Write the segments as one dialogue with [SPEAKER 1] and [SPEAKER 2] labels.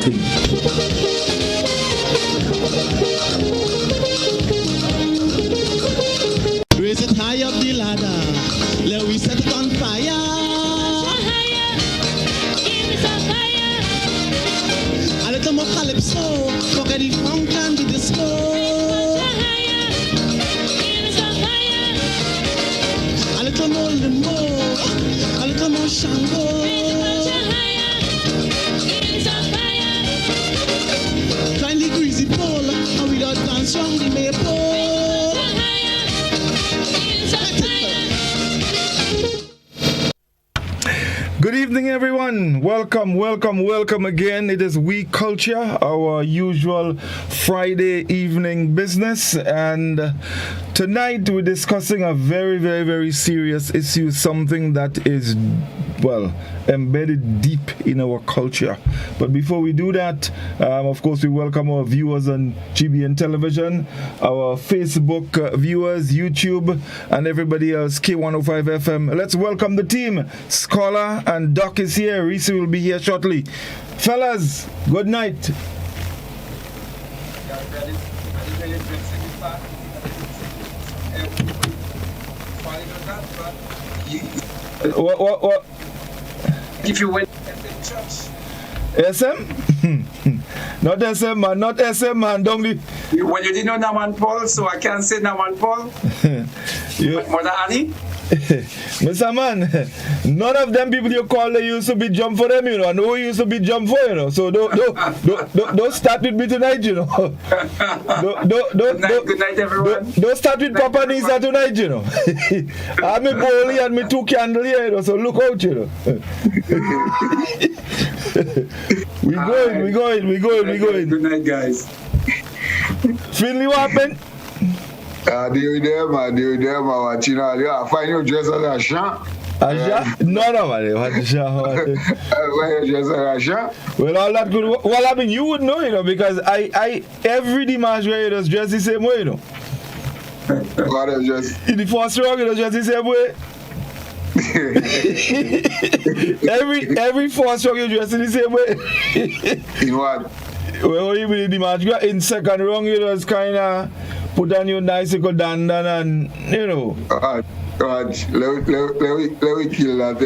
[SPEAKER 1] thing.
[SPEAKER 2] Raise it high up the ladder. Let we set it on fire. A little more calypso. Forget the funk and the disco. A little more limbo. A little more shango. Kindly greasy pole. And we don't dance round the maple.
[SPEAKER 1] Good evening, everyone. Welcome again. It is We Culture, our usual Friday evening business. And tonight we're discussing a very, very, very serious issue, something that is, well, embedded deep in our culture. But before we do that, of course, we welcome our viewers on GBN Television, our Facebook viewers, YouTube, and everybody else, K105 FM. Let's welcome the team. Scholar and Doc is here. Reese will be here shortly. Fellas, good night. What?
[SPEAKER 3] If you went
[SPEAKER 1] SM? Not SM, man. Not SM, man. Don't be.
[SPEAKER 3] well, you didn't know Naman Paul, so I can't say Naman Paul. Mother Annie?
[SPEAKER 1] Mr. Man, none of them people you call, they used to be jump for them, you know, and who used to be jump for, you know. So don't start with me tonight, you know.
[SPEAKER 3] Good night, everyone.
[SPEAKER 1] Don't start with Papa Nisa tonight, you know. I'm a bully and me two candle here, you know, so look out, you know. we going.
[SPEAKER 3] Good night, guys.
[SPEAKER 1] Finley, what happened?
[SPEAKER 4] Do you watching all you? I find you dressed as a shan.
[SPEAKER 1] No, man. What the shan?
[SPEAKER 4] Find you dressed as a shan.
[SPEAKER 1] Well, all that good. Well, I mean, you would know, you know, because I every Dimanche where you just dress the same way, you know.
[SPEAKER 4] What is just
[SPEAKER 1] In the first round, you just dress the same way. every first round, you dress in the same way.
[SPEAKER 4] in what?
[SPEAKER 1] Well, even in Dimanche, in second round, you just kind of put on your nice little dandan and, you know.
[SPEAKER 4] Let me kill that.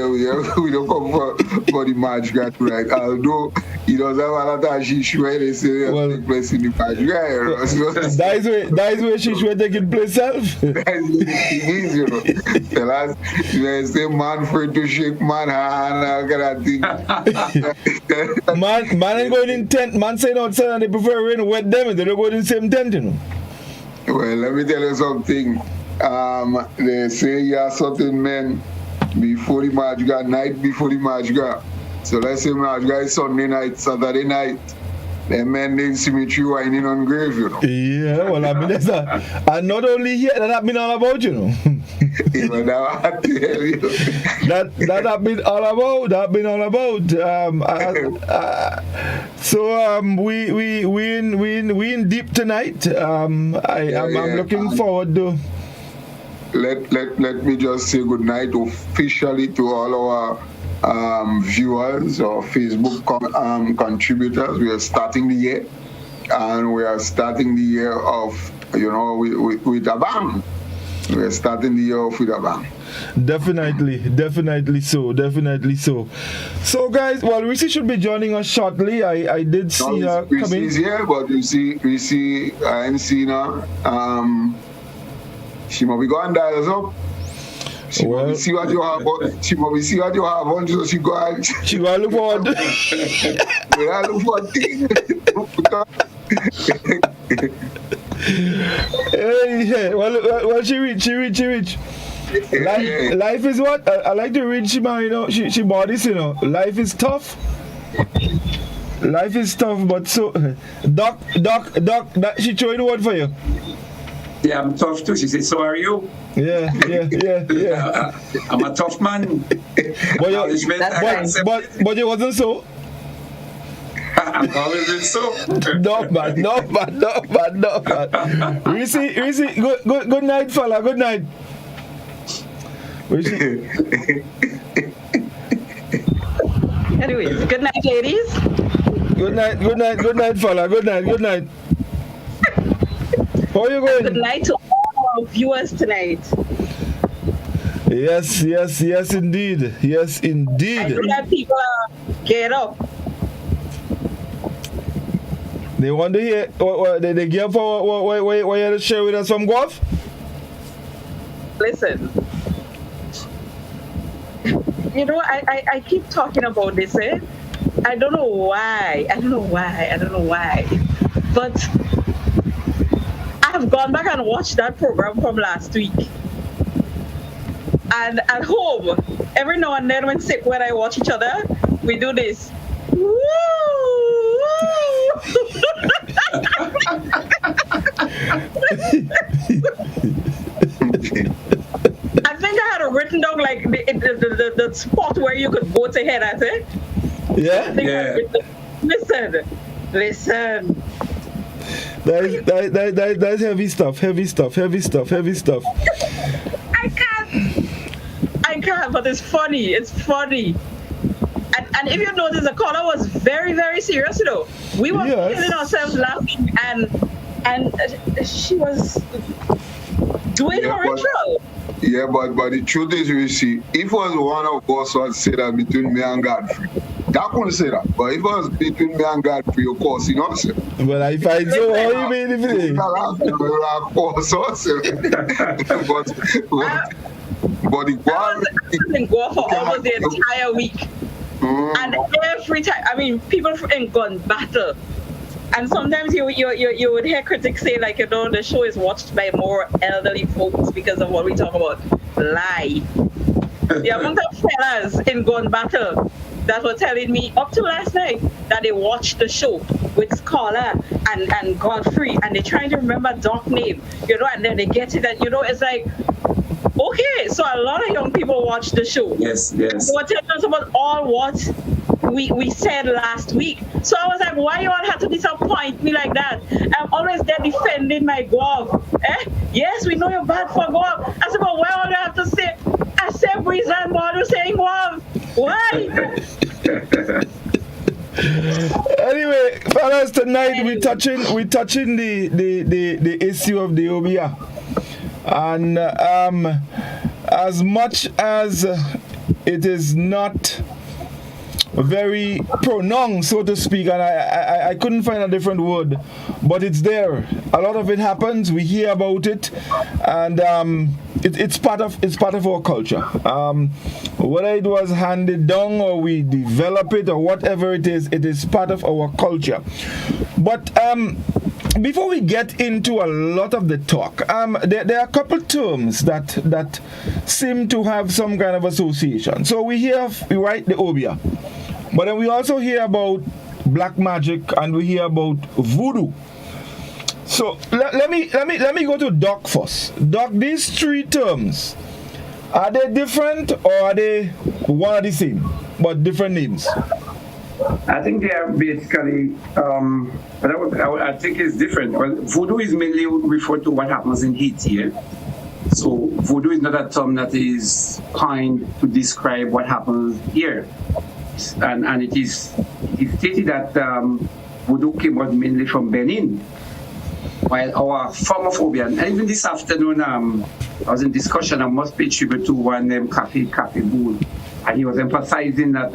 [SPEAKER 4] We don't come for the match, right? Although he does have a lot of shish where they say take place in the match, right?
[SPEAKER 1] That is where shish were taking place, self.
[SPEAKER 4] It is, you know. The last, they say man free to shake man hand, that kind of thing.
[SPEAKER 1] man ain't going in tent. Man saying outside and they prefer rain wet them. They don't go in the same tent, you know.
[SPEAKER 4] Well, let me tell you something. They say you are certain men before the match got night before the match got. So let's say match got Sunday night, Saturday night. The men didn't see me through whining on grave, you know.
[SPEAKER 1] Yeah, well, I mean, that's and not only here, that been all about, you know.
[SPEAKER 4] You know, I tell you.
[SPEAKER 1] that been all about. So we in deep tonight. I'm looking forward to.
[SPEAKER 4] Let me just say good night officially to all our viewers or Facebook contributors. We are starting the year, and we are starting the year off, you know, with a bang. We are starting the year off with a bang.
[SPEAKER 1] Definitely so. So, guys, well, Risi should be joining us shortly. I did see her coming.
[SPEAKER 4] Risi's here, but Risi, I ain't seen her. She might be going dials up. She might be see what you have on. She might be see what you have on, so she go out.
[SPEAKER 1] She go look forward.
[SPEAKER 4] We are look for things.
[SPEAKER 1] Hey, well, she reach. Life is what? I like to read Shima, you know, she bodies, you know. Life is tough, but so, Doc, she throwing the word for you.
[SPEAKER 3] Yeah, I'm tough too. She said, so are you?
[SPEAKER 1] Yeah.
[SPEAKER 3] I'm a tough man.
[SPEAKER 1] But it wasn't so.
[SPEAKER 3] I've always been so.
[SPEAKER 1] No, man. Risi, good night, fella. Good night.
[SPEAKER 5] Anyways, good night, ladies.
[SPEAKER 1] Good night, fella. Good night. How are you going?
[SPEAKER 5] Good night to all our viewers tonight.
[SPEAKER 1] Yes, indeed.
[SPEAKER 5] I know that people get up.
[SPEAKER 1] They want to hear what they give for what you had to share with us from golf?
[SPEAKER 5] Listen. You know, I keep talking about this, eh? I don't know why. But I've gone back and watched that program from last week. And at home, every now and then when I watch each other, we do this. Woo! I think I had it written down like the spot where you could vote ahead at it.
[SPEAKER 1] Yeah.
[SPEAKER 5] Listen.
[SPEAKER 1] That's heavy stuff.
[SPEAKER 5] I can't, but it's funny. And if you notice, the caller was very, very serious, you know. We were killing ourselves laughing, and she was doing her ritual.
[SPEAKER 4] Yeah, but the truth is, you see, if it was one of us who had said that between me and Godfrey, that couldn't say that. But if it was between me and Godfrey, of course, you know what I'm saying?
[SPEAKER 1] Well, I find so how you made it feel.
[SPEAKER 4] Of course, also. But the
[SPEAKER 5] I was in Goa for almost the entire week. And every time, I mean, people in gun battle. And sometimes you would hear critics say, like, you know, the show is watched by more elderly folks because of what we talk about. Lie. The amount of fellas in gun battle that were telling me up to last night that they watched the show with Scholar and Godfrey, and they're trying to remember Doc name, you know, and then they get it, and you know, it's like, okay, so a lot of young people watch the show.
[SPEAKER 3] Yes.
[SPEAKER 5] They were telling us about all what we said last week. So I was like, why you all have to disappoint me like that? I'm always there defending my guava. Yes, we know you're bad for guava. I said, but why all you have to say? I said breeze and more, you're saying guava. Why?
[SPEAKER 1] Anyway, fellas, tonight we're touching the issue of the obia. And as much as it is not very pronounced, so to speak, and I couldn't find a different word, but it's there. A lot of it happens. We hear about it, and it's part of our culture. Whether it was handed down or we develop it or whatever it is part of our culture. But before we get into a lot of the talk, there are a couple terms that seem to have some kind of association. So we hear, right, the obia, but then we also hear about black magic and we hear about voodoo. So let me go to Doc first. Doc, these three terms, are they different or are they one and the same but different names?
[SPEAKER 3] I think they are basically, but I think it's different. Well, voodoo is mainly referred to what happens in Haiti. So voodoo is not a term that is coined to describe what happens here. And it is stated that voodoo came out mainly from Benin. While our form of obia, and even this afternoon, I was in discussion, I must pay tribute to one named Cafe Bull. And he was emphasizing that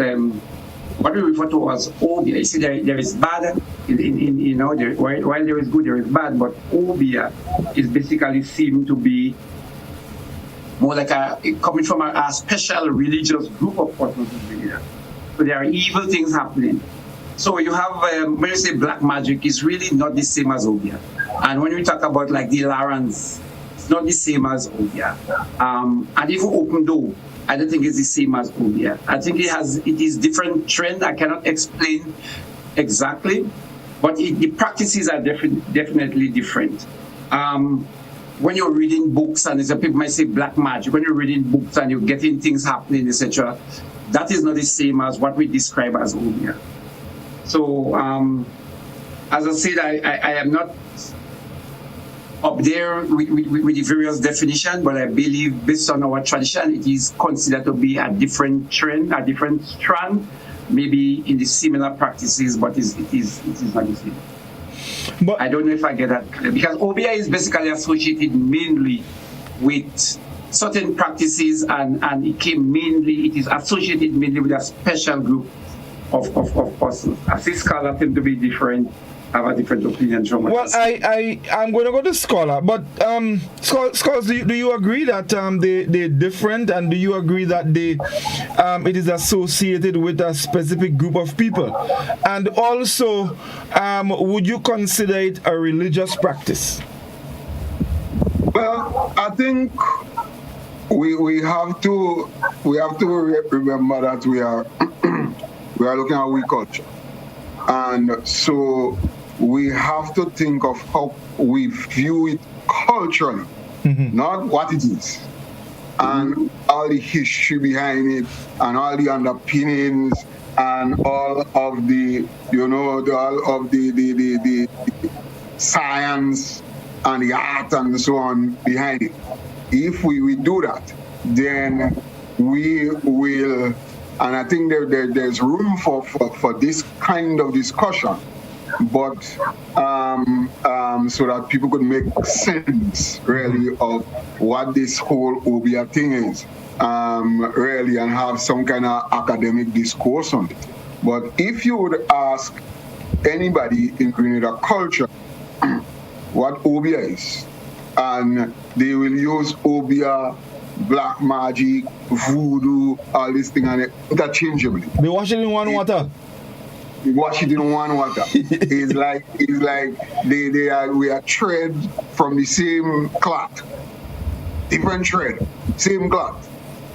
[SPEAKER 3] what we refer to as obia. You see, there is bad, you know, while there is good, there is bad, but obia is basically seen to be more like coming from a special religious group of persons. So there are evil things happening. So you have, when you say black magic, it's really not the same as obia. And when we talk about like the Larans, it's not the same as obia. And even open door, I don't think it's the same as obia. I think it is different trend. I cannot explain exactly, but the practices are definitely different. When you're reading books, and some people might say black magic, when you're reading books and you're getting things happening, etc., that is not the same as what we describe as obia. So, as I said, I am not up there with the various definitions, but I believe based on our tradition, it is considered to be a different trend, a different strand, maybe in the similar practices, but it is not the same.
[SPEAKER 1] But
[SPEAKER 3] I don't know if I get that clear, because OBI is basically associated mainly with certain practices, and it is associated mainly with a special group of persons. As this scholar tend to be different, have a different opinion from
[SPEAKER 1] well,
[SPEAKER 3] us.
[SPEAKER 1] I'm going to go to Scholar, but Scholars, do you agree that they're different, and do you agree that it is associated with a specific group of people? And also, would you consider it a religious practice?
[SPEAKER 4] Well, I think we have to remember that we are looking at we culture, and so we have to think of how we view it culturally, not what it is, and all the history behind it, and all the underpinnings, and all of the the science and the art and so on behind it. If we do that, then we will, and I think there's room for this kind of discussion, but so that people could make sense really of what this whole Obia thing is, really, and have some kind of academic discourse on it. But if you would ask anybody in Grenada culture what Obia is, and they will use Obia, black magic, voodoo, all this thing, and interchangeably.
[SPEAKER 1] They wash it in one water.
[SPEAKER 4] Wash it in one water. It's like we are thread from the same cloth, different thread, same cloth,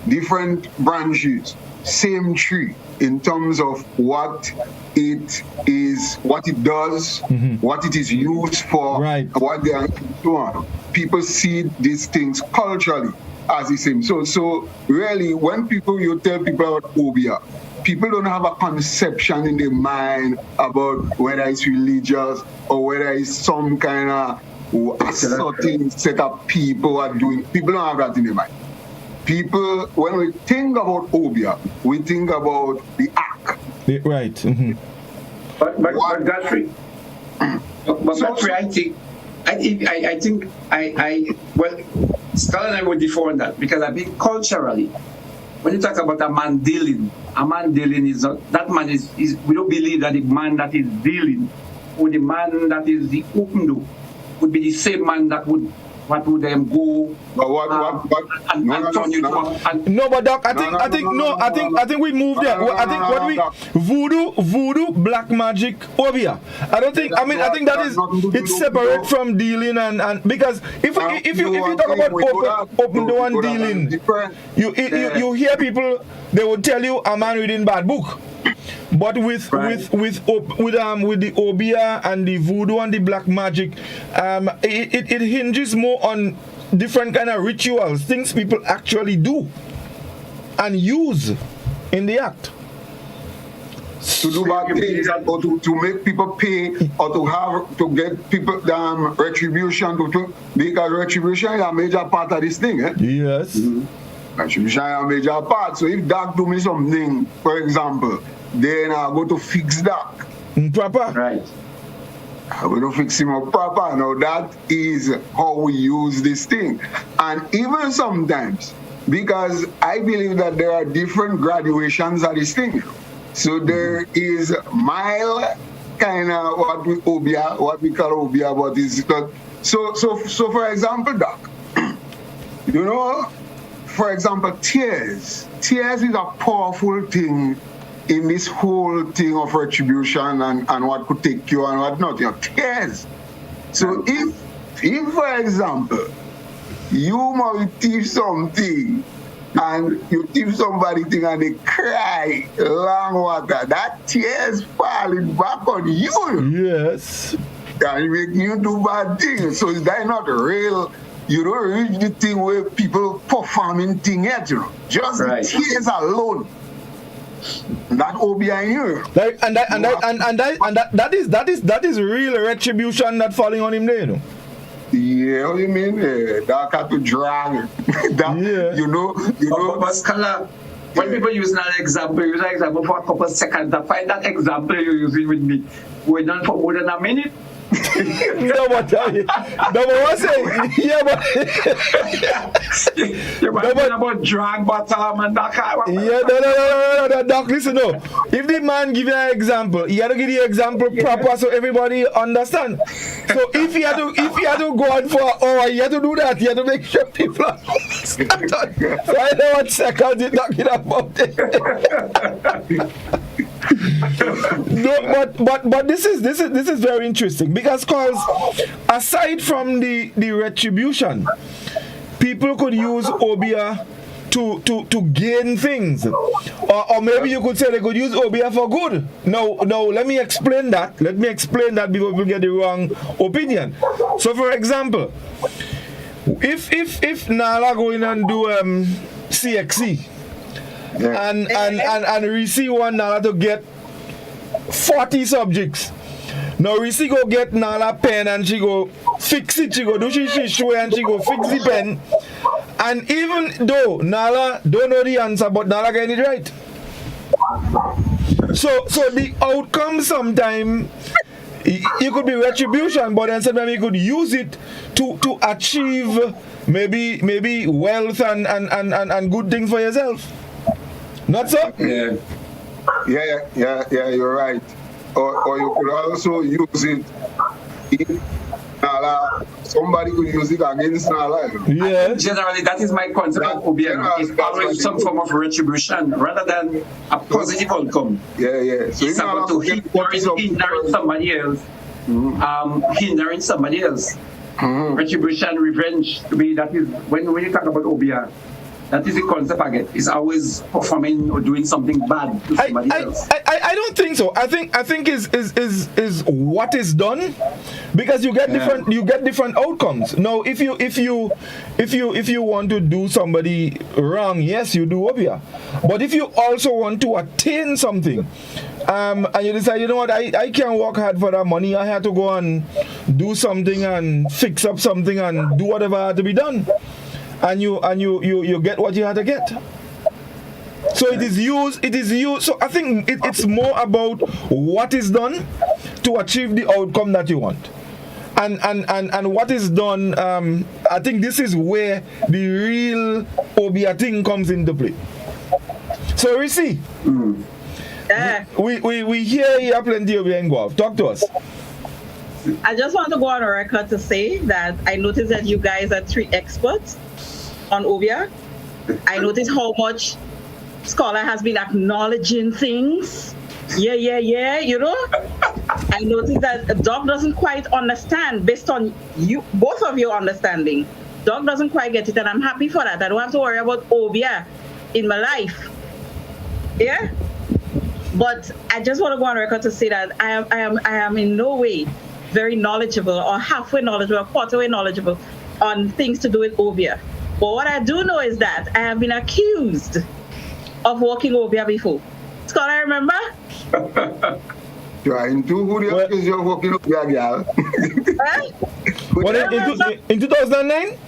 [SPEAKER 4] different branches, same tree, in terms of what it is, what it does, what it is used for,
[SPEAKER 1] right,
[SPEAKER 4] what they are so on. People see these things culturally as the same. So really, when you tell people about Obia, people don't have a conception in their mind about whether it's religious or whether it's some kind of a certain set of people are doing. People don't have that in their mind. People, when we think about Obia, we think about the act.
[SPEAKER 1] Right.
[SPEAKER 3] But Godfrey, I think Scott and I would differ on that, because I think culturally, when you talk about a man dealing is not, that man is we don't believe that the man that is dealing or the man that is the open door would be the same man that would go.
[SPEAKER 1] No, but Doc, I think we moved there. I think what we voodoo, black magic, Obia. I think that is, it's separate from dealing and because if you talk about open door and dealing, you hear people, they would tell you a man reading bad book. But with the Obia and the voodoo and the black magic, it hinges more on different kind of rituals, things people actually do and use in the act.
[SPEAKER 4] To do bad things, or to make people pay, or to get people retribution, because retribution is a major part of this thing.
[SPEAKER 1] Yes.
[SPEAKER 4] Retribution is a major part. So if Doc do me something, for example, then I go to fix that.
[SPEAKER 1] Proper.
[SPEAKER 3] Right.
[SPEAKER 4] I go to fix him up proper. Now that is how we use this thing. And even sometimes, because I believe that there are different graduations of this thing. So there is mild kind of what we call Obia, but it's not. So for example, Doc, for example, tears. Tears is a powerful thing in this whole thing of retribution and what could take you and what not. Tears. So if for example, you might thief something and you thief somebody thing and they cry long water, that tears falling back on you.
[SPEAKER 1] Yes.
[SPEAKER 4] And make you do bad things. So that's not real. You don't reach the thing where people performing thing yet, Just right. The tears alone. That Obia in you. That is real retribution that falling on him there, Yeah, what do you mean? That had to drag.
[SPEAKER 3] But Scala, When people use an example for a couple of seconds, I find that example you're using with me, we're done for more than a minute.
[SPEAKER 1] No, but what say? Yeah, but
[SPEAKER 3] You're about drag bottom and that kind of.
[SPEAKER 1] yeah, no, Doc, listen, no. If the man give you an example, you have to give the example proper so everybody understand. So if you have to go on for an hour, you have to do that. You have to make sure people understand. So I know what second you're talking about. No, but this is very interesting because aside from the retribution, people could use Obia to gain things, or maybe you could say they could use Obia for good. No, let me explain that. Let me explain that before people get the wrong opinion. So, for example, if Nala go in and do CXC.
[SPEAKER 4] Yeah.
[SPEAKER 1] And receive one Nala to get 40 subjects. Now Risi go get Nala pen and she go fix it, she go do she show and she go fix the pen. And even though Nala don't know the answer, but Nala get it right. So the outcome sometime it could be retribution, but then sometimes you could use it to achieve maybe wealth and good things for yourself. Not so?
[SPEAKER 4] Yeah, you're right. Or you could also use it if Nala, somebody could use it against Nala.
[SPEAKER 1] Yeah.
[SPEAKER 3] Generally, that is my concept of OBM. It's always some form of retribution rather than a positive outcome.
[SPEAKER 4] Yeah. So
[SPEAKER 3] It's about to hindering somebody else. Hindering somebody else. Retribution, revenge. To me, that is when you talk about OBR. That is the concept again. It's always performing or doing something bad to somebody else.
[SPEAKER 1] I don't think so. I think is what is done, because you get different outcomes. Now, if you want to do somebody wrong, yes, you do obia. But if you also want to attain something, and you decide, you know what, I can't work hard for that money. I have to go and do something and fix up something and do whatever had to be done. And you get what you had to get. So it is used. So I think it's more about what is done to achieve the outcome that you want. And what is done, I think this is where the real obia thing comes into play. So we see. We hear you have plenty of involved. Talk to us.
[SPEAKER 5] I just want to go on a record to say that I noticed that you guys are 3 experts on Obia. I noticed how much Scholar has been acknowledging things. Yeah, you know. I noticed that Doc doesn't quite understand based on you, both of your understanding. Doc doesn't quite get it, and I'm happy for that. I don't have to worry about Obia in my life. Yeah. But I just want to go on record to say that I am in no way very knowledgeable or halfway knowledgeable or quarterway knowledgeable on things to do with Obia. But what I do know is that I have been accused of walking Obia before. Scott, I remember?
[SPEAKER 4] Trying to who the accuse you of walking Obia, girl?
[SPEAKER 1] What, in 2009?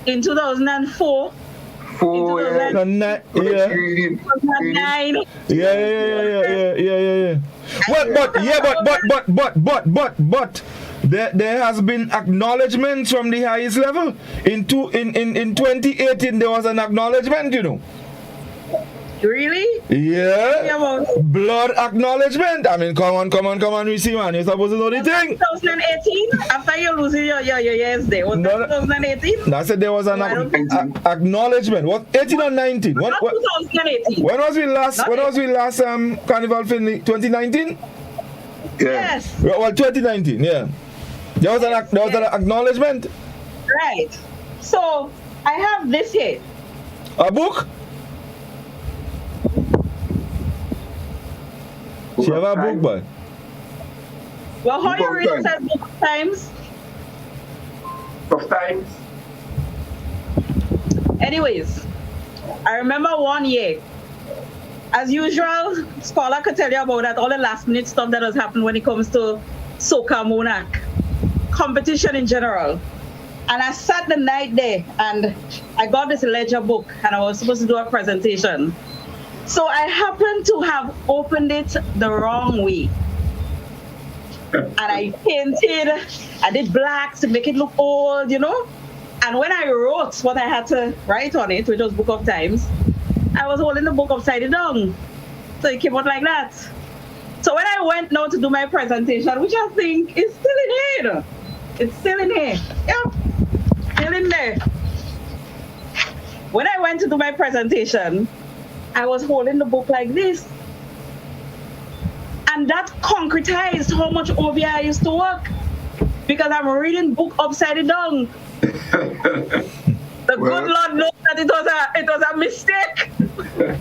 [SPEAKER 5] In 2004.
[SPEAKER 1] 2009. Yeah. But there has been acknowledgements from the highest level. In 2018 there was an acknowledgement, you know.
[SPEAKER 5] Really?
[SPEAKER 1] Yeah. Blood acknowledgement. I mean, come on, we see, man. You're supposed to know the thing.
[SPEAKER 5] 2018? After you losing your years there. Was that 2018?
[SPEAKER 1] I said there was an acknowledgement. What, 18 or 19?
[SPEAKER 5] Not 2018.
[SPEAKER 1] When was we last Carnival film? 2019?
[SPEAKER 4] Yeah.
[SPEAKER 5] Yes.
[SPEAKER 1] Well, 2019, yeah. There was an acknowledgement.
[SPEAKER 5] Right. So, I have this here.
[SPEAKER 1] A book? She have a book, boy.
[SPEAKER 5] Well, how you read it as book of times?
[SPEAKER 3] Of times.
[SPEAKER 5] Anyways, I remember one year. As usual, Scholar could tell you about that, all the last minute stuff that has happened when it comes to Soca Monarch. Competition in general. And I sat the night there and I got this ledger book and I was supposed to do a presentation. So I happened to have opened it the wrong way. And I painted, I did blacks to make it look old, you know. And when I wrote what I had to write on it, which was Book of Times, I was holding the book upside down. So it came out like that. So when I went now to do my presentation, which I think is still in here, it's still in here. Yeah. Still in there. When I went to do my presentation, I was holding the book like this. And that concretized how much OBI I used to work. Because I'm reading book upside down. The good Lord knows that it was a mistake.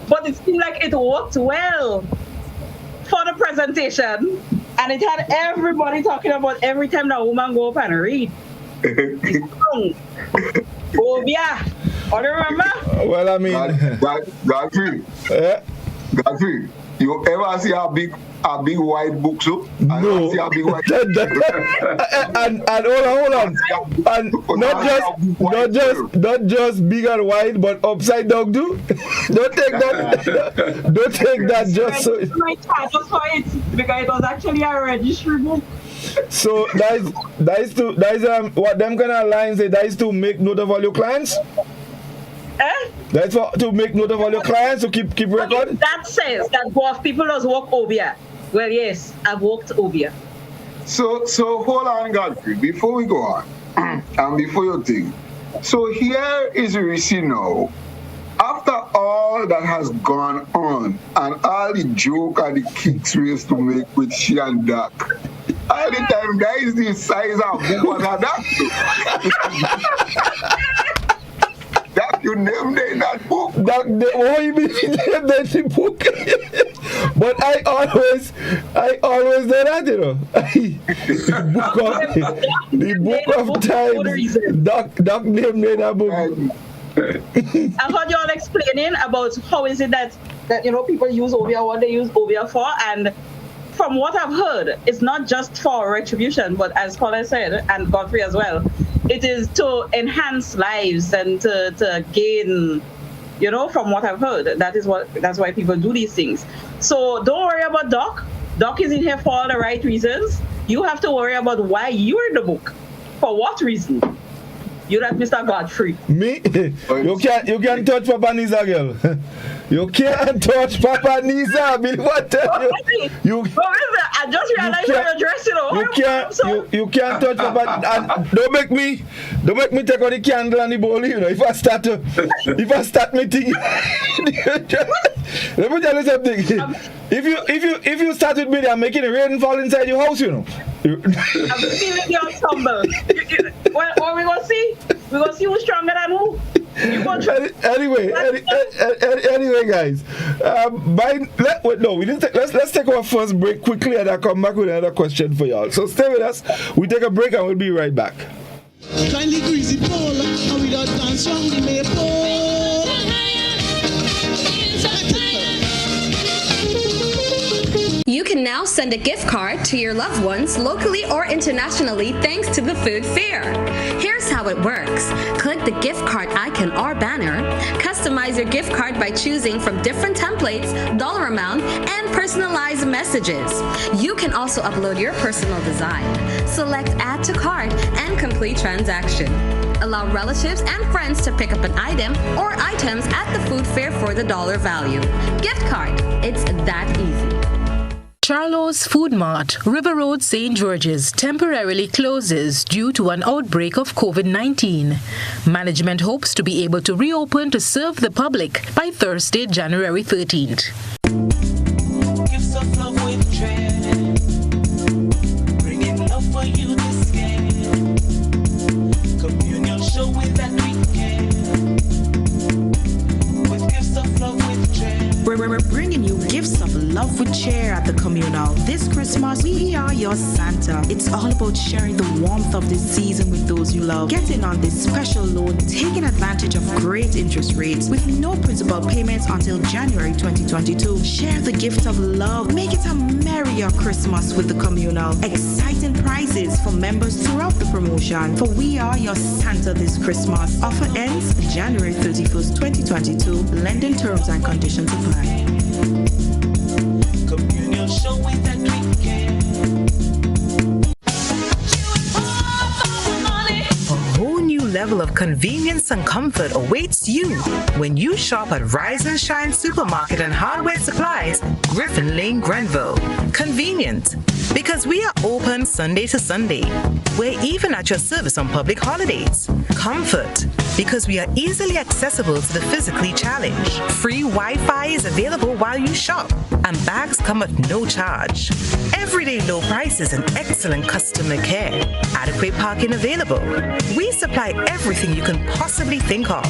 [SPEAKER 5] But it seemed like it worked well for the presentation. And it had everybody talking about every time that woman go up and read. Oh yeah. Or remember?
[SPEAKER 1] Well, I mean,
[SPEAKER 4] Godfrey, Godfrey, you ever see a big white book so?
[SPEAKER 1] No.
[SPEAKER 4] See a big white
[SPEAKER 1] and hold on. And not just big and wide, but upside down too. Don't take that. Don't take that just so.
[SPEAKER 5] My child just saw it because it was actually a registry book.
[SPEAKER 1] So that is what them kind of lines say. That is to make note of all your clients. That's what to make note of all your clients to keep record.
[SPEAKER 5] That says that both people does work Obia. Well, yes, I've worked Obia.
[SPEAKER 4] So hold on, Godfrey, before we go on, and before you think. So here is the receipt now. After all that has gone on, and all the joke and the kicks we used to make with she and Doc, all the time, guys, the size of book was a Doc. Doc, you named it in that book.
[SPEAKER 1] Doc, what you mean named that book? But I always do that, you know. The book of times. Doc named me that book.
[SPEAKER 5] I heard you all explaining about how is it that you know people use Obia, what they use Obia for, and from what I've heard, it's not just for retribution, but as Colin said, and Godfrey as well, it is to enhance lives and to gain, you know, from what I've heard. That's why people do these things. So don't worry about Doc. Doc is in here for all the right reasons. You have to worry about why you're in the book. For what reason? You that Mr. Godfrey.
[SPEAKER 1] Me? You can't touch Papa Nisa, girl. You can't touch Papa Nisa. Bill, what tell you?
[SPEAKER 5] I just realized you're dressing.
[SPEAKER 1] You can't touch Papa. And don't make me take out the candle and the bowl. You know, if I start me thing. Let me tell you something. If you start with me, I'm making a rain fall inside your house. You know.
[SPEAKER 5] I'm feeling your tumble. What we gonna see? We gonna see who's stronger than who.
[SPEAKER 1] Anyway, guys. Let's take our first break quickly, and I'll come back with another question for y'all. So stay with us. We take a break, and we'll be right back.
[SPEAKER 2] Kindly greasy pole, and we don't dance round the maypole.
[SPEAKER 6] You can now send a gift card to your loved ones locally or internationally thanks to the food fair. Here's how it works. Click the gift card icon or banner. Customize your gift card by choosing from different templates, dollar amount, and personalized messages. You can also upload your personal design. Select Add to Cart and complete transaction. Allow relatives and friends to pick up an item or items at the food fair for the dollar value. Gift card. It's that easy.
[SPEAKER 7] Charlo's Food Mart, River Road, St. George's, temporarily closes due to an outbreak of COVID-19. Management hopes to be able to reopen to serve the public by Thursday, January 13th.
[SPEAKER 8] We're bringing you gifts of love with cheer at the communal this Christmas We are your Santa. It's all about sharing the warmth of this season with those you love. Get in on this special loan, taking advantage of great interest rates with no principal payments until January 2022. Share the gift of love. Make it a merrier Christmas with the communal. Exciting prizes for members throughout the promotion. For We Are Your Santa this Christmas. Offer ends January 31st, 2022. Lending terms and conditions apply.
[SPEAKER 2] Communion show with that great care.
[SPEAKER 9] A whole new level of convenience and comfort awaits you when you shop at Rise and Shine Supermarket and Hardware Supplies, Griffin Lane, Grenville. Convenient, because we are open Sunday to Sunday. We're even at your service on public holidays. Comfort, because we are easily accessible to the physically challenged. Free Wi-Fi is available while you shop, and bags come at no charge. Everyday low prices and excellent customer care. Adequate parking available. We supply everything you can possibly think of.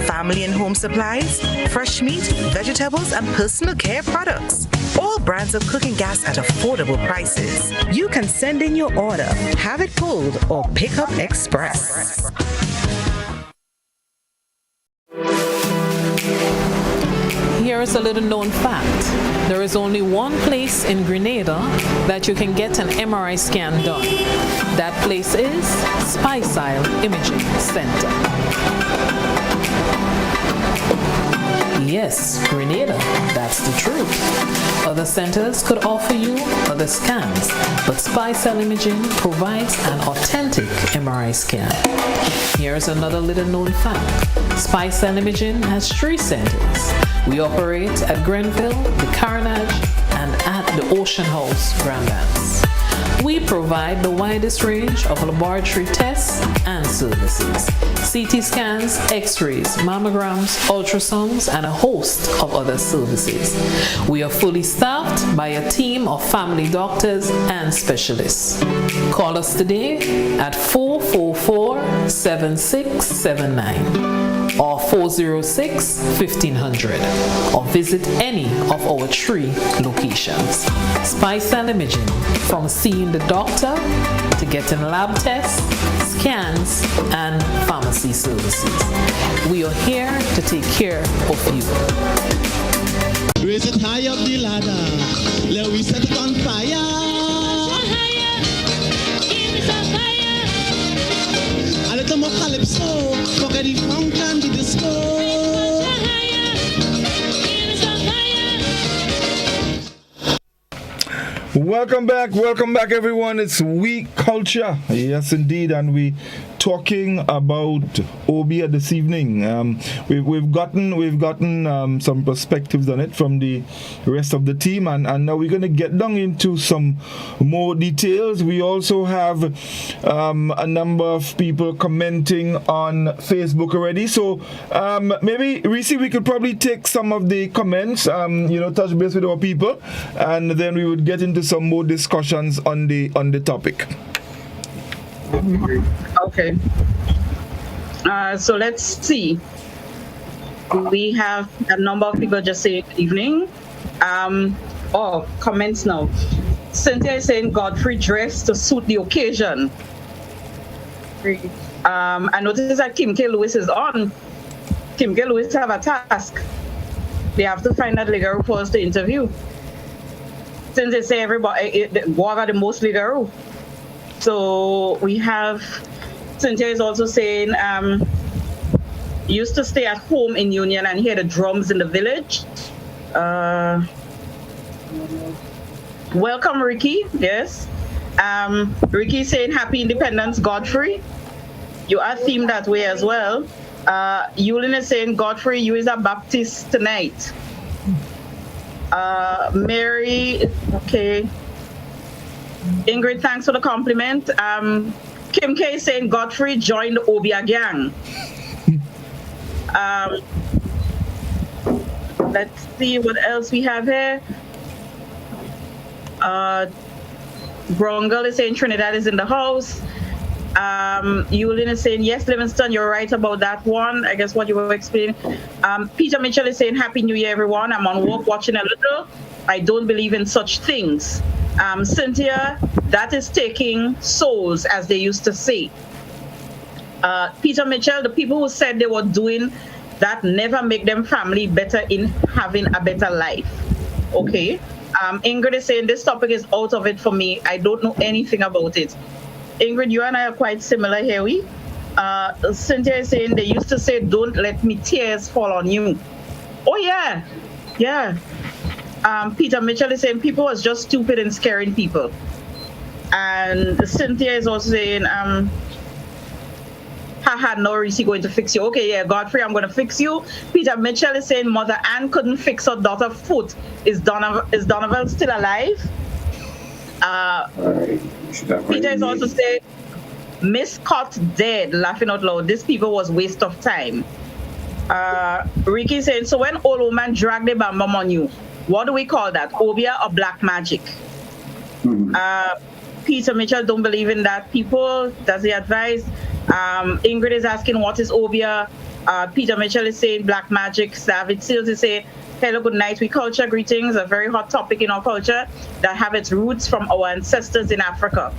[SPEAKER 9] Family and home supplies, fresh meat, vegetables, and personal care products. All brands of cooking gas at affordable prices. You can send in your order, have it pulled, or pick up express.
[SPEAKER 10] Here is a little known fact. There is only one place in Grenada that you can get an MRI scan done. That place is Spicile Imaging Center. Yes, Grenada, that's the truth. Other centers could offer you other scans, but Spicile Imaging provides an authentic MRI scan. Here's another little known fact. Spicile Imaging has 3 centers. We operate at Grenville, the Carnage, and at the Ocean House, Grandlands. We provide the widest range of laboratory tests and services. CT scans, x-rays, mammograms, ultrasounds, and a host of other services. We are fully staffed by a team of family doctors and specialists. Call us today at 444-7679 or 406-1500 or visit any of our 3 locations. Spicile Imaging, from seeing the doctor to getting lab tests, scans, and pharmacy services. We are here to take care of you.
[SPEAKER 2] Raise it high up the ladder. Let we set it on fire. A little more calypso. Forget the funk and the disco.
[SPEAKER 1] Welcome back everyone. It's We Culture, yes indeed, and we talking about Obia this evening. We've gotten some perspectives on it from the rest of the team, and now we're going to get down into some more details. We also have a number of people commenting on Facebook already, so maybe Reese, we could probably take some of the comments, touch base with our people, and then we would get into some more discussions on the topic.
[SPEAKER 5] Okay. So let's see. We have a number of people just saying good evening. Comments now. Cynthia is saying Godfrey dressed to suit the occasion. I noticed that Kim K. Lewis is on. Kim K. Lewis have a task. They have to find that Ligaro for us to interview. Since they say everybody, what are the most Ligaro? So we have, Cynthia is also saying, used to stay at home in Union and hear the drums in the village. Welcome, Ricky. Yes. Ricky saying happy independence, Godfrey. You are themed that way as well. Yulin is saying, Godfrey, you is a Baptist tonight. Mary, okay. Ingrid, thanks for the compliment. Kim K is saying Godfrey joined the Obia gang. Let's see what else we have here. Brown Girl is saying Trinidad is in the house. Yulin is saying, yes, Livingston, you're right about that one. I guess what you were explaining. Peter Mitchell is saying, Happy New Year, everyone. I'm on walk watching a little. I don't believe in such things. Cynthia, that is taking souls, as they used to say. Peter Mitchell, the people who said they were doing that never make them family better in having a better life. Okay. Ingrid is saying this topic is out of it for me. I don't know anything about it. Ingrid, you and I are quite similar here. Cynthia is saying they used to say, don't let me tears fall on you. Oh, yeah. Yeah. Peter Mitchell is saying people was just stupid and scaring people. And Cynthia is also saying, haha, no, Reese going to fix you. Okay, yeah, Godfrey, I'm going to fix you. Peter Mitchell is saying Mother Ann couldn't fix her daughter's foot. Is Donovan still alive? Peter is also saying, Miss Scott dead, laughing out loud. This people was waste of time. Ricky saying, so when old woman drag the bam bam on you, what do we call that? Obia or black magic? Peter Mitchell don't believe in that. People, does he advise? Ingrid is asking, what is Obia? Peter Mitchell is saying black magic. Savage Seals is saying, hello, good night. We culture greetings, a very hot topic in our culture that have its roots from our ancestors in Africa.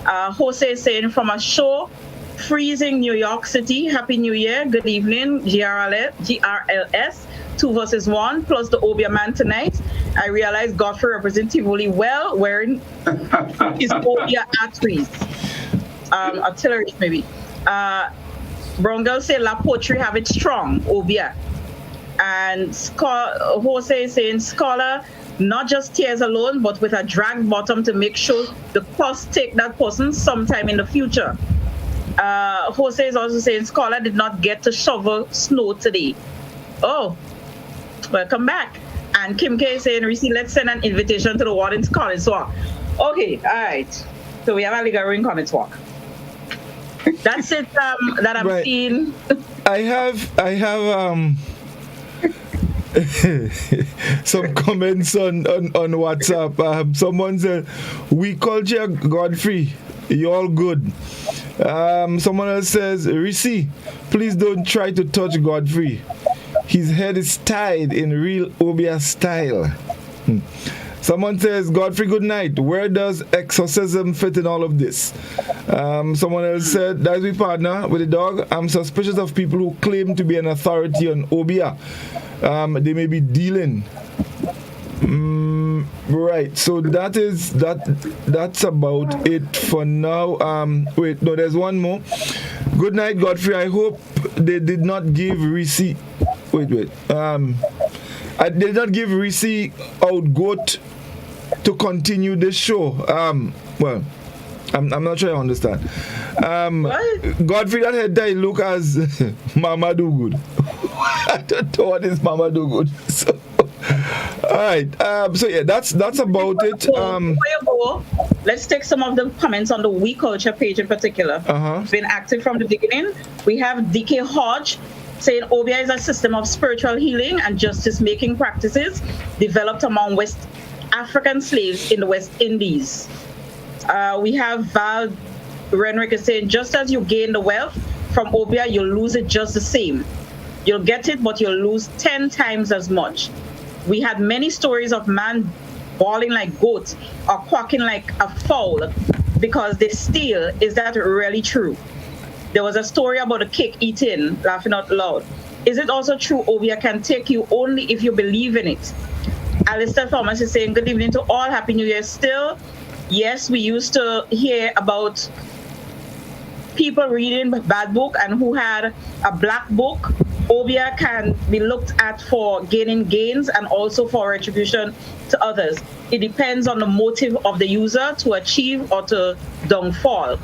[SPEAKER 5] Jose is saying, from a show, freezing New York City, Happy New Year, good evening, GRLS, 2 versus 1, plus the Obia man tonight. I realize Godfrey represents Tivoli well, wearing his Obia arteries, artillery maybe. Brongel say La Poetry have it strong, Obia. And Jose is saying, scholar, not just tears alone, but with a drag bottom to make sure the cost take that person sometime in the future. Jose is also saying, scholar did not get to shovel snow today. Oh, welcome back. And Kim K is saying, Reese, let's send an invitation to the Warden's College Walk. Okay, all right. So we have a legal ring College Walk. That's it that I'm seeing.
[SPEAKER 1] I have some comments on WhatsApp. Someone said, "We culture Godfrey, you all good." Someone else says, "Risi, please don't try to touch Godfrey. His head is tied in real Obia style." Someone says, "Godfrey, good night. Where does exorcism fit in all of this?" Someone else said, "That's we partner with the dog. I'm suspicious of people who claim to be an authority on Obia. They may be dealing." Right. So that's about it for now. Wait, no, there's one more. "Good night, Godfrey. I hope they did not give receipt. Wait. I did not give Reese out goat to continue this show." Well, I'm not sure I understand. Godfrey, that head die look as Mama Do Good. I don't know what is Mama Do Good. So, all right. So yeah, that's about it.
[SPEAKER 5] Before you go, let's take some of the comments on the We Culture page in particular. Been active from the beginning. We have DK Hodge saying Obia is a system of spiritual healing and justice-making practices developed among West African slaves in the West Indies. We have Val Renrick is saying, just as you gain the wealth from Obia, you'll lose it just the same. You'll get it, but you'll lose 10 times as much. We had many stories of man bawling like goats or quacking like a fowl because they steal. Is that really true? There was a story about a cake eating, laughing out loud. Is it also true Obia can take you only if you believe in it? Alistair Thomas is saying, good evening to all. Happy New Year still. Yes, we used to hear about people reading bad book and who had a black book. Obia can be looked at for gaining gains and also for retribution to others. It depends on the motive of the user to achieve or to downfall.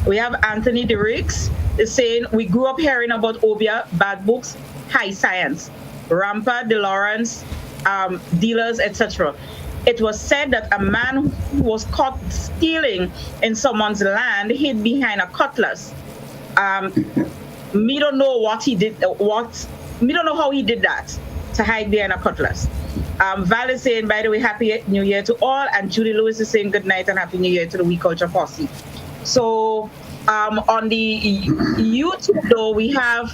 [SPEAKER 5] We have Anthony DeRiggs is saying, we grew up hearing about Obia, bad books, high science, Rampa, DeLawrence, dealers, etc. It was said that a man who was caught stealing in someone's land hid behind a cutlass. Me don't know what he did. Me don't know how he did that to hide behind a cutlass. Val is saying, by the way, Happy New Year to all, and Judy Lewis is saying good night and Happy New Year to the We Culture Posse. So on the YouTube though, we have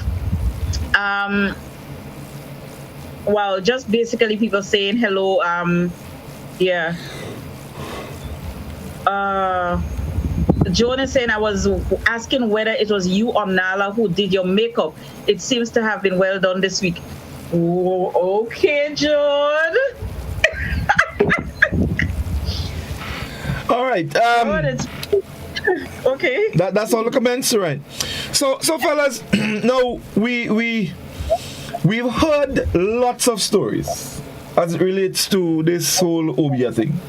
[SPEAKER 5] well, just basically people saying hello. Yeah. Joan is saying I was asking whether it was you or Nala who did your makeup. It seems to have been well done this week. Oh, okay, Joan.
[SPEAKER 1] All right.
[SPEAKER 5] Okay.
[SPEAKER 1] That's all the comments, right? So fellas, now we've heard lots of stories as it relates to this whole Obia thing.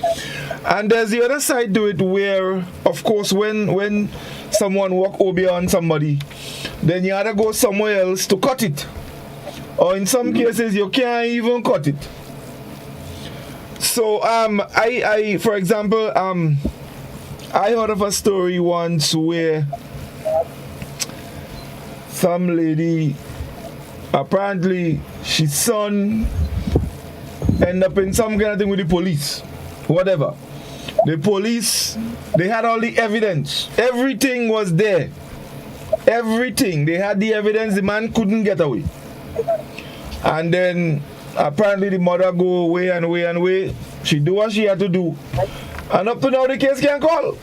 [SPEAKER 1] And there's the other side to it where, of course, when someone walk Obia on somebody, then you gotta go somewhere else to cut it. Or in some cases, you can't even cut it. So, I for example, I heard of a story once where some lady, apparently, his son ended up in some kind of thing with the police. Whatever. The police, they had all the evidence. Everything was there. Everything. They had the evidence. The man couldn't get away. And then apparently the mother go away and away and away. She do what she had to do. And up to now the case can't call.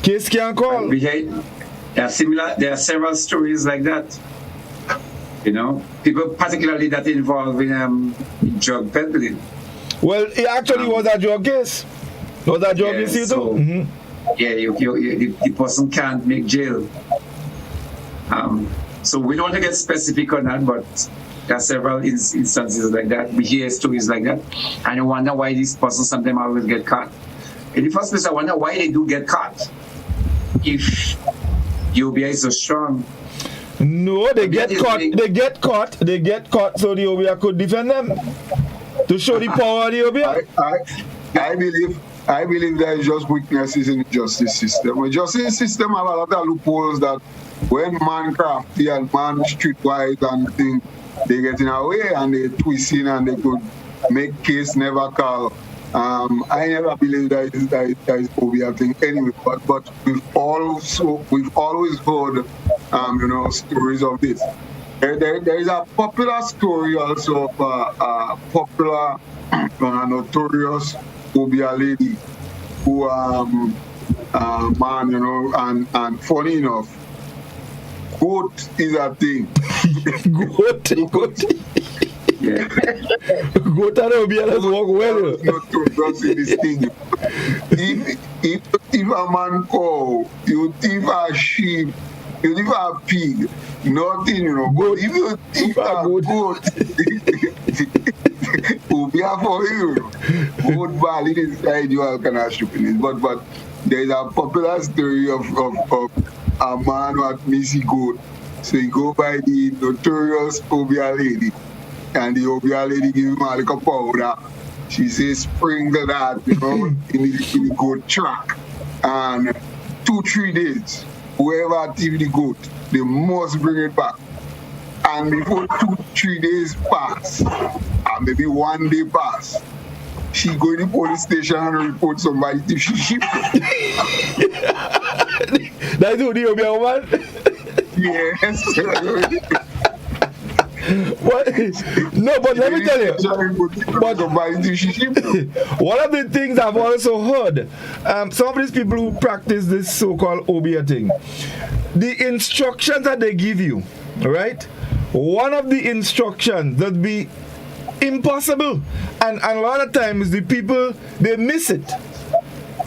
[SPEAKER 1] Case can't call.
[SPEAKER 3] There are several stories like that. You know, people particularly that involved in drug peddling.
[SPEAKER 1] Well, it actually was a drug case. Was a drug case
[SPEAKER 3] so,
[SPEAKER 1] too?
[SPEAKER 3] Yeah, the person can't make jail. So we don't want to get specific on that, but there are several instances like that. We hear stories like that, and you wonder why these persons sometimes always get caught. In the first place, I wonder why they do get caught. If UBI is so strong.
[SPEAKER 1] No, they get caught. They get caught so the OBA could defend them. To show the power of the OBA.
[SPEAKER 4] I believe there is just weaknesses in the justice system. The justice system have a lot of loopholes that when man crafty and man streetwise and things, they get in a way and they twist in and they could make case never call. I never believe that is OBA thing anyway, but we've always heard stories of this. There is a popular story also of a popular notorious Obia lady who man, and funny enough, goat is a thing.
[SPEAKER 1] Goat.
[SPEAKER 4] Yeah.
[SPEAKER 1] Goat and Obia let's walk well.
[SPEAKER 4] Not to trust in this thing. If a man cow, you thief a sheep, you thief a pig, nothing, But if you thief a goat, Obia for you. Goat valid inside you all kind of stupidness. But there is a popular story of a man who had missy goat. So he go by the notorious Obia lady. And the Obia lady give him a little powder. She says sprinkle that, in the goat track. And 2-3 days, whoever thief the goat, they must bring it back. And before 2-3 days pass, and maybe 1 day pass, she go to the police station and report somebody if she sheep.
[SPEAKER 1] That's who the Obia woman?
[SPEAKER 4] Yes.
[SPEAKER 1] What? No, but let me tell you. But one of the things I've also heard, some of these people who practice this so-called Obia thing, the instructions that they give you, right? One of the instructions that be impossible, and a lot of times the people, they miss it.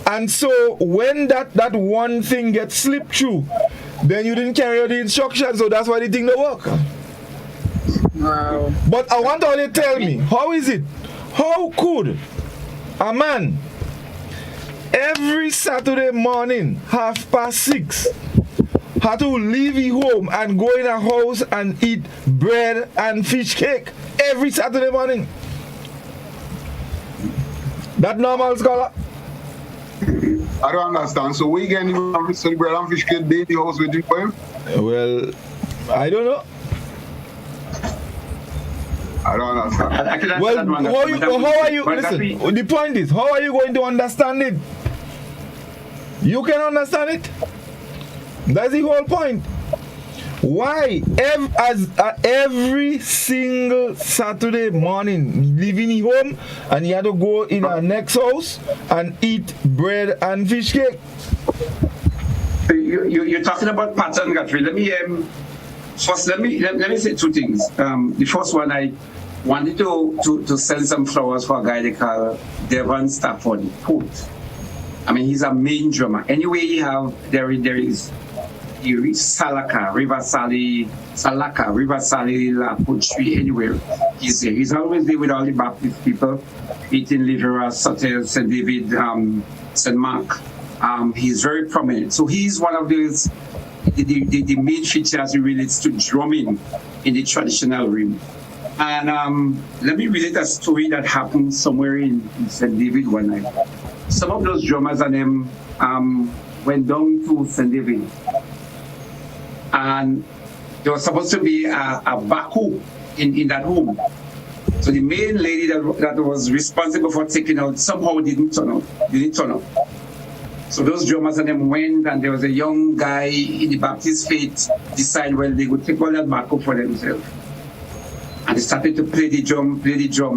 [SPEAKER 1] And so when that one thing gets slipped through, then you didn't carry out the instructions, so that's why the thing don't work.
[SPEAKER 5] Wow.
[SPEAKER 1] But I want all you to tell me, how is it? How could a man every Saturday morning, 6:30, have to leave his home and go in a house and eat bread and fish cake every Saturday morning? That normal, scholar?
[SPEAKER 4] I don't understand. So we can even sell bread and fish cake in the house with you for him?
[SPEAKER 1] Well, I don't know.
[SPEAKER 4] I don't understand.
[SPEAKER 1] Well, how are you? Listen, the point is, how are you going to understand it? You can understand it. That's the whole point. Why? Every single Saturday morning, leaving home, and he had to go in our next house and eat bread and fish cake.
[SPEAKER 3] You're talking about pattern, Godfrey. Let me first let me say two things. The first one, I wanted to send some flowers for a guy they call Devon Stafford Put. I mean, he's a main drummer. Anyway, there is Salaka, River Sally, La Puchui, anywhere. He's there. He's always there with all the Baptist people, eating Litera, Sotel, St. David, St. Mark. He's very prominent. So he's one of those, the main features relates to drumming in the traditional rim. And let me relate a story that happened somewhere in St. David one night. Some of those drummers and them went down to St. David. And there was supposed to be a Baku in that home. So the main lady that was responsible for taking out somehow didn't turn up. So those drummers and them went, and there was a young guy in the Baptist faith decide, well, they would take all that Baku for themselves. And they started to play the drum,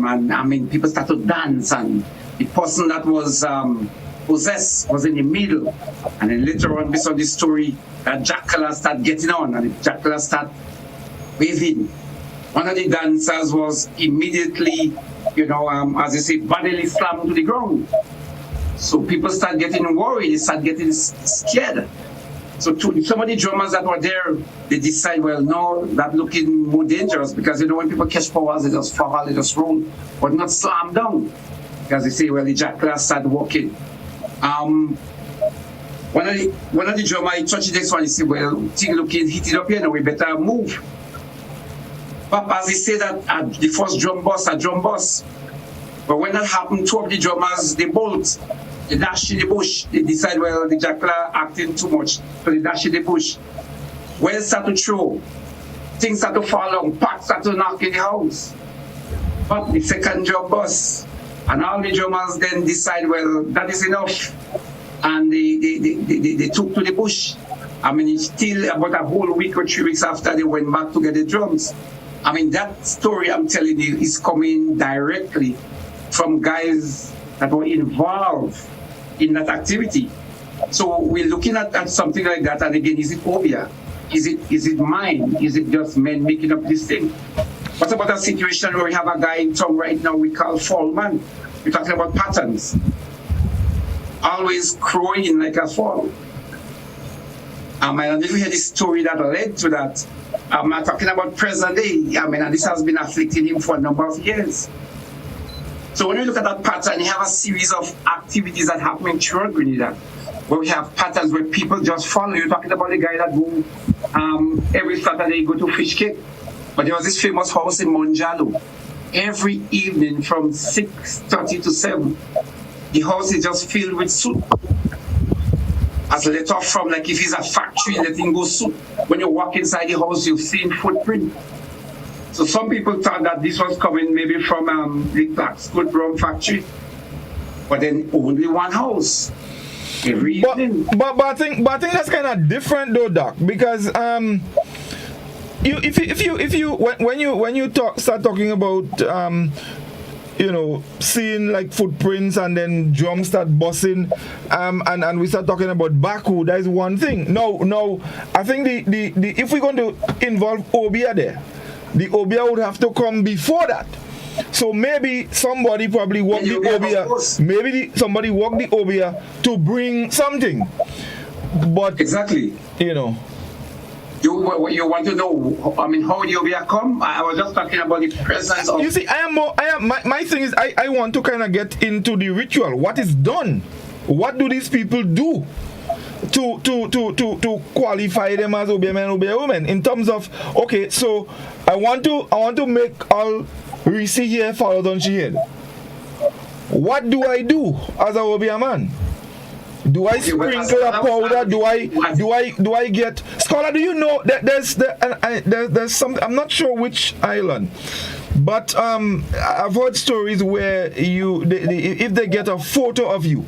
[SPEAKER 3] and I mean, people started to dance, and the person that was possessed was in the middle. And then later on, based on this story, that jackal started getting on, and the jackal started waving. One of the dancers was immediately, as they say, bodily slammed to the ground. So people start getting worried, they start getting scared. So some of the drummers that were there, they decide, well, no, that looking more dangerous, because when people catch powers, they just fall, they just roll, but not slam down. Because they say, well, the jackal started walking. One of the drummers, he touched the next one, he said, well, thing looking heated up here, now we better move. But as he said that the first drum boss, but when that happened, two of the drummers, they bolt. They dash in the bush. They decide, well, the jackal acting too much. So they dash in the bush. Well, start to throw. Things start to fall on. Parts start to knock in the house. But the second drum boss, and all the drummers then decide, well, that is enough. And they took to the bush. I mean, it's still about a whole week or 3 weeks after they went back to get the drums. I mean, that story I'm telling you is coming directly from guys that were involved in that activity. So we're looking at something like that, and again, is it obia? Is it mine? Is it just men making up this thing? What about a situation where we have a guy in town right now we call Fall Man? We're talking about patterns. Always crowing like a fall. And if you hear the story that led to that, I'm not talking about present day. I mean, and this has been afflicting him for a number of years. So when you look at that pattern, you have a series of activities that happen throughout Grenada, where we have patterns where people just follow. You're talking about the guy that go every Saturday go to fish cake. But there was this famous house in Monjalo. Every evening from 6:30 to 7, the house is just filled with soup. As let off from, like if it's a factory, letting go soup. When you walk inside the house, you've seen footprint. So some people thought that this was coming maybe from the Blackscoot Rum factory, but then only one house every evening.
[SPEAKER 1] But I think that's kind of different though, Doc, because when you start talking about seeing like footprints and then drums start busting, and we start talking about Baku, that is one thing. No, I think the if we're going to involve Obia there, the Obia would have to come before that. So maybe somebody probably walked the Obia. Maybe somebody walked the Obia to bring something. But
[SPEAKER 3] exactly, You want to know? I mean, how the Obia come? I was just talking about the presence of.
[SPEAKER 1] You see, my thing is, I want to kind of get into the ritual. What is done? What do these people do to qualify them as Obia men, Obia women? In terms of, okay, so I want to make all Reese here follow on she head. What do I do as a Obia man? Do I sprinkle a powder? Do I get scholar? Do you know that there's some? I'm not sure which island, but I've heard stories where if they get a photo of you,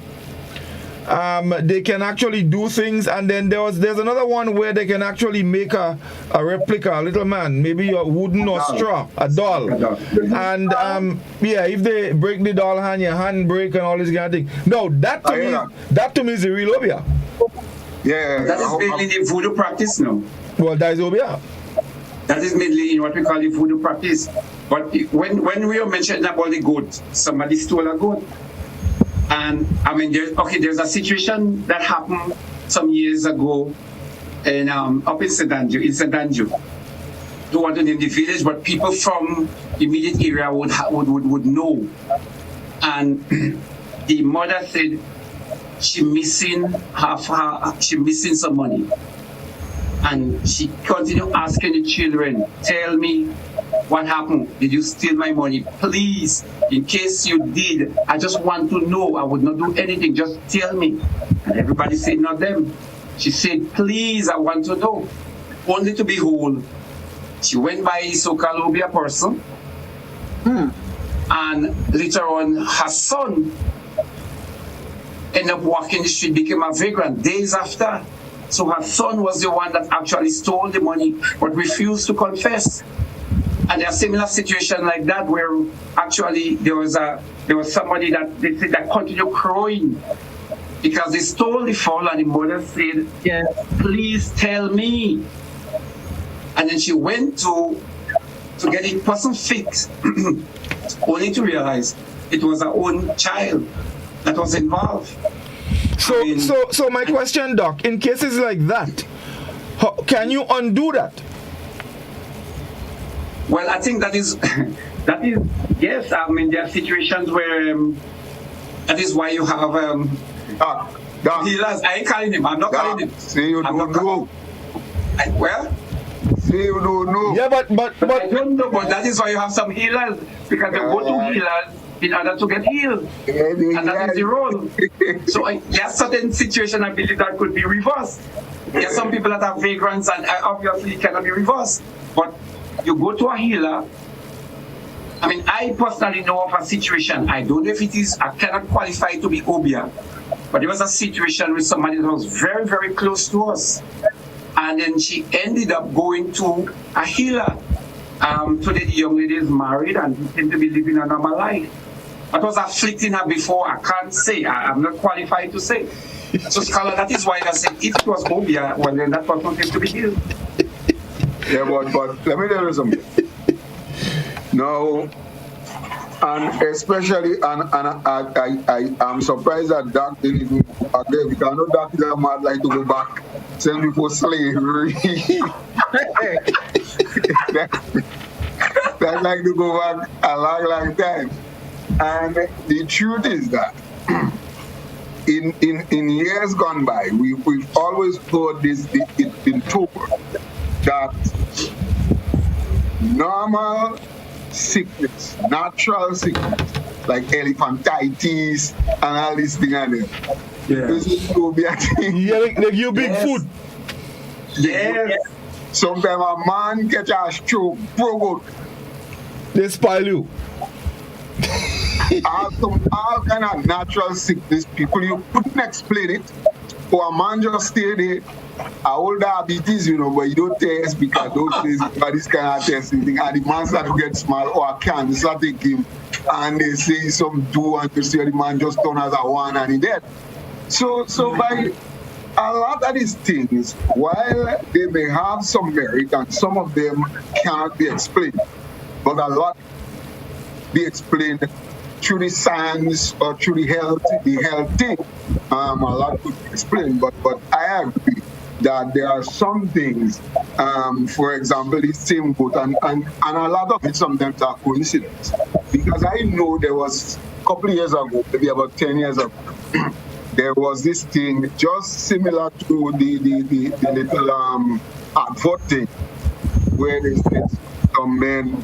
[SPEAKER 1] they can actually do things, and then there's another one where they can actually make a replica, a little man, maybe a wooden or straw, a doll. And if they break the doll hand, your hand break and all this kind of thing. No, that to me is the real Obia.
[SPEAKER 4] Yeah,
[SPEAKER 3] that is mainly the voodoo practice now.
[SPEAKER 1] Well, that is Obia.
[SPEAKER 3] That is mainly in what we call the voodoo practice. But when we are mentioning about the goat, somebody stole a goat. And I mean, there's a situation that happened some years ago in up in St. Andrew. Don't want to name the village, but people from the immediate area would know. And the mother said she missing some money. And she continued asking the children, tell me what happened. Did you steal my money? Please, in case you did, I just want to know. I would not do anything. Just tell me. And everybody said, not them. She said, please, I want to know. Only to behold, she went by a so-called Obia person. And later on, her son ended up walking the street, became a vagrant days after. So her son was the one that actually stole the money, but refused to confess. And there are similar situations like that where actually there was somebody that they said that continued crowing because they stole the fowl, and the mother said, please tell me. And then she went to get the person fixed, only to realize it was her own child that was involved.
[SPEAKER 1] So my question, Doc, in cases like that, can you undo that?
[SPEAKER 3] Well, I think that is yes. I mean, there are situations where that is why you have healers. I ain't calling him. I'm not calling him.
[SPEAKER 4] Say you don't know. Say you don't know.
[SPEAKER 1] Yeah, but
[SPEAKER 3] I don't know. But that is why you have some healers, because they go to healers in order to get healed, and that is the role. So there are certain situations I believe that could be reversed. There are some people that are vagrants, and obviously it cannot be reversed. But you go to a healer. I mean, I personally know of a situation. I don't know if it is. I cannot qualify to be Obia, but there was a situation with somebody that was very, very close to us, and then she ended up going to a healer. Today the young lady is married and seems to be living a normal life. What was afflicting her before, I can't say. I'm not qualified to say. So, scholar, that is why I said if it was Obia, well, then that person seems to be healed.
[SPEAKER 4] Yeah, but let me tell you something. No, and especially, I'm surprised that Doc didn't even go back there, because I know Doc is a mad like to go back, send me for slavery. That's like to go back a long time. And the truth is that in years gone by, we've always heard this in talk that normal sickness, natural sickness, like elephantitis and all these things are there. This is to be a thing.
[SPEAKER 1] Yeah, like you big food.
[SPEAKER 4] Yes. Sometimes a man catch a stroke, broke out.
[SPEAKER 1] They spoil you.
[SPEAKER 4] all kind of natural sickness, people, you couldn't explain it. For a man just stay there, a old diabetes, but you don't test, because those days for this kind of testing thing, and the man start to get small or a can, they start taking him, and they say some do, and you see the man just turn as a one and he dead. So by a lot of these things, while they may have some merit and some of them cannot be explained, but a lot be explained through the science or through the health thing. A lot could be explained, but I agree that there are some things, for example, the same boat, and a lot of it sometimes are coincidence. Because I know there was a couple of years ago, maybe about 10 years ago, there was this thing just similar to the little advert thing, where they said some men,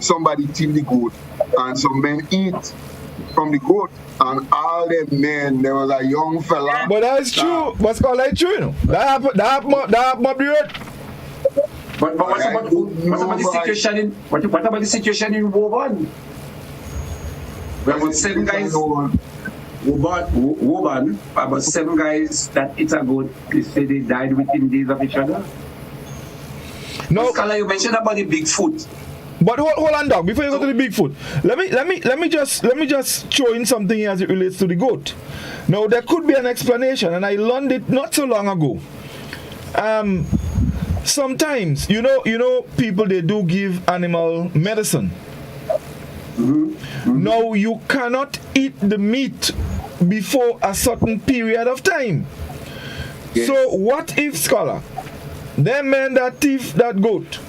[SPEAKER 4] somebody kill the goat, and some men eat from the goat, and all them men, there was a young fella.
[SPEAKER 1] But that's true. What's called like true, That happened up the road.
[SPEAKER 3] But what about the situation in Woburn? Where about 7 guys? Woban, about 7 guys that eat a goat, they say they died within days of each other.
[SPEAKER 1] No,
[SPEAKER 3] Scholar, you mentioned about the Bigfoot.
[SPEAKER 1] but hold on, dog. Before you go to the Bigfoot, let me just throw in something here as it relates to the goat. Now there could be an explanation, and I learned it not so long ago. Sometimes you know people, they do give animal medicine. Now you cannot eat the meat before a certain period of time.
[SPEAKER 4] Yes.
[SPEAKER 1] So what if, scholar, them men that thief that goat,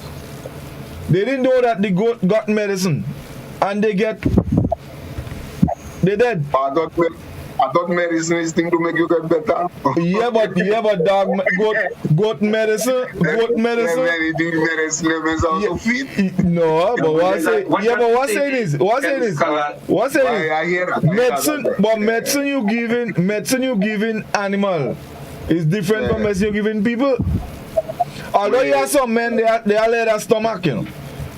[SPEAKER 1] they didn't know that the goat got medicine and they dead.
[SPEAKER 4] I thought medicine is thing to make you get better.
[SPEAKER 1] Yeah, but dog, goat medicine.
[SPEAKER 4] Medicine is also fit.
[SPEAKER 1] No, but what saying is,
[SPEAKER 4] I hear that.
[SPEAKER 1] medicine you giving animal is different from medicine you giving people. Although you have some men, they are their stomach, you know.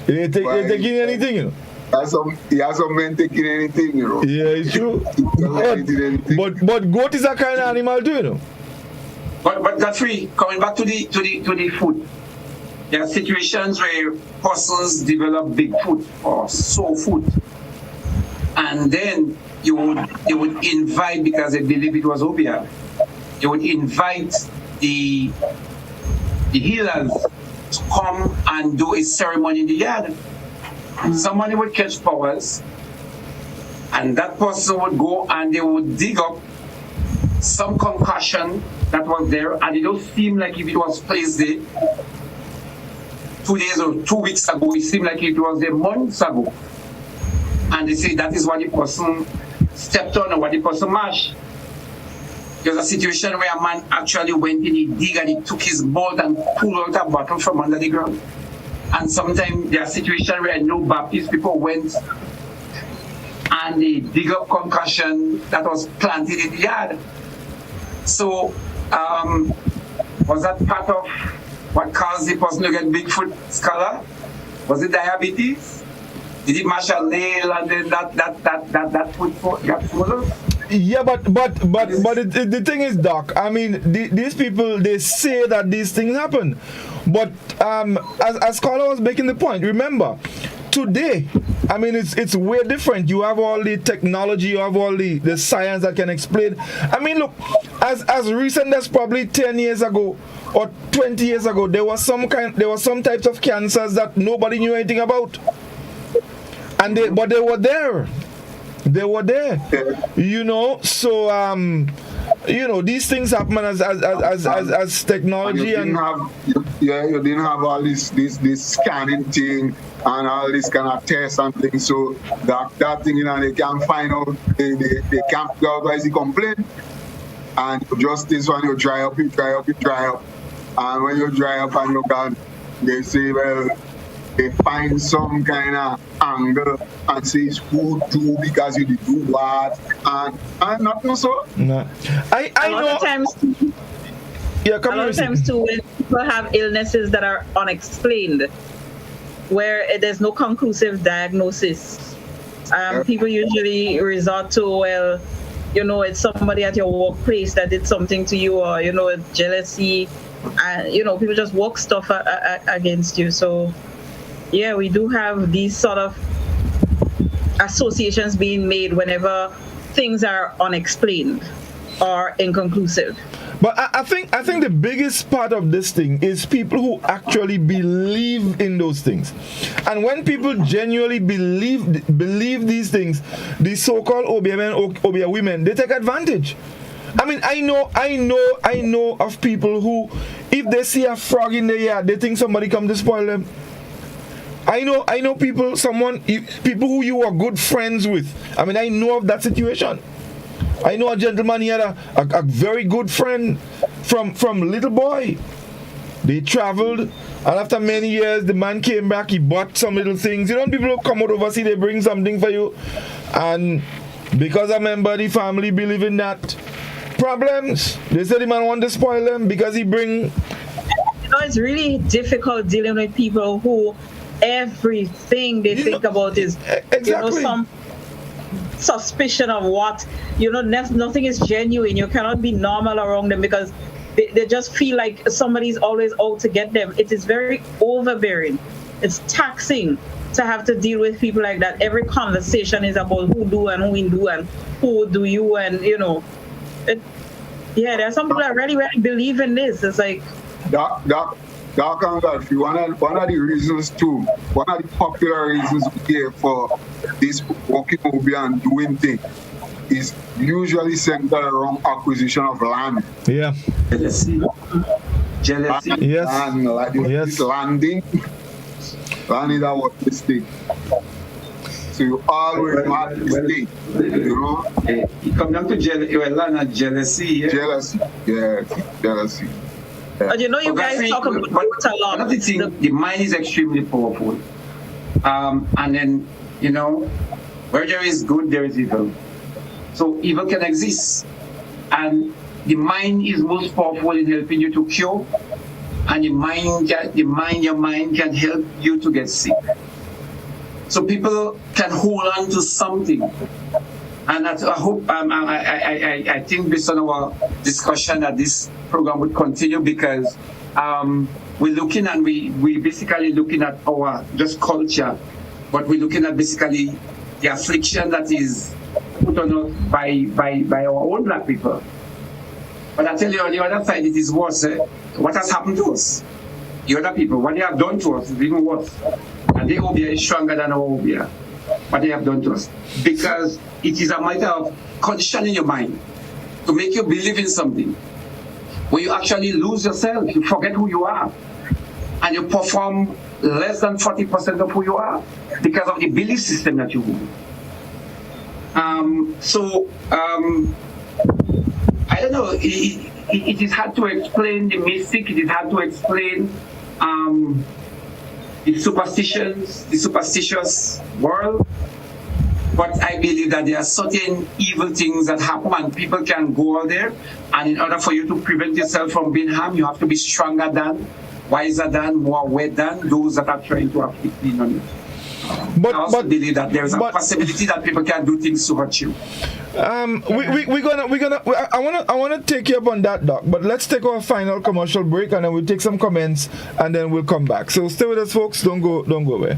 [SPEAKER 1] They taking anything, you know.
[SPEAKER 4] He has some men taking anything, you know.
[SPEAKER 1] Yeah, it's true. but goat is a kind of animal too, you know.
[SPEAKER 3] But Godfrey, coming back to the food, there are situations where persons develop big foot or soul food, and then they would invite, because they believe it was Obia, they would invite the healers to come and do a ceremony in the yard. Somebody would catch powers, and that person would go and they would dig up some concussion that was there, and it don't seem like if it was placed there 2 days or 2 weeks ago. It seemed like it was there months ago, and they say that is what the person stepped on or what the person mashed. There's a situation where a man actually went in, he dig and he took his board and pulled out a bottle from under the ground. And sometimes there are situations where no Baptist people went and they dig up concussion that was planted in the yard. So, was that part of what caused the person to get Bigfoot, scholar? Was it diabetes? Did he mash a nail and then that foot got swollen?
[SPEAKER 1] Yeah, but the thing is, Doc, I mean, these people, they say that these things happen. But as Scholar was making the point, remember, today, I mean, it's way different. You have all the technology, you have all the science that can explain. I mean, look, as recent as probably 10 years ago or 20 years ago, there was some types of cancers that nobody knew anything about. But they were there. They were there, you know. So you know, these things happen as technology, and
[SPEAKER 4] you didn't have all this scanning thing and all this kind of tests and things. So that thing, you know, they can't find out. They can't figure out why is he complain. And just this one, you dry up, and when you dry up and you can, they say, well, they find some kind of angle and says who do because you did do what and not so.
[SPEAKER 1] No. I
[SPEAKER 5] a lot
[SPEAKER 1] know.
[SPEAKER 5] of times,
[SPEAKER 1] Yeah,
[SPEAKER 5] a lot of times too, when people have illnesses that are unexplained, where there's no conclusive diagnosis, people usually resort to, well, you know, it's somebody at your workplace that did something to you, or, you know, jealousy, and, you know, people just walk stuff against you. So yeah, we do have these sort of associations being made whenever things are unexplained or inconclusive.
[SPEAKER 1] But I think the biggest part of this thing is people who actually believe in those things. And when people genuinely believe these things, these so-called Obia men, Obia women, they take advantage. I mean, I know of people who, if they see a frog in the yard, they think somebody come to spoil them. I know people who you are good friends with. I mean, I know of that situation. I know a gentleman, he had a very good friend from little boy. They traveled, and after many years, the man came back, he bought some little things. You know, people who come out overseas, they bring something for you. And because a member of the family believe in that, problems. They said the man want to spoil them because he bring...
[SPEAKER 5] You know, it's really difficult dealing with people who everything they think about is,
[SPEAKER 1] exactly.
[SPEAKER 5] you know, suspicion of what, nothing is genuine. You cannot be normal around them because they just feel like somebody's always out to get them. It is very overbearing. It's taxing to have to deal with people like that. Every conversation is about who do and who in do and who do you, and there are some people that really, really believe in this. It's like
[SPEAKER 4] Doc and Godfrey, one of the reasons too, one of the popular reasons we give for this walking over and doing thing is usually centered around acquisition of land.
[SPEAKER 1] Yeah.
[SPEAKER 3] Jealousy.
[SPEAKER 1] Yes.
[SPEAKER 4] And like this landing is our mistake. So you always have mistake,
[SPEAKER 3] It comes down to jealousy. Yeah?
[SPEAKER 4] Jealousy. Yeah, jealousy.
[SPEAKER 5] But you guys talk about it a lot.
[SPEAKER 3] Another thing, the mind is extremely powerful. And then, where there is good, there is evil. So evil can exist. And the mind is most powerful in helping you to cure. And your mind can help you to get sick. So people can hold on to something. And I hope, I think based on our discussion that this program would continue, because we're looking and we basically looking at our just culture, but we're looking at basically the affliction that is put on us by our own black people. But I tell you, on the other side, it is worse. What has happened to us? The other people, what they have done to us is even worse. And their obia is stronger than our obia. What they have done to us. Because it is a matter of conditioning your mind to make you believe in something. When you actually lose yourself, you forget who you are. And you perform less than 40% of who you are because of the belief system that you hold. I don't know, it is hard to explain the mystic, it is hard to explain the superstitious world. But I believe that there are certain evil things that happen and people can go out there, and in order for you to prevent yourself from being harmed, you have to be stronger than, wiser than, more aware than those that are trying to afflict you on you. I also believe that there is a possibility that people can do things to hurt you.
[SPEAKER 1] We're gonna. I wanna take you up on that, Doc. But let's take our final commercial break, and then we'll take some comments, and then we'll come back. So stay with us, folks. Don't go away.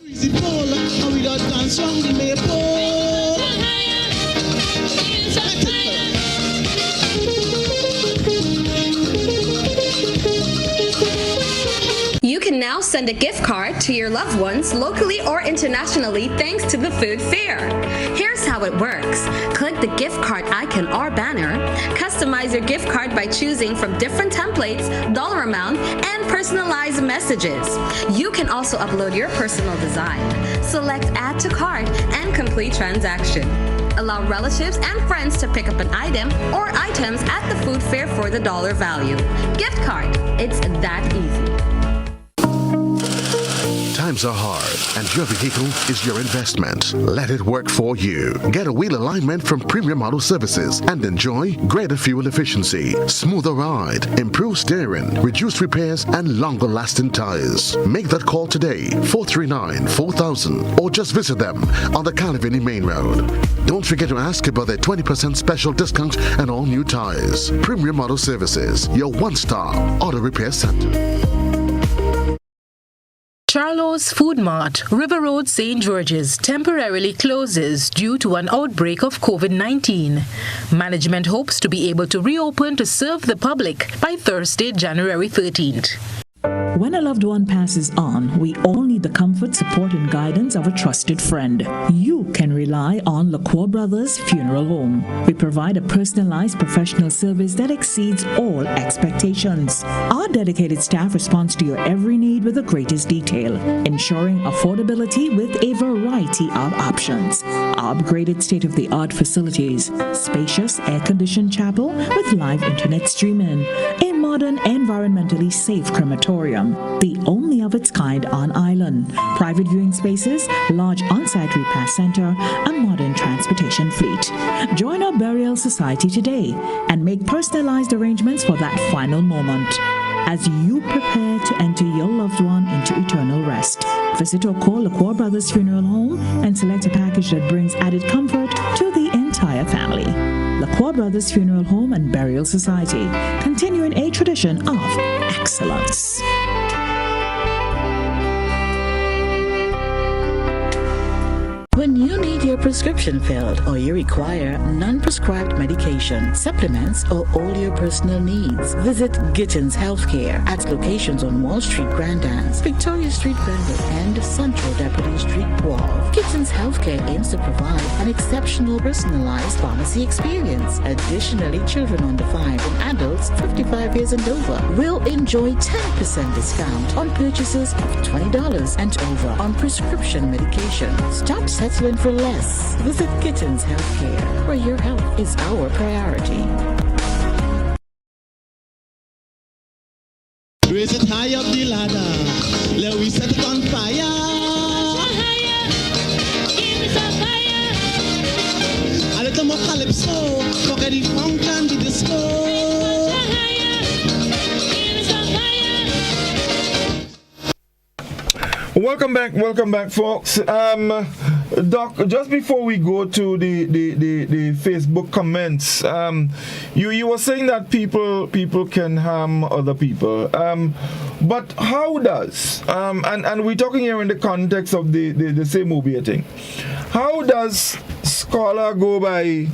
[SPEAKER 2] Easy pull, and we don't dance wrong, we may pull.
[SPEAKER 6] You can now send a gift card to your loved ones locally or internationally thanks to the food fair. Here's how it works. Click the gift card icon or banner, customize your gift card by choosing from different templates, dollar amount, and personalized messages. You can also upload your personal design. Select add to cart and complete transaction. Allow relatives and friends to pick up an item or items at the food fair for the dollar value. Gift card. It's that easy.
[SPEAKER 11] Times are hard, and your vehicle is your investment. Let it work for you. Get a wheel alignment from Premium Auto Services and enjoy greater fuel efficiency, smoother ride, improved steering, reduced repairs, and longer-lasting tires. Make that call today, 439-4000, or just visit them on the Calavini Main Road. Don't forget to ask about their 20% special discount and all new tires. Premium Auto Services, your one-star auto repair center.
[SPEAKER 7] Charlo's Food Mart, River Road, St. George's, temporarily closes due to an outbreak of COVID-19. Management hopes to be able to reopen to serve the public by Thursday, January 13th.
[SPEAKER 12] When a loved one passes on, we all need the comfort, support, and guidance of a trusted friend. You can rely on LaCour Brothers Funeral Home. We provide a personalized professional service that exceeds all expectations. Our dedicated staff responds to your every need with the greatest detail, ensuring affordability with a variety of options. Our upgraded state-of-the-art facilities, spacious air-conditioned chapel with live internet streaming, a modern, environmentally safe crematorium, the only of its kind on island, private viewing spaces, large on-site repast center, a modern transportation fleet. Join our burial society today and make personalized arrangements for that final moment. as you prepare to enter your loved one into eternal rest. Visit or call LaCroix Brothers Funeral Home and select a package that brings added comfort to the entire family. LaCroix Brothers Funeral Home and Burial Society, continuing a tradition of excellence.
[SPEAKER 13] When you need your prescription filled or you require non-prescribed medication, supplements, or all your personal needs, visit Gittins Healthcare at locations on Wall Street, Grand Anse, Victoria Street, Grenville, and Central Deputy Street, Guelph. Gittins Healthcare aims to provide an exceptional personalized pharmacy experience. Additionally, children under 5 and adults 55 years and over will enjoy 10% discount on purchases of $20 and over on prescription medication. Stop settling for less. Visit Gittins Healthcare, where your health is our priority.
[SPEAKER 2] Raise it high up the ladder. Let we set it on fire. A little more calypso. Forget the funk and the disco.
[SPEAKER 1] Welcome back, folks. Doc, just before we go to the Facebook comments, you were saying that people can harm other people, but how does and we're talking here in the context of the same movie thing. How does scholar go by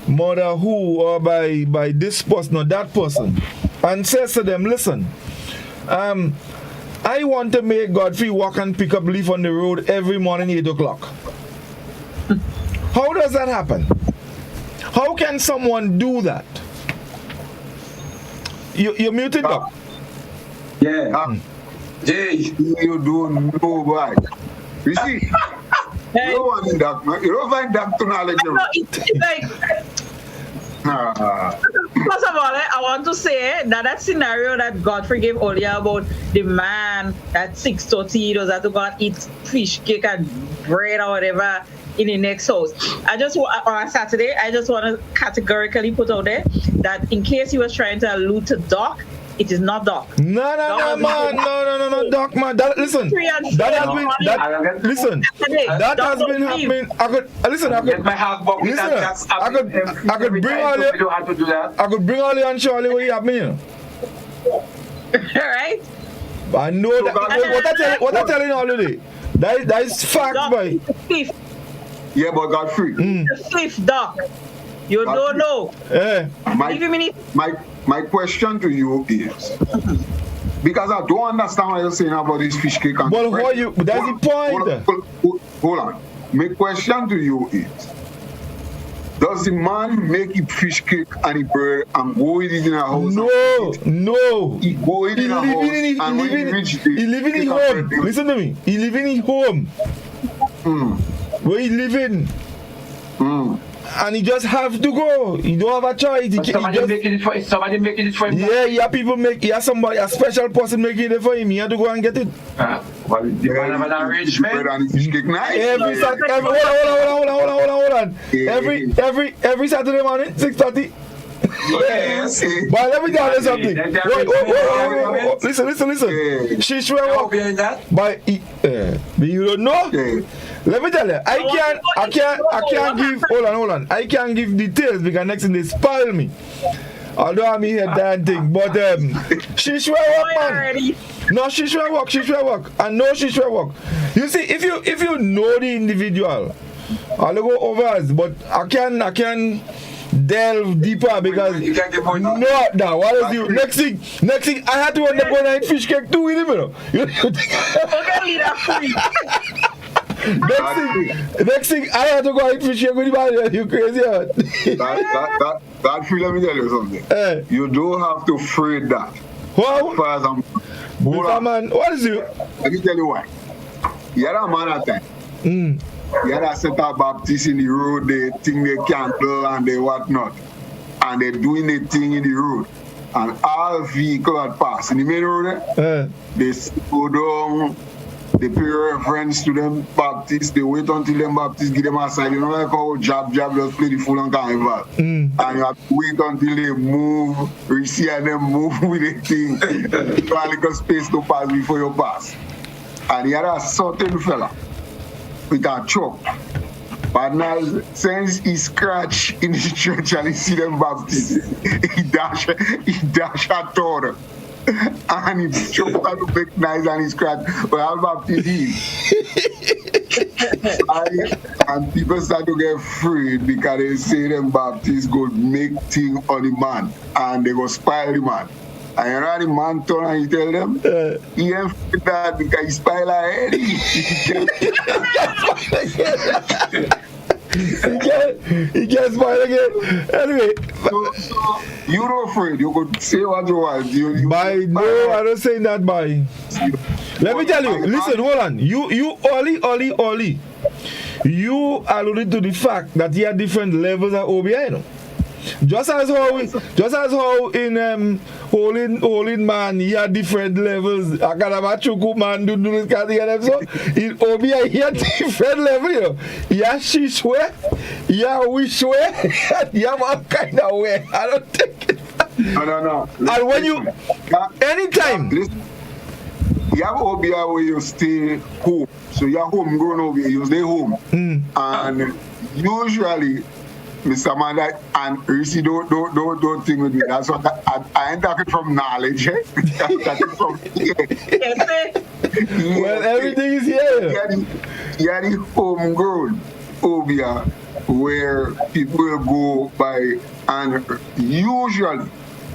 [SPEAKER 1] mother who or by this person or that person and says to them, listen, I want to make Godfrey walk and pick up leaf on the road every morning 8 o'clock. How does that happen? How can someone do that? You're muted up.
[SPEAKER 3] Yeah.
[SPEAKER 4] Jay, you don't know why. You see, you don't want that, man. You don't find that knowledge.
[SPEAKER 5] It's like... First of all, I want to say that scenario that Godfrey gave earlier about the man at 6:30 was had to go and eat fish cake and bread or whatever in the next house. On Saturday, I just want to categorically put out there that in case he was trying to allude to Doc, it is not Doc.
[SPEAKER 1] No, Doc, man. That has been happening. I could bring all the and Charlie where you have me.
[SPEAKER 5] Right?
[SPEAKER 1] I know that. What I'm telling you already. That is fact, boy.
[SPEAKER 4] Yeah, but Godfrey.
[SPEAKER 5] The fifth, Doc. You don't know.
[SPEAKER 4] My question to you is, because I don't understand what you're saying about this fish cake.
[SPEAKER 1] That's the point.
[SPEAKER 4] Hold on. My question to you is, does the man make it fish cake and he bread and go with it in a house?
[SPEAKER 1] No.
[SPEAKER 4] He go in a house and when he reach
[SPEAKER 1] he live in his home. Listen to me. He live in his home. Where he live in. And he just have to go. He don't have a choice.
[SPEAKER 3] Somebody making it for him.
[SPEAKER 1] Yeah, he have people somebody, a special person making it for him. He have to go and get it.
[SPEAKER 3] Well, the man have an arrangement.
[SPEAKER 1] Hold on. Every Saturday morning, 6:30.
[SPEAKER 3] Yes.
[SPEAKER 1] But let me tell you something. Listen. She swear walk. But you don't know. Let me tell you, I can't give. Hold on. I can't give details because next thing they spoil me. Although I'm here damn thing, but she swear walk, man. No, she swear walk. I know she swear walk. You see, if you know the individual, I'll go over us, but I can delve deeper because no, what is you? Next thing, I had to end up going and eat fish cake too with him, Next thing, I had to go eat fish cake with him. You crazy?
[SPEAKER 4] Godfrey, let me tell you something. You don't have to afraid that.
[SPEAKER 1] Wow.
[SPEAKER 4] As far as I'm,
[SPEAKER 1] man, what is you?
[SPEAKER 4] Let me tell you why. You're a man at time. You had a set of Baptists in the road, they think they candle and they whatnot. And they're doing a thing in the road. And all vehicles had passed in the main road, they go down They pay reference to them Baptists. They wait until them Baptists give them a sign. You know, like how jab just play the full on carnival. And you have to wait until they move, receive and them move with the thing. So a little space to pass before you pass. And he had a certain fella with a chop. But now, since he scratch in the church and he see them Baptists, he dash a door. And he chop out to make nice and he scratch. But all Baptists and people start to get afraid because they say them Baptists go make thing on the man and they go spoil the man. And you know the man turn and he tell them, he ain't fit that because he spoil our head.
[SPEAKER 1] He can't spoil again. Anyway.
[SPEAKER 4] So you're not afraid. You could say what you want.
[SPEAKER 1] No, I don't say that, bye. Let me tell you. Listen, hold on. You, Oli. You alluded to the fact that he had different levels of OBI, you know? Just as how in holding man he had different levels. Akadabachuku man do this kind of thing. So in OBI he had different levels. You know. He had shish way, he had wish way, he had all kind of way. I don't think it.
[SPEAKER 4] No.
[SPEAKER 1] And when you anytime.
[SPEAKER 4] You have OBI where you stay home. So you're homegrown OBI, you stay home. And usually Mr. Amanda and Risi, don't think with me. That's what I ain't talking from knowledge. I'm talking from
[SPEAKER 1] well, everything is here.
[SPEAKER 4] You had the homegrown obia where people will go by, and usually,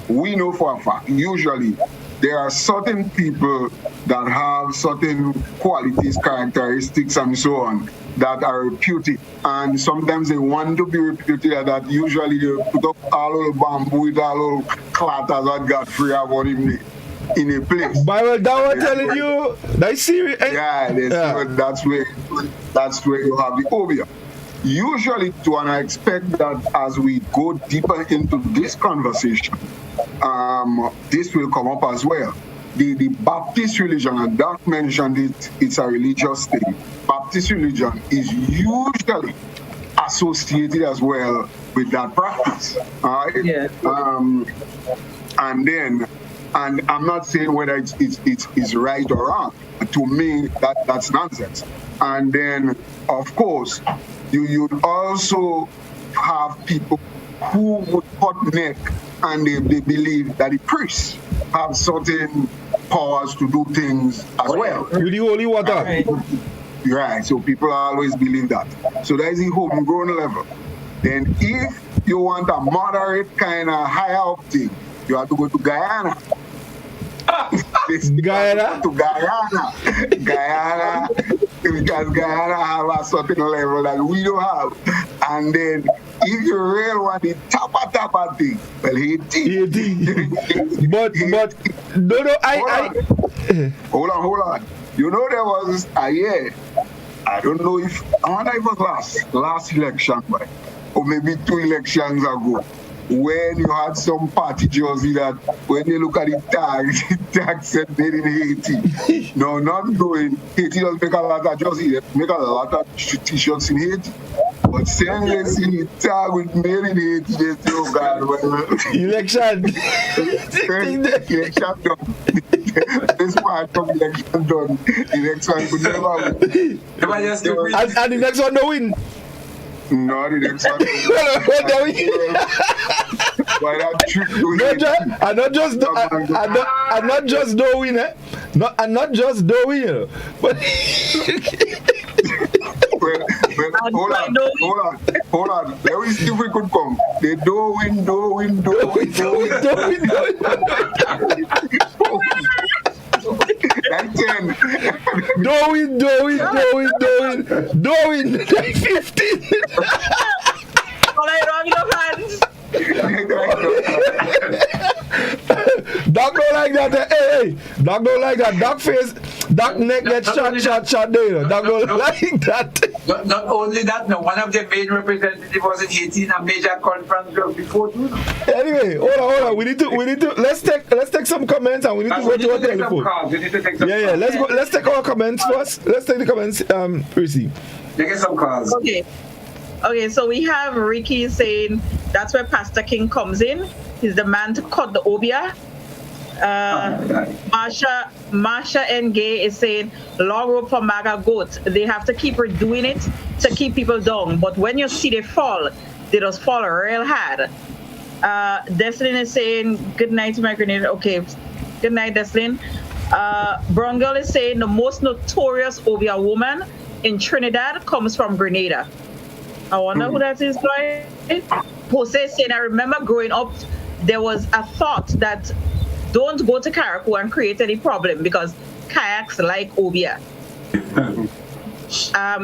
[SPEAKER 4] we know for a fact, usually there are certain people that have certain qualities, characteristics, and so on that are reputed. And sometimes they want to be reputed that usually they put up all little bamboo with all little clatters that Godfrey have on him in a place.
[SPEAKER 1] Bible, that was telling you, that's serious.
[SPEAKER 4] Yeah, that's where you have the obia. Usually, to and I expect that as we go deeper into this conversation, this will come up as well. The Baptist religion, and Doc mentioned it, it's a religious thing. Baptist religion is usually associated as well with that practice. All right?
[SPEAKER 5] Yeah.
[SPEAKER 4] And I'm not saying whether it's right or wrong. To me, that's nonsense. And then, of course, you'd also have people who would cut neck and they believe that the priests have certain powers to do things as well.
[SPEAKER 1] With the holy water.
[SPEAKER 4] Right, so people always believe that. So that is the homegrown level. Then if you want a moderate kind of higher up thing, you have to go to Guyana.
[SPEAKER 1] Guyana?
[SPEAKER 4] To Guyana, because Guyana have a certain level that we don't have. And then if you really want the top thing, well, Haiti.
[SPEAKER 1] But no,
[SPEAKER 4] Hold on. You know there was a year, I don't know if, I wonder if it was last election, right? Or maybe 2 elections ago, when you had some party jersey that when you look at the tag said made in Haiti. No, not knowing Haiti doesn't make a lot of jerseys, they make a lot of t-shirts in Haiti. But saying they see the tag with made in Haiti, they say, oh God, well,
[SPEAKER 1] election
[SPEAKER 4] done. This part of election done. The next one could never win.
[SPEAKER 1] And the next one no win.
[SPEAKER 4] No, the next one. Why that trick doing
[SPEAKER 1] I'm not just do win, eh? I'm not just do win, but
[SPEAKER 4] hold on. Let me see if we could come. They do win. Like 10.
[SPEAKER 1] Do win. Like 15.
[SPEAKER 5] All right, Robbie, no hands.
[SPEAKER 1] Doc don't like that. Hey. Doc don't like that. Doc face, Doc neck get shot there. Doc don't like that.
[SPEAKER 3] Not only that, no, one of the main representatives was in Haiti in a major conference just before too.
[SPEAKER 1] Anyway, hold on. We need to let's take some comments and we need to go to our telephone.
[SPEAKER 3] We need to take some
[SPEAKER 1] Yeah. Let's take our comments first. Let's take the comments, Rishi.
[SPEAKER 3] Take some calls.
[SPEAKER 5] Okay, so we have Ricky saying that's where Pastor King comes in. He's the man to cut the obia. Marsha N. Gay is saying long rope for MAGA goat. They have to keep doing it to keep people down. But when you see they fall, they just fall real hard. Deslin is saying good night to my grenade. Okay, good night, Deslin. Brown Girl is saying the most notorious obia woman in Trinidad comes from Grenada. I wonder who that is, boy. Jose is saying I remember growing up, there was a thought that don't go to Carriacou and create any problem because kayaks like obia.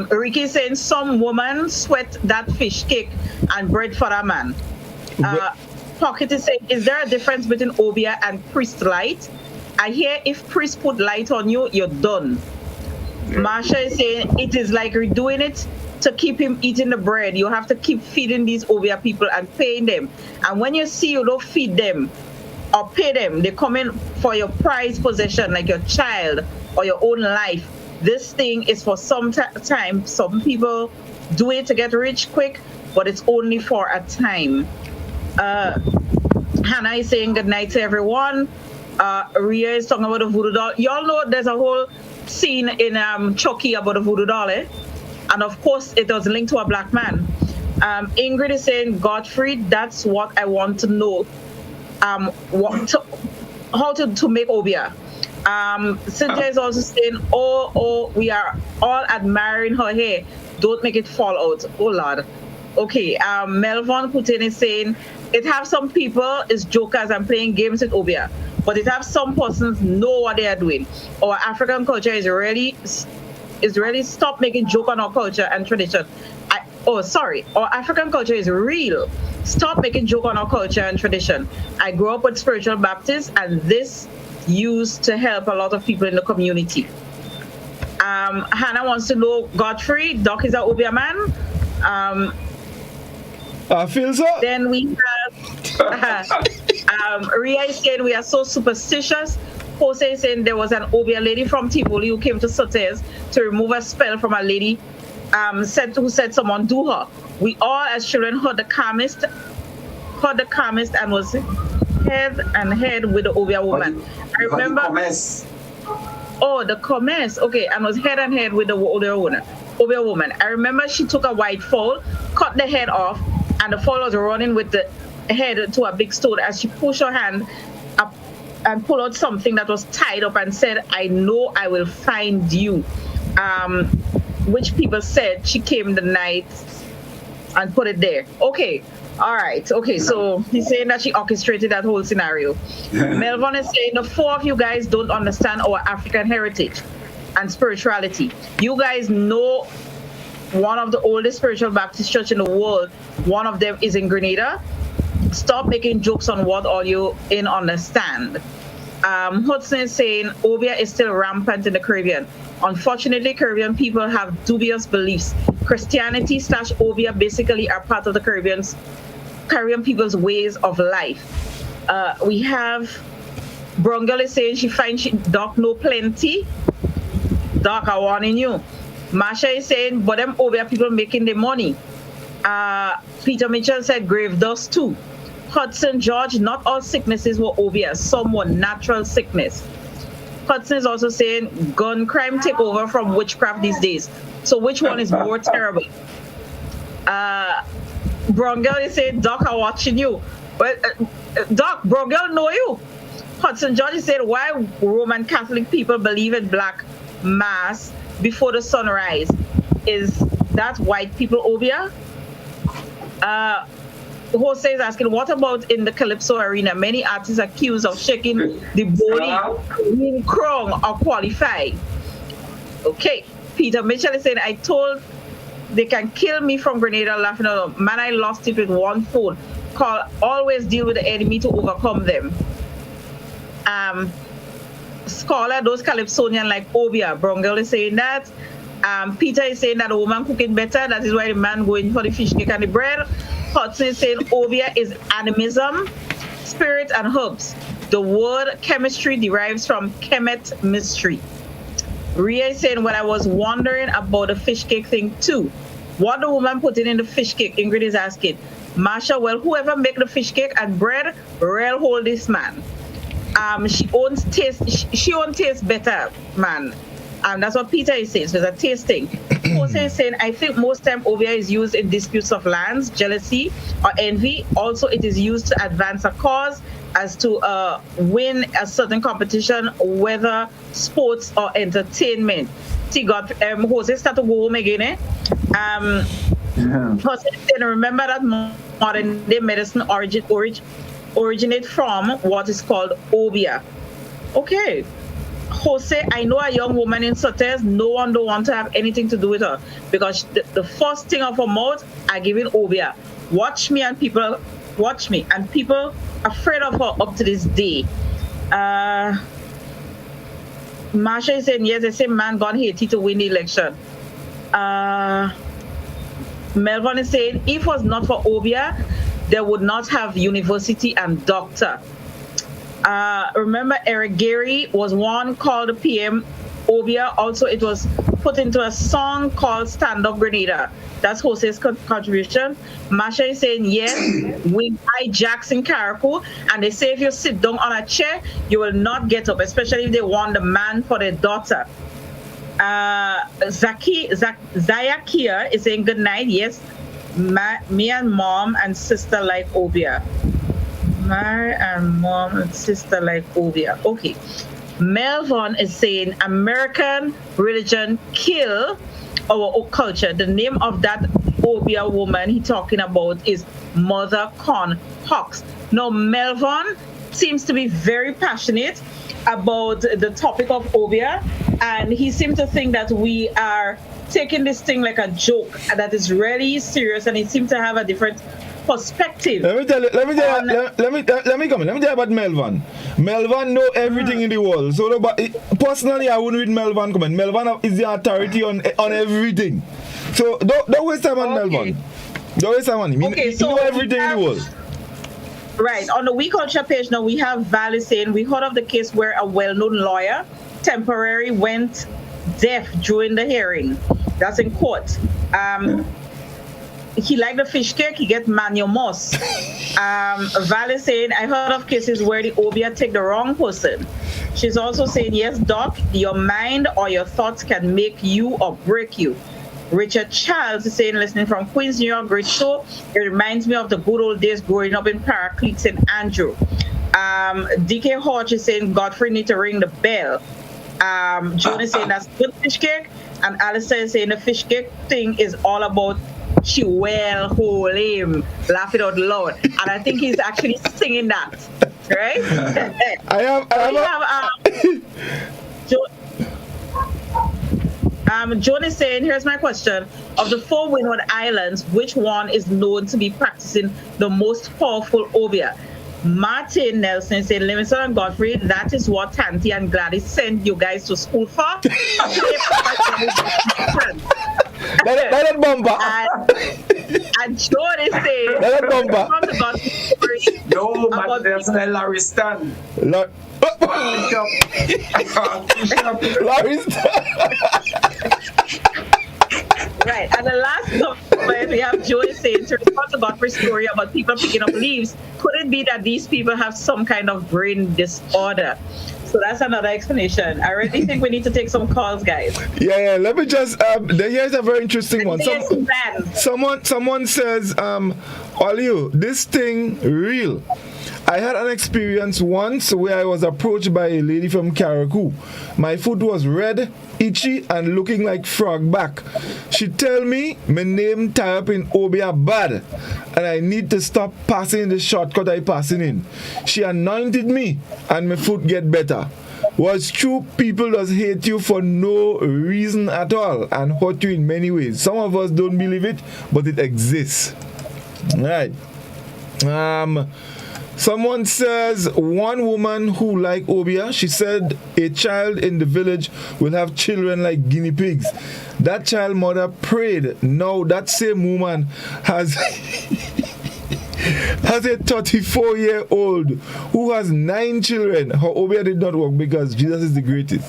[SPEAKER 5] Ricky is saying some woman sweat that fish cake and bread for a man. Pocket is saying, is there a difference between obia and priest light? I hear if priest put light on you, you're done. Marsha is saying it is like redoing it to keep him eating the bread. You have to keep feeding these obia people and paying them. And when you see you don't feed them or pay them, they come in for your prized possession, like your child or your own life. This thing is for some time. Some people do it to get rich quick, but it's only for a time. Hannah is saying good night to everyone. Ria is talking about the voodoo doll. Y'all know there's a whole scene in Chucky about the voodoo doll, eh? And of course, it was linked to a black man. Ingrid is saying, Godfrey, that's what I want to know. How to make obia. Cynthia is also saying, oh, we are all admiring her hair. Don't make it fall out. Oh, Lord. Okay, Melvin Putin is saying, it have some people is jokers and playing games with obia, but it have some persons know what they are doing. Our African culture is really stop making joke on our culture and tradition. Our African culture is real. Stop making joke on our culture and tradition. I grew up with spiritual Baptists, and this used to help a lot of people in the community. Hannah wants to know, Godfrey, Doc is an obia man.
[SPEAKER 1] I feel so.
[SPEAKER 5] Then we have Ria is saying we are so superstitious. Jose is saying there was an obia lady from Tivoli who came to Sotes to remove a spell from a lady who said someone do her. We all as children heard the calmest and was head with the obia woman. I remember. The commerce. Okay, and was head and head with the obia woman. I remember she took a white fowl, cut the head off, and the fowl was running with the head to a big stone. As she pushed her hand up and pulled out something that was tied up and said, I know I will find you. Which people said she came the night and put it there. Okay. All right. Okay. So he's saying that she orchestrated that whole scenario. Melvin is saying the four of you guys don't understand our African heritage and spirituality. You guys know one of the oldest spiritual Baptist church in the world. One of them is in Grenada. Stop making jokes on what all you in understand. Hudson is saying obia is still rampant in the Caribbean. Unfortunately, Caribbean people have dubious beliefs. Christianity / obia basically are part of the Caribbean people's ways of life. We have Brungle is saying she finds Doc know plenty. Doc, I warning you. Marsha is saying, but them obia people making the money. Peter Mitchell said grave dust too. Hudson George, not all sicknesses were obia. Some were natural sickness. Hudson is also saying gun crime take over from witchcraft these days. So which one is more terrible? Brongel is saying, Doc, I'm watching you. Well, Doc, Brongel know you. Hudson George is saying, why Roman Catholic people believe in black mass before the sunrise? Is that white people obia? Jose is asking, what about in the Calypso arena? Many artists accused of shaking the body in crown or qualified. Okay. Peter Mitchell is saying, I told they can kill me from Grenada laughing at them. Man, I lost it with one phone. Always deal with the enemy to overcome them. Scholar, those Calypsonian like obia. Brongel is saying that. Peter is saying that the woman cooking better. That is why the man going for the fish cake and the bread. Hudson is saying Obia is animism, spirit, and herbs. The word chemistry derives from chemet mystery. Ria is saying, well, I was wondering about the fish cake thing too. What the woman put in the fish cake? Ingrid is asking. Marsha, well, whoever make the fish cake and bread, real hold this man. She owns taste better, man. That's what Peter is saying. So it's a tasting. Jose is saying, I think most time Obia is used in disputes of lands, jealousy, or envy. Also, it is used to advance a cause, as to win a certain competition, whether sports or entertainment. See, God, Jose start to go home again, eh? Jose said, remember that modern day medicine originate from what is called Obia. Okay. Jose, I know a young woman in Sotes, no one don't want to have anything to do with her because the first thing of her mouth, I give it Obia. Watch me and people afraid of her up to this day. Marsha is saying, yes, they say man gone Haiti to win the election. Melvin is saying, if it was not for Obia, they would not have university and doctor. Remember, Eric Gary was one called the PM Obia. Also, it was put into a song called Stand Up Grenada. That's Jose's contribution. Masha is saying, yes, we buy jacks in Caracou, and they say if you sit down on a chair, you will not get up, especially if they want the man for their daughter. Zayakia is saying good night. Yes, me and mom and sister like Obia. My and mom and sister like Obia. Okay. Melvin is saying American religion kill our culture. The name of that Obia woman he talking about is Mother Con Hawks. Now Melvin seems to be very passionate about the topic of Obia, and he seems to think that we are taking this thing like a joke and that is really serious, and he seems to have a different perspective.
[SPEAKER 1] Let me tell you about Melvin. Melvin know everything in the world. So personally, I wouldn't read Melvin comment. Melvin is the authority on everything. So don't waste time on Melvin. Don't waste time on him. He know everything in the world.
[SPEAKER 5] Right. On the We Culture page now, we have Valley saying, we heard of the case where a well-known lawyer temporarily went deaf during the hearing. That's in court. He liked the fish cake, he get manual moss. Valley saying, I heard of cases where the Obia take the wrong person. She's also saying, yes, Doc, your mind or your thoughts can make you or break you. Richard Charles is saying, listening from Queens, New York, great show. It reminds me of the good old days growing up in Paraclete, St. Andrew. DK Hodge is saying, Godfrey need to ring the bell. Joan is saying, that's good fish cake. And Alistair is saying, the fish cake thing is all about she well hold him, laughing out loud. And I think he's actually singing that. Right? Joan is saying, here's my question. Of the 4 Windward Islands, which one is known to be practicing the most powerful Obia? Martin Nelson saying, Livingston and Godfrey, that is what Tanti and Gladys sent you guys to school for.
[SPEAKER 1] Let it bumper.
[SPEAKER 5] And Joan is saying,
[SPEAKER 1] let it bumper.
[SPEAKER 3] No, but there's no Larry Stan.
[SPEAKER 1] Larry Stan.
[SPEAKER 5] Right, and the last comment we have Joey saying, to respond to Godfrey's story about people picking up leaves, could it be that these people have some kind of brain disorder? So that's another explanation. I really think we need to take some calls, guys.
[SPEAKER 1] Yeah. Let me just. Here's a very interesting one. Someone says, Olio, this thing real. I had an experience once where I was approached by a lady from Caracou. My foot was red, itchy, and looking like frog back. She tell me my name tie up in Obia bad, and I need to stop passing the shortcut I passing in. She anointed me, and my foot get better. Was true, people does hate you for no reason at all and hurt you in many ways. Some of us don't believe it, but it exists. Right. Someone says one woman who liked Obia, she said a child in the village will have children like guinea pigs. That child mother prayed. Now that same woman has has a 34-year-old who has 9 children. Her Obia did not work because Jesus is the greatest.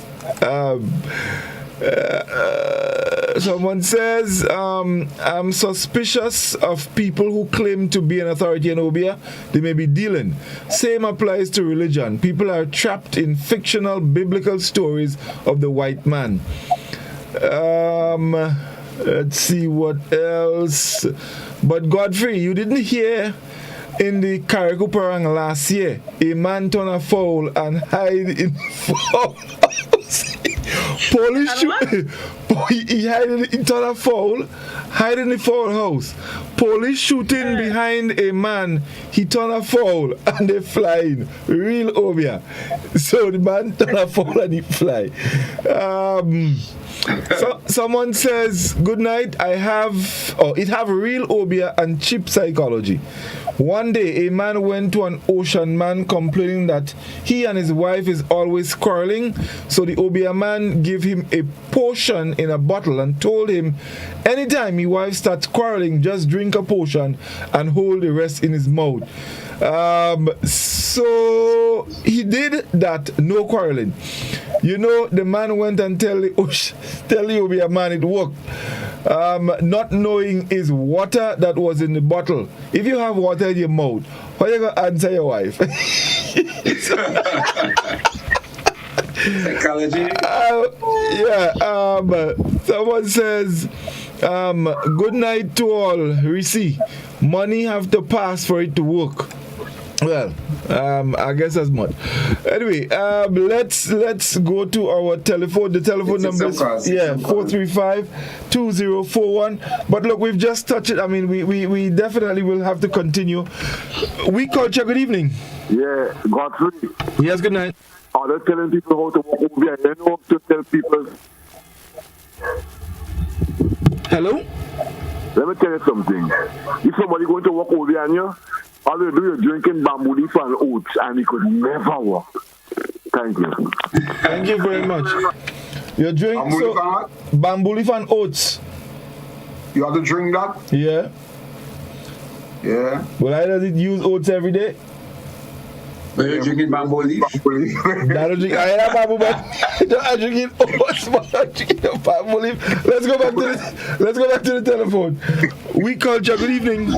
[SPEAKER 1] Someone says, I'm suspicious of people who claim to be an authority in Obia. They may be dealing. Same applies to religion. People are trapped in fictional biblical stories of the white man. Let's see what else. But Godfrey, you didn't hear in the Karikuparang last year, a man turn a fowl and hide in fowl house. Police shoot. He turn a fowl, hide in the fowl house. Police shooting behind a man. He turn a fowl and they flying. Real Obia. So the man turn a fowl and he fly. So someone says, good night, it have real Obia and cheap psychology. One day, a man went to an ocean man complaining that he and his wife is always quarreling. So the Obia man gave him a potion in a bottle and told him, anytime his wife starts quarreling, just drink a potion and hold the rest in his mouth. So he did that, no quarreling. You know, the man went and tell the Obia man it worked. Not knowing is water that was in the bottle. If you have water in your mouth, how are you going to answer your wife?
[SPEAKER 3] Psychology?
[SPEAKER 1] Someone says, good night to all, Risi. Money have to pass for it to work. Well, I guess as much. Anyway, let's go to our telephone. The telephone number is 435-2041. But look, we've just touched it. I mean, we definitely will have to continue. We Culture, good evening.
[SPEAKER 14] Yeah, Godfrey.
[SPEAKER 1] Yes, good night.
[SPEAKER 14] Are they telling people how to walk over? You know to tell people.
[SPEAKER 1] Hello?
[SPEAKER 14] Let me tell you something. If somebody going to walk over on you, all you do is drinking bamboo leaf and oats, and it could never work. Thank you.
[SPEAKER 1] Thank you very much. You're drinking bamboo leaf and oats.
[SPEAKER 4] You have to drink that?
[SPEAKER 1] Yeah.
[SPEAKER 4] Yeah.
[SPEAKER 1] Well, I does it use oats every day?
[SPEAKER 3] But you're drinking bamboo leaf?
[SPEAKER 1] I don't drink. I have bamboo, but I'm drinking oats, but I'm drinking bamboo leaf. Let's go back to the telephone. We Culture, good evening.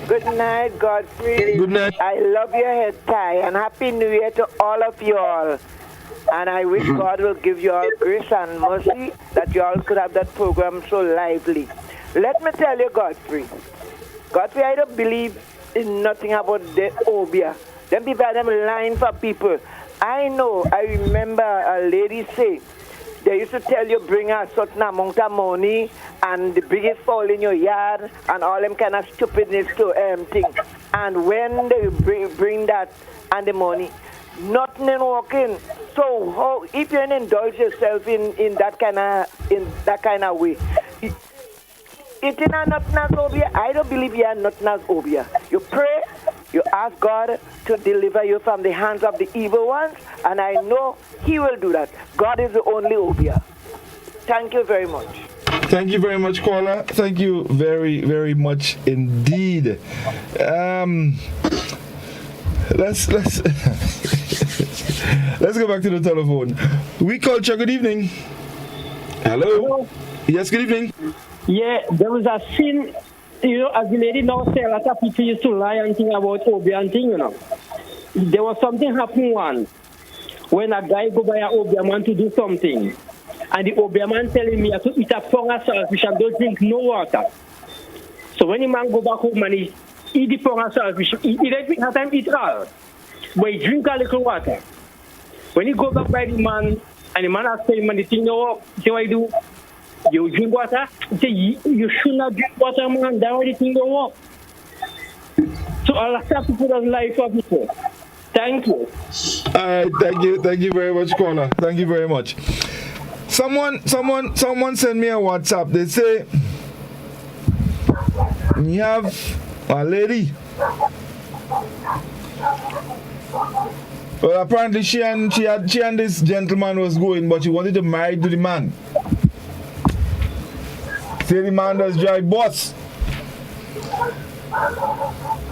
[SPEAKER 15] Good night, Godfrey.
[SPEAKER 1] Good night.
[SPEAKER 15] I love your head tie, and Happy New Year to all of you all. And I wish God will give you all grace and mercy that you all could have that program so lively. Let me tell you, Godfrey, I don't believe in nothing about the Obia. Them people are them lying for people. I remember a lady say, they used to tell you bring a certain amount of money and the biggest fowl in your yard and all them kind of stupidness to things. And when they bring that and the money, nothing in working. So how, if you indulge yourself in that kind of way, it is not nothing as Obia. I don't believe you are nothing as Obia. You pray. You ask God to deliver you from the hands of the evil ones, and I know He will do that. God is the only Obia. Thank you very much.
[SPEAKER 1] Thank you very much, caller. Thank you very, very much indeed. Let's let's go back to the telephone. We Culture, good evening. Hello. Yes, good evening.
[SPEAKER 16] Yeah, there was a scene. You know, as the lady now said, a lot of people used to lie and think about Obia and thing, you know. There was something happening once when a guy go by an Obia man to do something. And the Obia man telling me to eat a pound of saltfish and don't drink no water. So when the man go back home and he eat the pound of saltfish, he don't time eat all. But he drink a little water. When he go back by the man, and the man asks him, and the thing no, see what I do? You drink water? Say, you should not drink water, man. That's why the thing don't work. So a lot of people don't lie for people. Thank you.
[SPEAKER 1] All right, thank you very much, caller. Thank you very much. Someone sent me a WhatsApp. They say you have a lady Well, apparently she and this gentleman was going, but she wanted to marry to the man. Say the man does drive bus.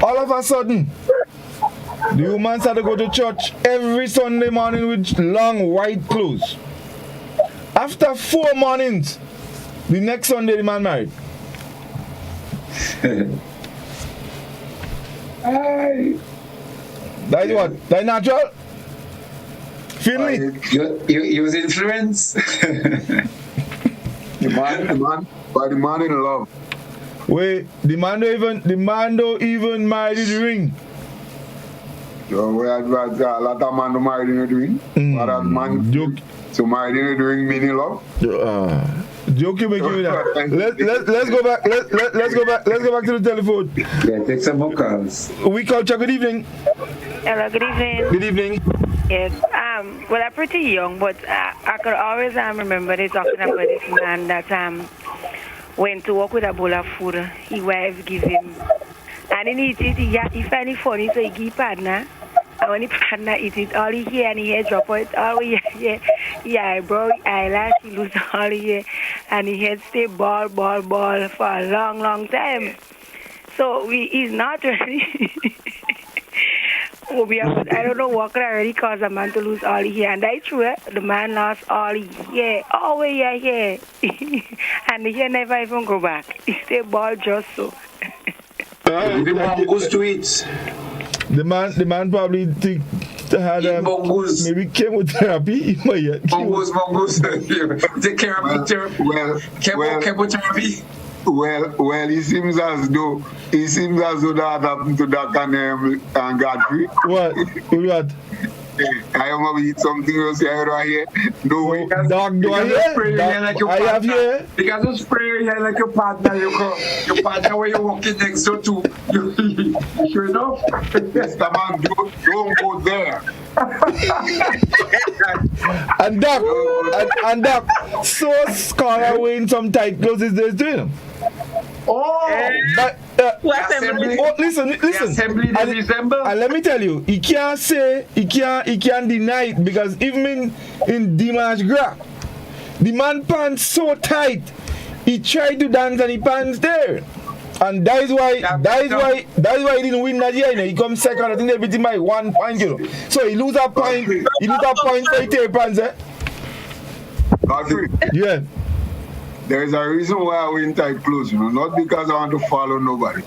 [SPEAKER 1] All of a sudden, the woman started to go to church every Sunday morning with long white clothes. After 4 mornings, the next Sunday the man married. That is what? That is natural? Feel me?
[SPEAKER 3] You was influenced.
[SPEAKER 4] The man in love.
[SPEAKER 1] Wait, the man don't even marry the ring.
[SPEAKER 4] So we had a lot of men married in the ring. But man
[SPEAKER 1] joke.
[SPEAKER 4] So married in the ring meaning love.
[SPEAKER 1] Joke you make me that. Let's go back. Let's go back to the telephone.
[SPEAKER 3] Yeah, take some more calls.
[SPEAKER 1] Oui Culture, good evening.
[SPEAKER 17] Hello, good evening.
[SPEAKER 1] Good evening.
[SPEAKER 17] Yes, well, I'm pretty young, but I could always remember they talking about this man that went to work with a bowl of food. His wife give him, and he eat it. He find it funny, so he give partner. And when the partner eat it, all he hear and he hear drop out, all he hear, eyebrow, eyelash, he lose all he hear, and he head stay ball for a long time. So he's not really. I don't know what could already cause a man to lose all he hair. And that's true, eh? The man lost all he hair. All the hair. And the hair never even go back. He stay bald just so.
[SPEAKER 3] The man goes to it.
[SPEAKER 1] The man probably think had maybe chemotherapy.
[SPEAKER 3] Mongoose. Take care of the therapy. Chemotherapy.
[SPEAKER 4] Well, it seems as though that happened to Dr. and Godfrey.
[SPEAKER 1] What?
[SPEAKER 4] I am going to eat something else right here. No way.
[SPEAKER 1] Dog, do I hear? I have here.
[SPEAKER 3] Because you spray your hair like your partner. Your partner where you're walking next door to. You sure enough?
[SPEAKER 4] Mr. Man, don't go there.
[SPEAKER 1] and Doc, so Scholar wearing some tight clothes these days doing. But listen. And let me tell you, he can't deny it, because even in Dimanche Gras, the man pants so tight, he tried to dance and he pants there. And that is why he didn't win that year. He comes second. I think they beat him by 1 point, So he lose a point. For he take pants, eh?
[SPEAKER 4] Godfrey.
[SPEAKER 1] Yeah.
[SPEAKER 4] There is a reason why I wear tight clothes, not because I want to follow nobody.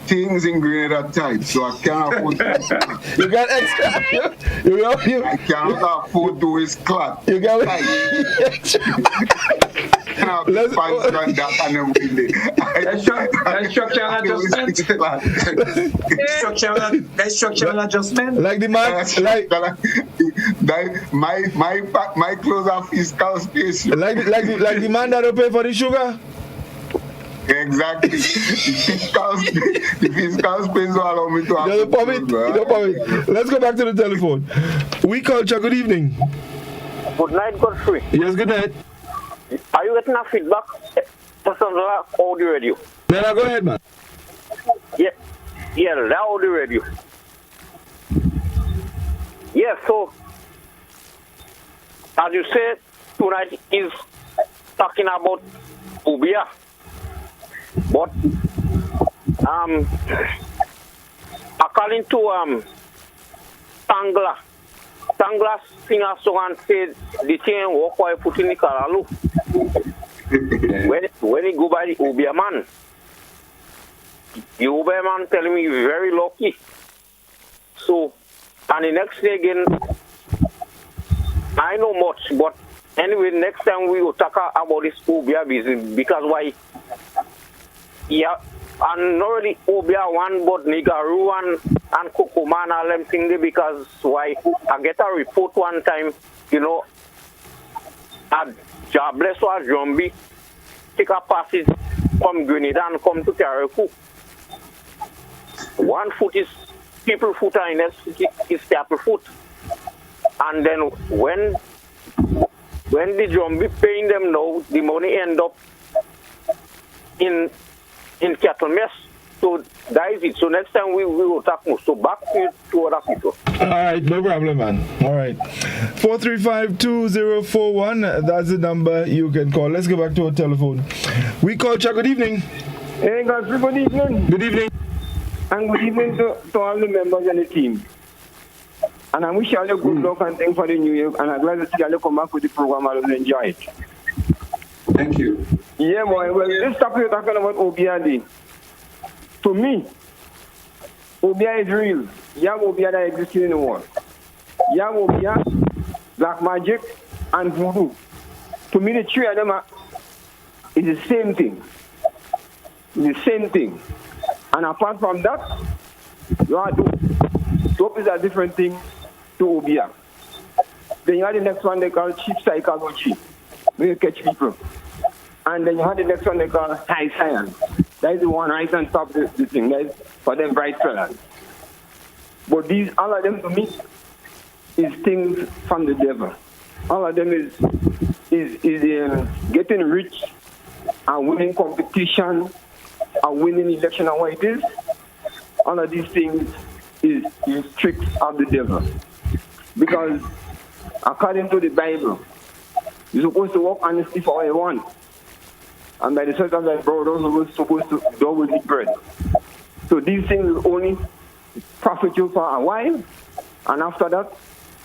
[SPEAKER 4] Things in Grenada are tight, so I can't afford to.
[SPEAKER 1] You got extra.
[SPEAKER 4] I cannot afford to waste cloth.
[SPEAKER 1] You got
[SPEAKER 3] Let's structural adjustment.
[SPEAKER 1] Like the man,
[SPEAKER 4] my clothes are fiscal space.
[SPEAKER 1] Like the man that don't pay for the sugar.
[SPEAKER 4] Exactly. The fiscal space will allow me to have.
[SPEAKER 1] You don't permit. Let's go back to the telephone. Oui Culture, good evening.
[SPEAKER 18] Good night, Godfrey.
[SPEAKER 1] Yes, good night.
[SPEAKER 18] Are you getting a feedback for some audio radio?
[SPEAKER 1] Yeah, go ahead, man.
[SPEAKER 18] Yeah, the audio radio. Yeah, so as you said, tonight is talking about Ubia. But according to Tangla sing a song and said the chain walk while putting the Karalu. When he go by the Ubia man, the Ubia man telling me very lucky. So, and the next day again, I know much, but anyway, next time we will talk about this Ubia business, because why? Yeah, and not really Ubia one, but Nigaru and Kokoman all them thing there, because why? I get a report one time, at Jabless or Jumbi, take a passage from Grenada and come to Taraku. 1 foot is people foot and next foot is staple foot. And then when the Jumbi paying them now, the money end up in cattle mess. So that is it. So next time we will talk more. So back to other people.
[SPEAKER 1] All right, no problem, man. All right. 435-2041, that's the number you can call. Let's go back to our telephone. We Culture, good evening.
[SPEAKER 19] Hey, Godfrey, good evening.
[SPEAKER 1] Good evening.
[SPEAKER 19] And good evening to all the members of the team. And I wish you all a good luck and thanks for the new year. And I'm glad to see you all come back with the program. I will enjoy it.
[SPEAKER 3] Thank you.
[SPEAKER 19] Yeah, boy. Well, this topic you're talking about OBID. To me, Obia is real. You have Obia that exists in the world. You have Obia, black magic, and voodoo. To me, the three of them is the same thing. It's the same thing. And apart from that, you have dope. Dope is a different thing to Obia. Then you have the next one they call cheap psychology, where you catch people. And then you have the next one they call high science. That is the one right on top of the thing. That is for them bright fellas. But these, all of them to me, is things from the devil. All of them is getting rich and winning competition and winning election and what it is. All of these things is tricks of the devil. Because according to the Bible, you're supposed to work honestly for what you want. And by the sweat of thy brow, those who are supposed to do will eat bread. So these things will only profit you for a while, and after that,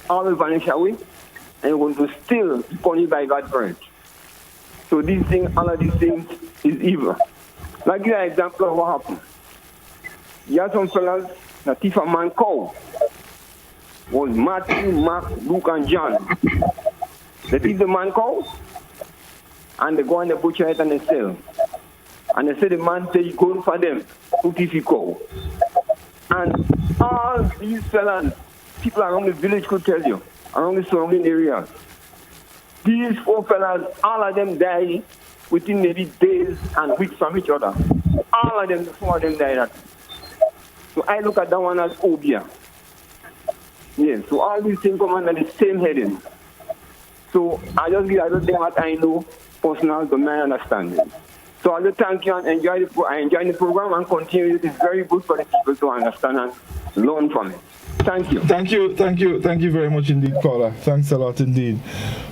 [SPEAKER 19] all will vanish away, and you're going to still be punished by God's word. So these things, all of these things is evil. I'll give you an example of what happened. You have some fellas that thief a man cow. Was Matthew, Mark, Luke, and John. They thief the man cow, and they go and they butcher it and they sell. And they say the man say you go for them to thief the cow. And all these fellas, people around the village could tell you, around the surrounding areas, these four fellas, all of them die within maybe days and weeks from each other. All of them, the four of them died. So I look at that one as Obia. Yes, so all these things come under the same heading. So I just think what I know personal to my understanding. So I just thank you and enjoy the program and continue. It is very good for the people to understand and learn from it. Thank you.
[SPEAKER 1] Thank you very much indeed, caller. Thanks a lot indeed.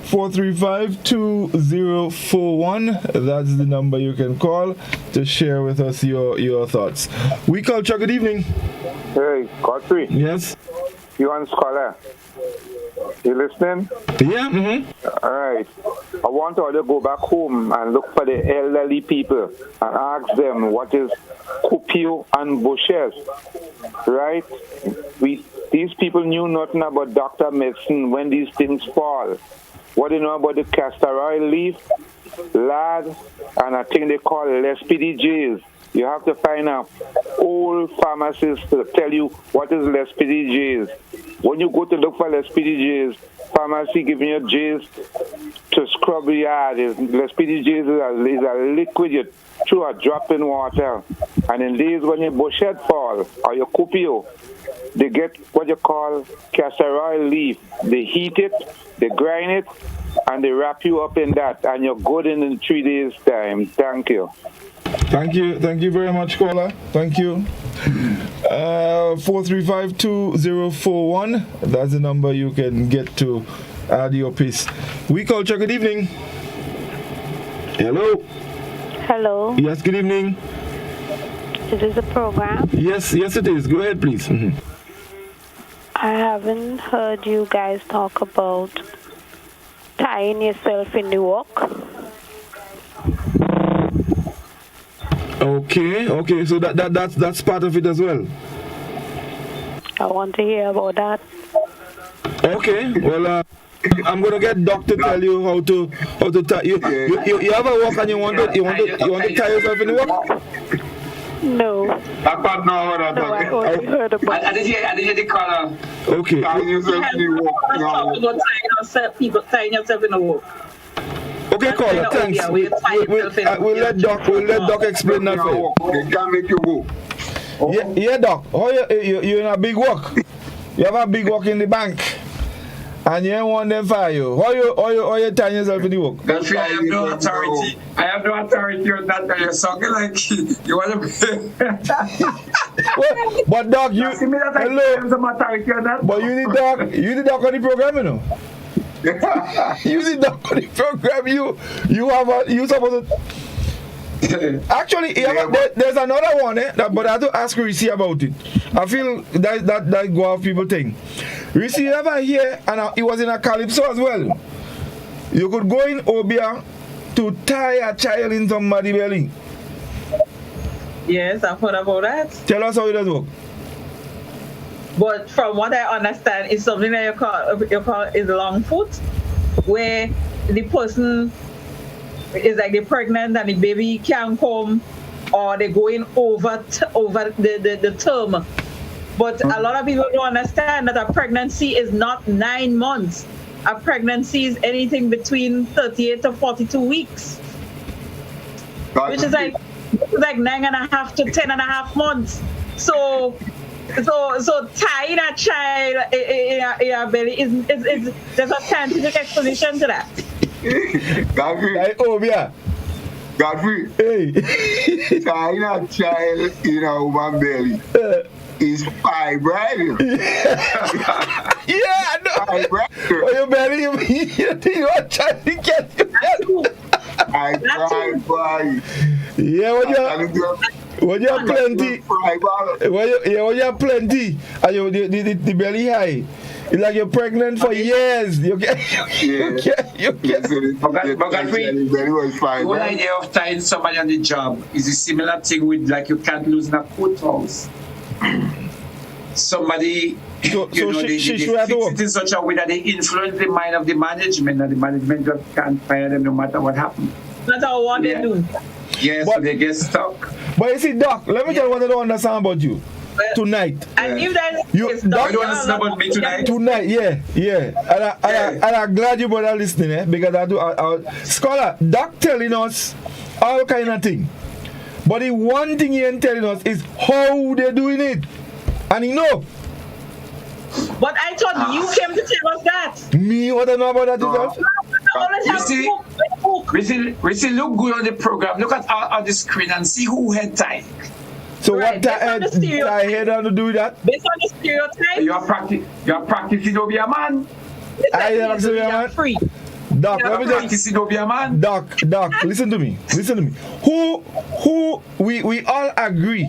[SPEAKER 1] 435-2041, that's the number you can call to share with us your thoughts. We Culture, good evening.
[SPEAKER 20] Hey, Godfrey.
[SPEAKER 1] Yes?
[SPEAKER 20] You on Scholar? You listening?
[SPEAKER 1] Yeah. Mm-hmm.
[SPEAKER 20] All right. I want to go back home and look for the elderly people and ask them what is cupio and bushes. Right? These people knew nothing about doctor medicine when these things fall. What do you know about the castor oil leaf, lard, and I think they call it SPDJs. You have to find an old pharmacist to tell you what is SPDJs. When you go to look for SPDJs, pharmacy giving you J's to scrub the yard. SPDJs is a liquid you throw a drop in water. And in days when your bushet fall or your cupio, they get what you call castor oil leaf. They heat it, they grind it, and they wrap you up in that, and you're good in 3 days' time. Thank you.
[SPEAKER 1] Thank you very much, caller. Thank you. 435-2041, that's the number you can get to add your piece. We Culture, good evening. Hello.
[SPEAKER 21] Hello.
[SPEAKER 1] Yes, good evening.
[SPEAKER 21] Is this a program?
[SPEAKER 1] Yes it is. Go ahead, please. Mm-hmm.
[SPEAKER 21] I haven't heard you guys talk about tying yourself in the walk.
[SPEAKER 1] Okay. So that's part of it as well.
[SPEAKER 21] I want to hear about that.
[SPEAKER 1] Okay. Well, I'm gonna get Doc to tell you how to tie. You have a walk and you want to tie yourself in the walk?
[SPEAKER 21] No.
[SPEAKER 20] That part no,
[SPEAKER 21] I only heard about.
[SPEAKER 3] I did hear the caller.
[SPEAKER 1] Okay.
[SPEAKER 3] Tying yourself in the walk. People tying yourself in the walk.
[SPEAKER 1] Okay, caller, thanks. We'll let Doc explain that for you.
[SPEAKER 4] They can't make you go.
[SPEAKER 1] Yeah, Doc. How you in a big walk? You have a big walk in the bank, and you don't want them fire you. How you tying yourself in the walk?
[SPEAKER 3] Godfrey, I have no authority. I I have no authority on that. You're sounding like you want to.
[SPEAKER 1] But Doc, you hello.
[SPEAKER 3] Some authority on that.
[SPEAKER 1] But you the Doc on the program, you know. You the Doc on the program. You supposed to. Actually, there's another one, but I have to ask Reese about it. I feel that go off people thing. Reese, you ever hear, and it was in a calypso as well. You could go in Obia to tie a child in somebody's belly.
[SPEAKER 5] Yes, I've heard about that.
[SPEAKER 1] Tell us how it does work.
[SPEAKER 5] But from what I understand, it's something that you call is long foot, where the person is like they're pregnant and the baby can't come, or they're going over the term. But a lot of people don't understand that a pregnancy is not 9 months. A pregnancy is anything between 38 to 42 weeks, which is like 9.5 to 10.5 months. So tying a child in a belly is there's a scientific explanation to that.
[SPEAKER 4] Godfrey. Godfrey.
[SPEAKER 1] Hey.
[SPEAKER 4] Tying a child in a woman's belly is fibroid.
[SPEAKER 1] Yeah, I know.
[SPEAKER 4] Fibroid.
[SPEAKER 1] Oh, your belly, you think you are trying to get
[SPEAKER 4] fibroid.
[SPEAKER 1] Yeah, when you have plenty, when you have plenty, and the belly high, it's like you're pregnant for years. You get.
[SPEAKER 3] But the whole idea of tying somebody on the job is a similar thing with like you can't lose in a courthouse. Somebody, they fix it in such a way that they influence the mind of the management, and the management just can't fire them no matter what happens.
[SPEAKER 5] No matter what they do.
[SPEAKER 3] Yes, but they get stuck.
[SPEAKER 1] But you see, Doc, let me tell you what I don't understand about you. Tonight.
[SPEAKER 5] And if that is
[SPEAKER 3] Doc, you don't understand about me tonight?
[SPEAKER 1] Tonight, yeah. And I'm glad you both listening, because I do. Scholar, Doc telling us all kind of thing. But the one thing he ain't telling us is how they're doing it. And he know.
[SPEAKER 5] But I thought you came to tell us that.
[SPEAKER 1] Me, what I know about that?
[SPEAKER 3] We see, look good on the program. Look at on the screen and see who head tie.
[SPEAKER 1] So what I head on to do that?
[SPEAKER 5] Based on the stereotype.
[SPEAKER 3] You are practicing to be a man.
[SPEAKER 1] I am to be a man.
[SPEAKER 5] Free.
[SPEAKER 1] Doc, let me
[SPEAKER 3] practicing to be a man.
[SPEAKER 1] Doc, listen to me. Who we all agree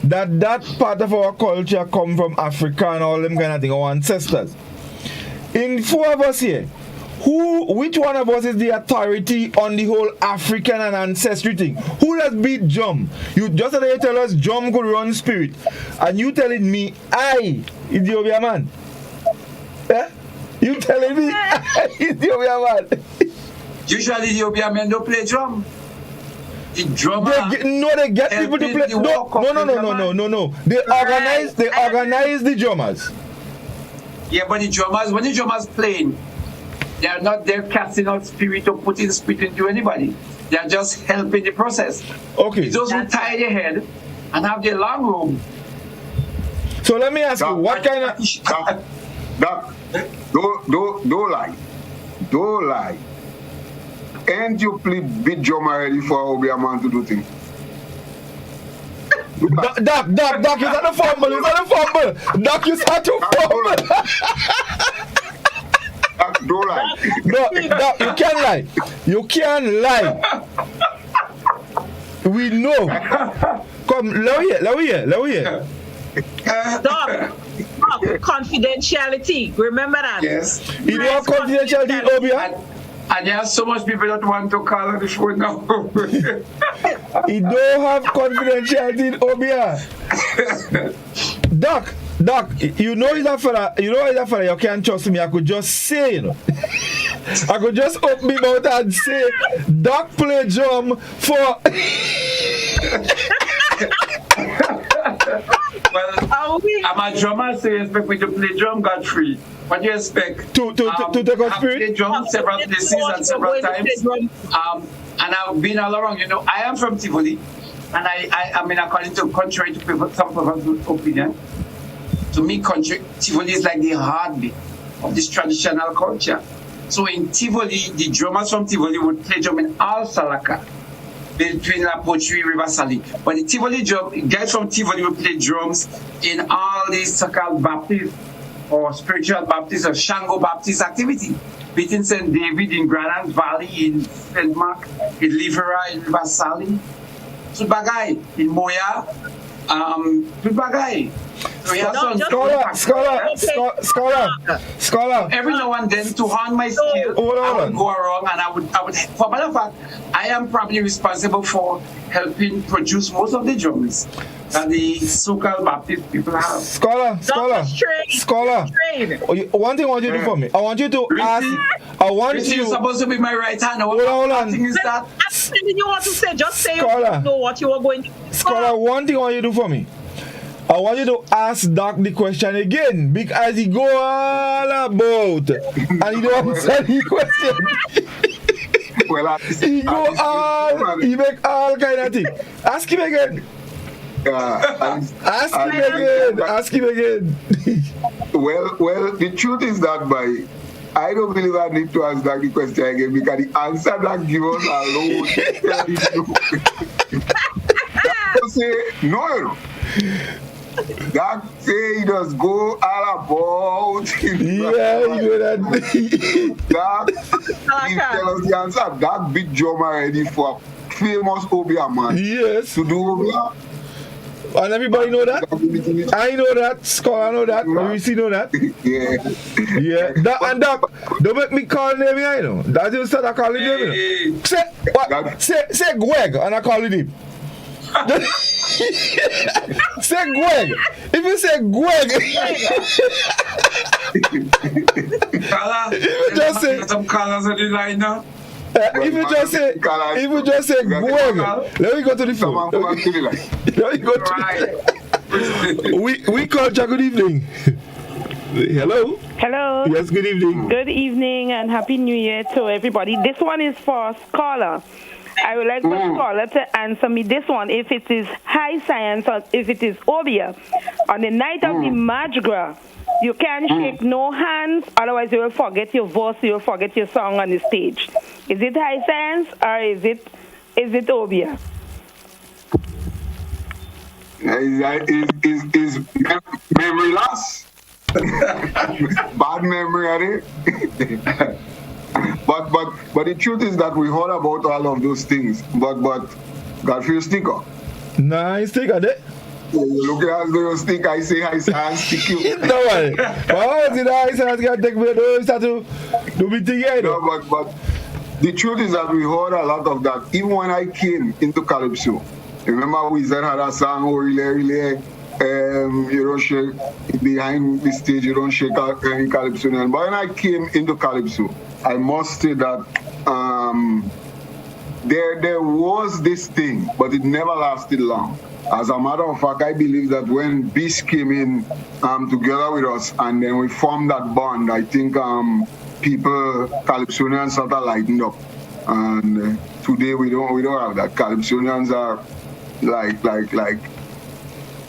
[SPEAKER 1] that part of our culture come from Africa and all them kind of thing, our ancestors. In 4 of us here, which one of us is the authority on the whole African and ancestry thing? Who does beat Jum? You just today tell us Jum could run spirit, and you telling me I Ethiopia man? Eh? You telling me I Ethiopia man?
[SPEAKER 3] Usually Ethiopia men don't play drum. The drummer.
[SPEAKER 1] They get people to play. No. They organize the drummers.
[SPEAKER 3] Yeah, but when the drummers playing, they are not there casting out spirit or putting spirit into anybody. They are just helping the process.
[SPEAKER 1] Okay.
[SPEAKER 3] It's those who tie their head and have their long room.
[SPEAKER 1] So let me ask you, what kind of...
[SPEAKER 4] Doc, don't lie. Ain't you play big drum already for Obi a man to do things?
[SPEAKER 1] Doc, is that a fumble? Doc, you start to fumble.
[SPEAKER 4] Don't lie.
[SPEAKER 1] Doc, you can't lie. We know. Come, let me hear.
[SPEAKER 5] Doc, confidentiality. Remember that.
[SPEAKER 3] Yes.
[SPEAKER 1] You know confidentiality, Obia?
[SPEAKER 3] And there are so much people that want to call on the show now.
[SPEAKER 1] He don't have confidentiality in Obia. Doc, you know he's a fella, you can't trust me. I could just say, I could just open my mouth and say, Doc play drum for...
[SPEAKER 3] Well, I'm a drummer, so you expect me to play drum, Godfrey. What do you expect?
[SPEAKER 1] To take a spirit?
[SPEAKER 3] I've played drum several places and several times. And I've been all around. I am from Tivoli. And I mean, according to contrary to some people's opinion, to me, Tivoli is like the heartbeat of this traditional culture. So in Tivoli, the drummers from Tivoli would play drum in all Salaka. between La Poterie and River Sally. But the Tivoli drum, guys from Tivoli will play drums in all these so-called Baptist or spiritual Baptist or Shango Baptist activity. Between St. David in Granite Valley, in St. Mark, in Livera, in River Sally, Bagay, in Moya, Bagay.
[SPEAKER 1] Scholar.
[SPEAKER 3] Every now and then, to hone my skill, I would go around and I would. For matter of fact, I am probably responsible for helping produce most of the drums that the so-called Baptist people have.
[SPEAKER 1] Scholar. One thing I want you to do for me. I want you to ask.
[SPEAKER 3] You're supposed to be my right hand.
[SPEAKER 1] Hold on.
[SPEAKER 5] Thing is that? Anything you want to say, just say. You know what you are going to.
[SPEAKER 1] Scholar, one thing I want you to do for me. I want you to ask Doc the question again because he go all about and he don't answer the question. He make all kind of thing. Ask him again. Ask him again.
[SPEAKER 4] Well, the truth is that I don't believe I need to ask Doc the question again because the answer that give us alone. That say no. That say he does go all about.
[SPEAKER 1] Yeah, you know that.
[SPEAKER 4] That he tell us the answer. That big drum already for famous Obia man.
[SPEAKER 1] Yes.
[SPEAKER 4] To do Obia.
[SPEAKER 1] And everybody know that? I know that. Scholar know that. RBC know that. Yeah. Doc, don't make me call name, I know. That's you start calling name, you know. Say, what? Say Gweg, and I call it him. Say Gweg. If you say Gweg,
[SPEAKER 3] just say some colors on the line now.
[SPEAKER 1] If you just say Gweg, let me go to the phone. Let me go to the We Culture, good evening. Hello.
[SPEAKER 8] Hello.
[SPEAKER 1] Yes, good evening.
[SPEAKER 8] Good evening and Happy New Year to everybody. This one is for Scholar. I would like the scholar to answer me this one, if it is high science or if it is Obia. On the night of the Mardi Gras, you can't shake no hands, otherwise you will forget your voice, you will forget your song on the stage. Is it high science or is it Obia?
[SPEAKER 4] Is memory loss? Bad memory, are they? But the truth is that we heard about all of those things. But Godfrey sticker.
[SPEAKER 1] Nice sticker, there.
[SPEAKER 4] You look at the stick, I say I stick you.
[SPEAKER 1] No way. Why is it I say I got to take me to do me together?
[SPEAKER 4] No, but the truth is that we heard a lot of that. Even when I came into Calypso, remember we said had a song, really. You don't shake behind the stage, you don't shake out in Calypso. But when I came into Calypso, I must say that there was this thing, but it never lasted long. As a matter of fact, I believe that when Beast came in together with us and then we formed that bond, I think people, Calypsonians started lighting up. And today we don't have that. Calypsonians are like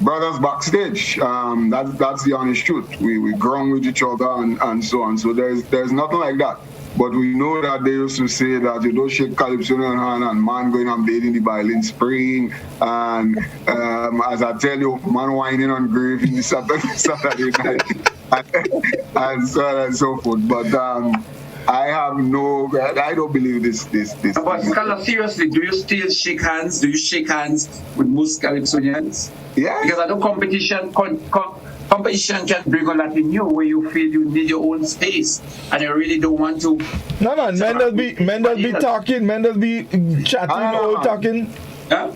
[SPEAKER 4] brothers backstage. That's the honest truth. We grown with each other and so on. So there's nothing like that. But we know that they used to say that you don't shake Calypso on hand and man going and bathing the Berlin Spring. And as I tell you, man whining on grave in the Saturday night. and so on and so forth. But I don't believe this.
[SPEAKER 3] But Scholar, seriously, do you still shake hands? Do you shake hands with most Calypsonians?
[SPEAKER 4] Yeah.
[SPEAKER 3] Because I know competition can bring a lot in you where you feel you need your own space and you really don't want to.
[SPEAKER 1] No, man, men does be talking, men does be chatting, talking.
[SPEAKER 3] Yeah?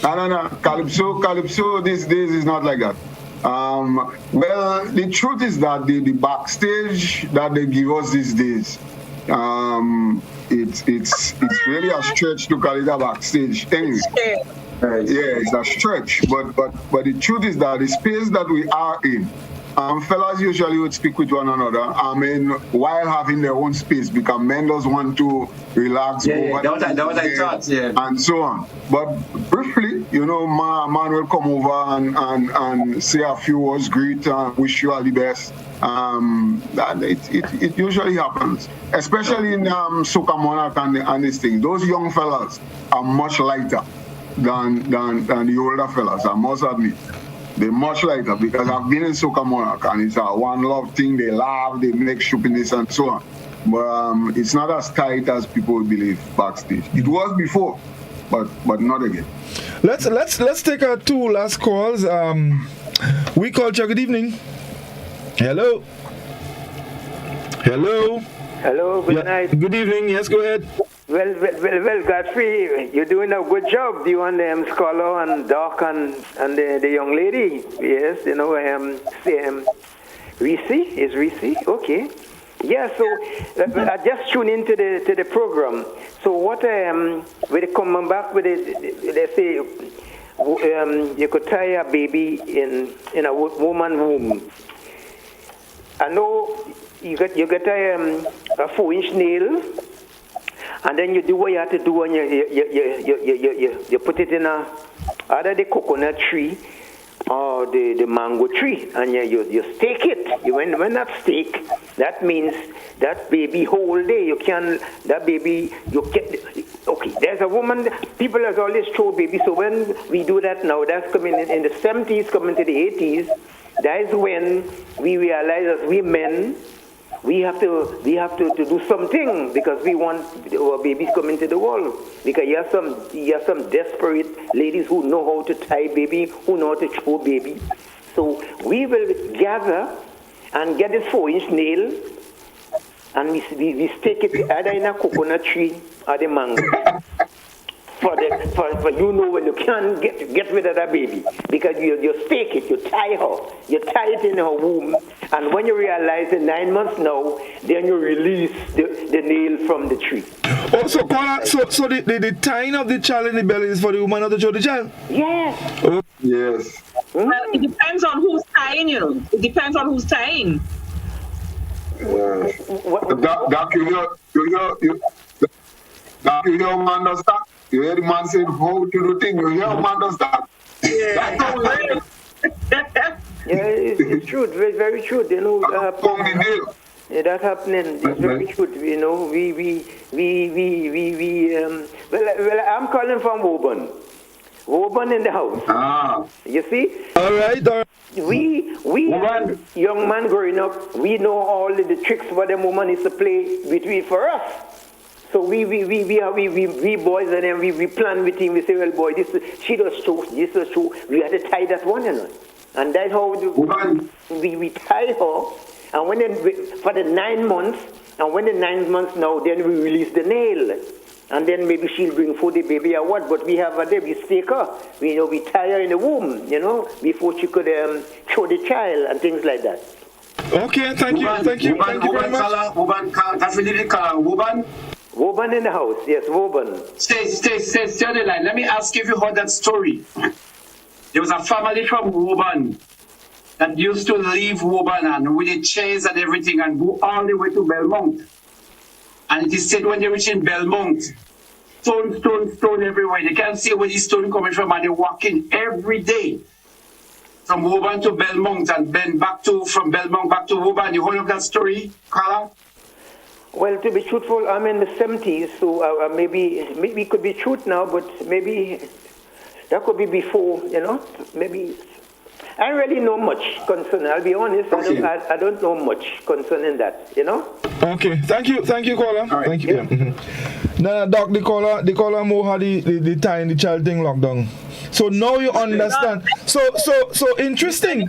[SPEAKER 4] No. Calypso these days is not like that. Well, the truth is that the backstage that they give us these days, it's really a stretch to call it a backstage. Anyway. Yeah, it's a stretch. But the truth is that the space that we are in, fellas usually would speak with one another. I mean, while having their own space, because men does want to relax,
[SPEAKER 3] that what I thought,
[SPEAKER 4] and so on. But briefly, you know, man will come over and say a few words, greet, wish you all the best. It usually happens, especially in Soca Monarch and this thing. Those young fellas are much lighter than the older fellas, I must admit. They're much lighter because I've been in Soca Monarch and it's a one love thing. They laugh, they make stupidness and so on. But it's not as tight as people believe backstage. It was before, but not again.
[SPEAKER 1] Let's take our two last calls. Oui Culture, good evening. Hello.
[SPEAKER 9] Hello, good night.
[SPEAKER 1] Good evening, yes, go ahead.
[SPEAKER 9] Well, Godfrey, you're doing a good job. You and Scholar and Doc and the young lady. Yes, you know, Reese? Is Reese? Okay. Yeah, so I just tuned into the program. So what, when they come back with it, they say, you could tie a baby in a woman womb. I know you get a 4-inch nail, and then you do what you have to do, and you put it in either the coconut tree or the mango tree, and you stake it. When that stake, that means that baby whole day you can okay. There's a woman. People has always throw baby. So when we do that now, that's coming in the 70s, coming to the 80s. That is when we realize as we men, we have to do something because we want our babies coming to the world. Because you have some desperate ladies who know how to tie baby, who know how to throw baby. So we will gather and get this 4-inch nail, and we stake it either in a coconut tree or the mango. For you know when you can't get rid of that baby, because you stake it, you tie it in her womb, and when you realize in 9 months now, then you release the nail from the tree.
[SPEAKER 1] Oh, so the tying of the child in the belly is for the woman or to show the child?
[SPEAKER 9] Yes.
[SPEAKER 1] Oh. Yes.
[SPEAKER 5] Well, it depends on who's tying, you know. It depends on who's tying.
[SPEAKER 4] Doc, you understand? You hear the man saying how to do things. You hear him understand?
[SPEAKER 9] Yeah. It's true. Very, very true. You know, that's happening. It's very true. You know, well, I'm calling from Woburn in the house.
[SPEAKER 4] Ah.
[SPEAKER 9] You see?
[SPEAKER 1] All right.
[SPEAKER 9] We young man growing up, we know all the tricks what the woman is to play between for us. So we boys and then we plan with him. We say, well, boy, she does true. This is true. We had to tie that one, you know. And that's how we tie her. And when for the 9 months, and when the 9 months now, then we release the nail. And then maybe she'll bring for the baby or what. But we have her there. We stake her. We tie her in the womb, you know, before she could show the child and things like that.
[SPEAKER 1] Okay, thank you very much.
[SPEAKER 9] Woburn in the house, yes, Woburn.
[SPEAKER 3] Stay on the line. Let me ask you if you heard that story. There was a family from Woburn that used to leave Woburn and with the chairs and everything and go all the way to Belmont. And it is said when they reach in Belmont, stone everywhere. They can't see where the stone coming from, and they're walking every day from Woburn to Belmont and then from Belmont back to Woburn. You heard of that story, Carla?
[SPEAKER 9] Well, to be truthful, I'm in the 70s, so maybe it could be truth now, but maybe that could be before, you know. Maybe I don't really know much concerning. I'll be honest, okay. I don't know much concerning that, you know.
[SPEAKER 1] Okay, thank you, caller. Right. Thank you. Yeah. Mm-hmm. Now, Doc, the caller more had the tying the child thing locked down. So now you understand. So interesting.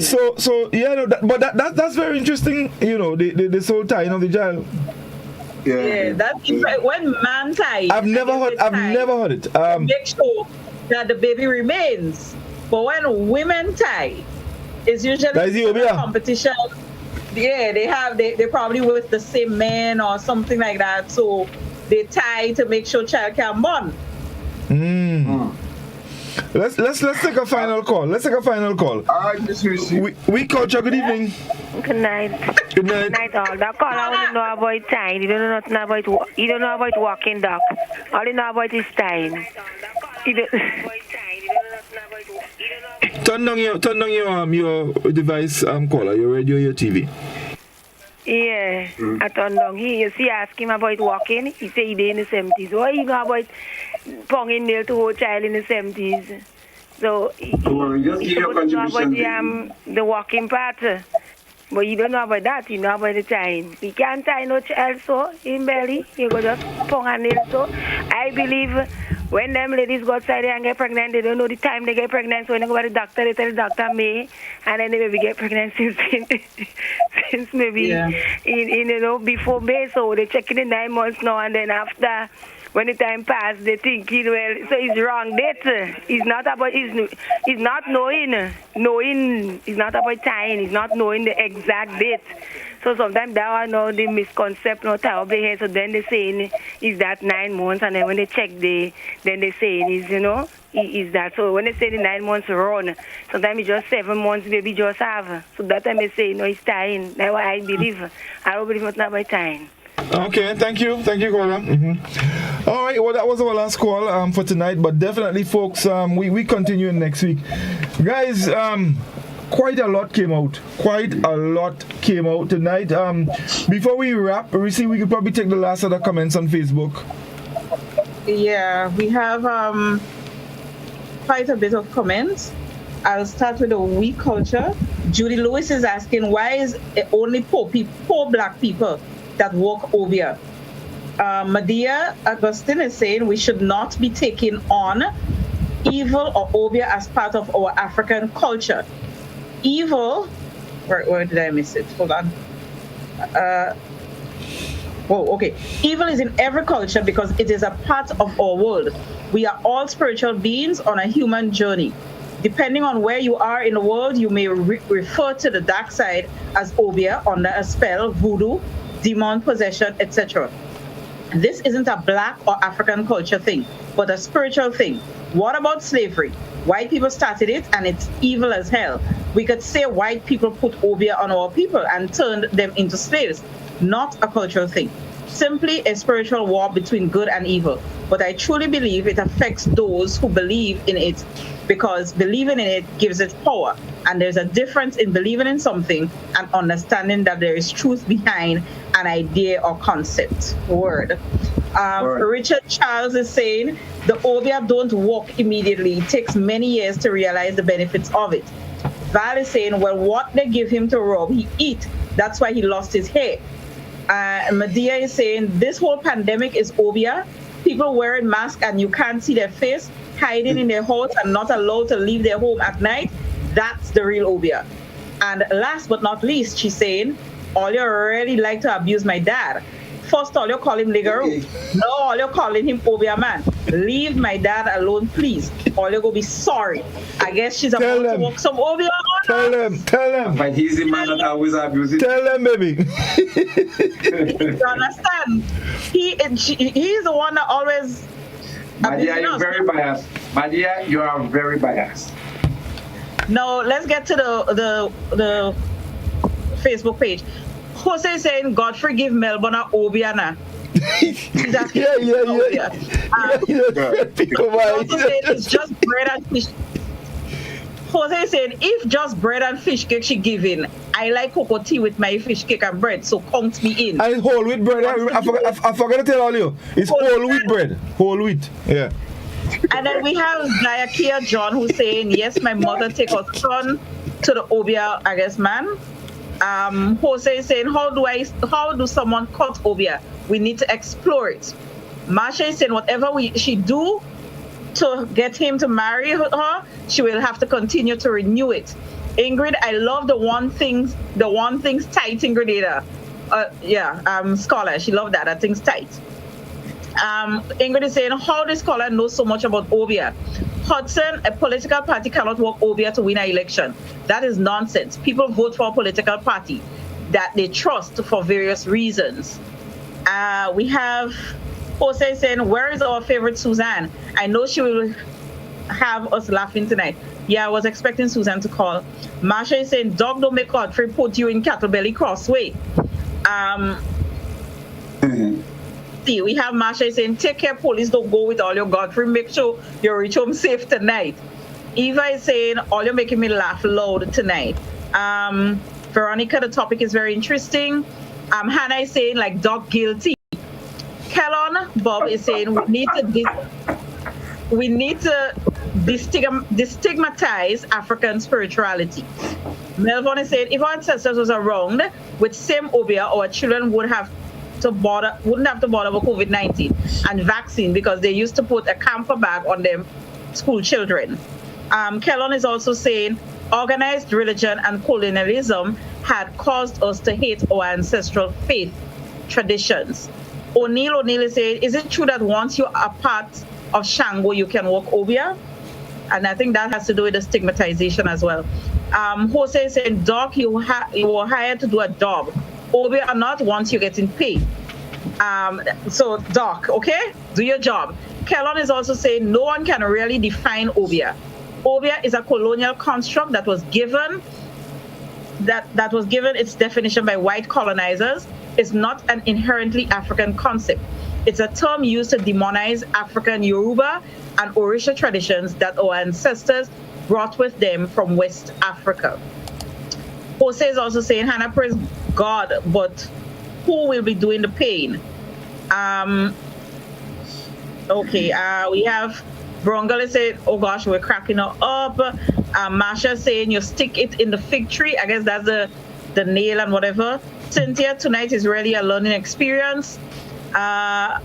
[SPEAKER 1] So yeah, no, that's very interesting. You know, the soul tying of the child.
[SPEAKER 5] Yeah, that's when man ties.
[SPEAKER 1] I've never heard it.
[SPEAKER 5] Make sure that the baby remains. But when women tie, it's usually a competition. Yeah, they probably with the same man or something like that. So they tie to make sure child can born.
[SPEAKER 1] Let's take a final call. Let's take a final call.
[SPEAKER 4] I just received.
[SPEAKER 1] We Culture, good evening.
[SPEAKER 17] Good night.
[SPEAKER 1] Good night.
[SPEAKER 17] Good night, all. That call I only know about time. You don't know nothing about. You don't know about walking dog. All you know about is time. You don't.
[SPEAKER 1] Turn down your device, caller, your radio, your TV.
[SPEAKER 17] Yeah, I turned down. You see, ask him about walking. He say he did in the 70s. What you know about ponging nail to hold child in the 70s? So he
[SPEAKER 3] just give your
[SPEAKER 17] don't know
[SPEAKER 3] contribution.
[SPEAKER 17] about the walking part. But you don't know about that. You know about the time. You can't tie no child so in belly. You go just pong a nail so. I believe when them ladies go outside and get pregnant, they don't know the time they get pregnant. So when they go to the doctor, they tell the doctor May, and then they maybe get pregnant since maybe in before May. So they check in the 9 months now, and then after when the time passed, they think well. So it's wrong date. It's not about it's not knowing. It's not about time. It's not knowing the exact date. So sometimes that I know the misconception or tie up the head. So then they saying is that 9 months, and then when they check then they saying is is that. So when they say the 9 months run, sometimes it's just 7 months baby just have. So that time they say no, it's time. That's what I believe. I don't believe it's not by time.
[SPEAKER 1] Okay, thank you, caller. All right, well, that was our last call for tonight, but definitely, folks, we continue next week, guys. Quite a lot came out tonight. Before we wrap, we could probably take the last of the comments on Facebook.
[SPEAKER 5] Yeah, we have quite a bit of comments. I'll start with the Oui Culture. Judy Lewis is asking, why is it only poor black people that walk Obia? Medea Augustine is saying we should not be taking on evil or Obia as part of our African culture. Evil, where did I miss it? Hold on. Okay. Evil is in every culture because it is a part of our world. We are all spiritual beings on a human journey. Depending on where you are in the world, you may refer to the dark side as Obia, under a spell, voodoo, demon possession, etc. This isn't a black or African culture thing, but a spiritual thing. What about slavery? White people started it and it's evil as hell. We could say white people put Obia on our people and turned them into slaves. Not a cultural thing. Simply a spiritual war between good and evil. But I truly believe it affects those who believe in it, because believing in it gives it power. And there's a difference in believing in something and understanding that there is truth behind an idea or concept. Word. Richard Charles is saying the Obia don't walk immediately. It takes many years to realize the benefits of it. Val is saying, well, what they give him to rub, he eat. That's why he lost his hair. Medea is saying this whole pandemic is Obia. People wearing masks and you can't see their face, hiding in their house and not allowed to leave their home at night. That's the real Obia. And last but not least, she's saying, all you really like to abuse my dad. First all you call him niggeroo. No, all you calling him Obia man. Leave my dad alone, please. All you go be sorry. I guess she's about to walk some Obia on.
[SPEAKER 1] Tell him.
[SPEAKER 3] But he's the man that always abuses.
[SPEAKER 1] Tell him, baby.
[SPEAKER 5] You understand? He's the one that always.
[SPEAKER 3] Madia, you're very biased. Madia, you are very biased.
[SPEAKER 5] Now let's get to the Facebook page. Jose is saying Godfrey give Melbourne a Obiana.
[SPEAKER 1] Yeah.
[SPEAKER 5] It's just bread and fish. Jose is saying if just bread and fish cake she giving, I like cocoa tea with my fish cake and bread, so count me in.
[SPEAKER 1] And it's whole wheat bread. I forgot to tell all you. It's whole wheat bread. Whole wheat. Yeah.
[SPEAKER 5] And then we have Diakia John who's saying, yes, my mother take her son to the Obia, I guess, man. Jose is saying, how do someone cut Obia? We need to explore it. Marsha is saying, whatever she do to get him to marry her, she will have to continue to renew it. Ingrid, I love the one thing's tight, Ingrid. Scholar, she loved that. That thing's tight. Ingrid is saying, how does scholar know so much about Obia? Hudson, a political party cannot work Obia to win an election. That is nonsense. People vote for a political party that they trust for various reasons. We have Jose saying, where is our favorite Suzanne? I know she will have us laughing tonight. Yeah, I was expecting Susan to call. Marsha is saying, dog don't make Godfrey put you in Cattle Belly Crossway. See, we have Marsha saying, take care, police, don't go with all your Godfrey. Make sure you reach home safe tonight. Eva is saying, all you're making me laugh loud tonight. Veronica, the topic is very interesting. Hannah is saying, like, dog guilty. Kellon Bob is saying, we need to destigmatize African spirituality. Melvin is saying, if our ancestors was around with same obia, our children wouldn't have to bother with COVID-19 and vaccine, because they used to put a camper bag on them school children. Kellon is also saying, organized religion and colonialism had caused us to hate our ancestral faith traditions. O'Neill is saying, is it true that once you are part of Shango, you can walk Obia? And I think that has to do with the stigmatization as well. Jose is saying, Doc, you were hired to do a job. Obia or not, once you're getting paid. So, Doc, okay, do your job. Kellon is also saying, no one can really define Obia. Obia is a colonial construct that was given its definition by white colonizers. It's not an inherently African concept. It's a term used to demonize African Yoruba and Orisha traditions that our ancestors brought with them from West Africa. Jose is also saying, Hannah, praise God, but who will be doing the pain? We have Brongal saying, oh gosh, we're cracking her up. Marsha saying, you stick it in the fig tree. I guess that's the nail and whatever. Cynthia, tonight is really a learning experience. Maria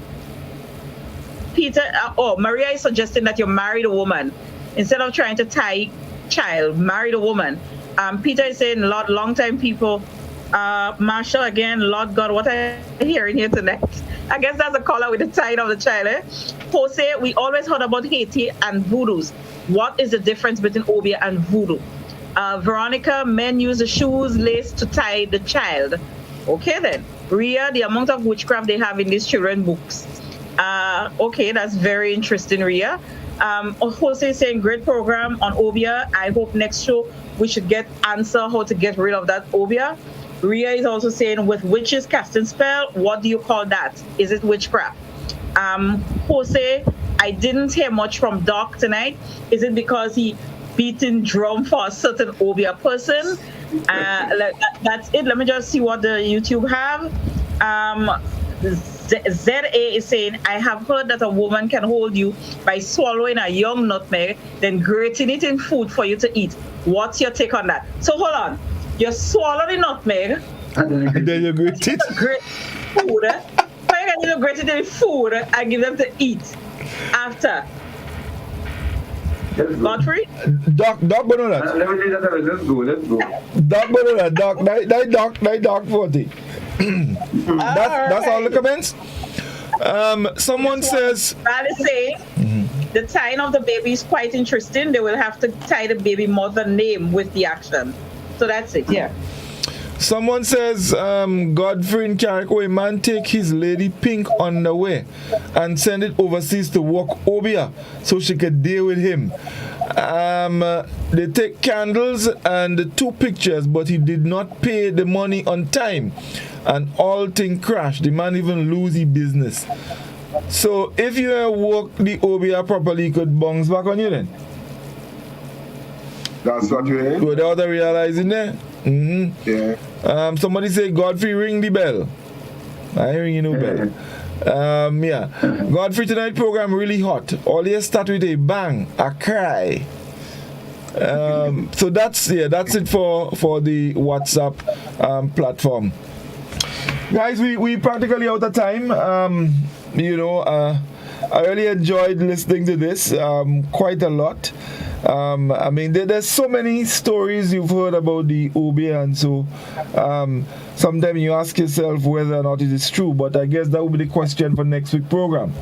[SPEAKER 5] is suggesting that you married a woman instead of trying to tie child. Married a woman. Peter is saying, Lord, long time people. Marshall again, Lord God, what am I hearing here tonight? I guess that's a caller with the tie of the child. Jose, we always heard about Haiti and voodoos. What is the difference between Obia and voodoo? Veronica, men use the shoes lace to tie the child. Okay then. Ria, the amount of witchcraft they have in these children books. Okay, that's very interesting, Ria. Jose is saying, great program on Obia. I hope next show we should answer how to get rid of that Obia. Ria is also saying, with witches casting spell, what do you call that? Is it witchcraft? Jose, I didn't hear much from Doc tonight. Is it because he beating drum for a certain Obia person? That's it. Let me just see what the YouTube have. ZA is saying, I have heard that a woman can hold you by swallowing a young nutmeg, then grating it in food for you to eat. What's your take on that? So hold on. You swallow the nutmeg,
[SPEAKER 1] and then you grate it.
[SPEAKER 5] Grate food. Why can you grate it in food and give them to eat after? Godfrey?
[SPEAKER 1] Doc banana.
[SPEAKER 3] Let me see that. Let's go.
[SPEAKER 1] Doc banana. Doc 40. That's all the comments. Someone says,
[SPEAKER 5] Val is saying the tying of the baby is quite interesting. They will have to tie the baby mother name with the action. So that's it, yeah.
[SPEAKER 1] Someone says, Godfrey in Carrickaway, man take his lady pink underwear and send it overseas to walk Obia so she could deal with him. They take candles and 2 pictures, but he did not pay the money on time. And all thing crashed. The man even lose his business. So if you walk the Obia properly, you could bounce back on you then.
[SPEAKER 4] That's what you hear?
[SPEAKER 1] Without realizing that. Mm-hmm.
[SPEAKER 4] Yeah.
[SPEAKER 1] Somebody say, Godfrey, ring the bell. I ain't ringing no bell. Yeah. Godfrey, tonight program really hot. Always start with a bang, a cry. So that's it for the WhatsApp platform. Guys, we practically out of time. I really enjoyed listening to this quite a lot. I mean, there's so many stories you've heard about the Obia, and so sometimes you ask yourself whether or not it is true, but I guess that will be the question for next week's program.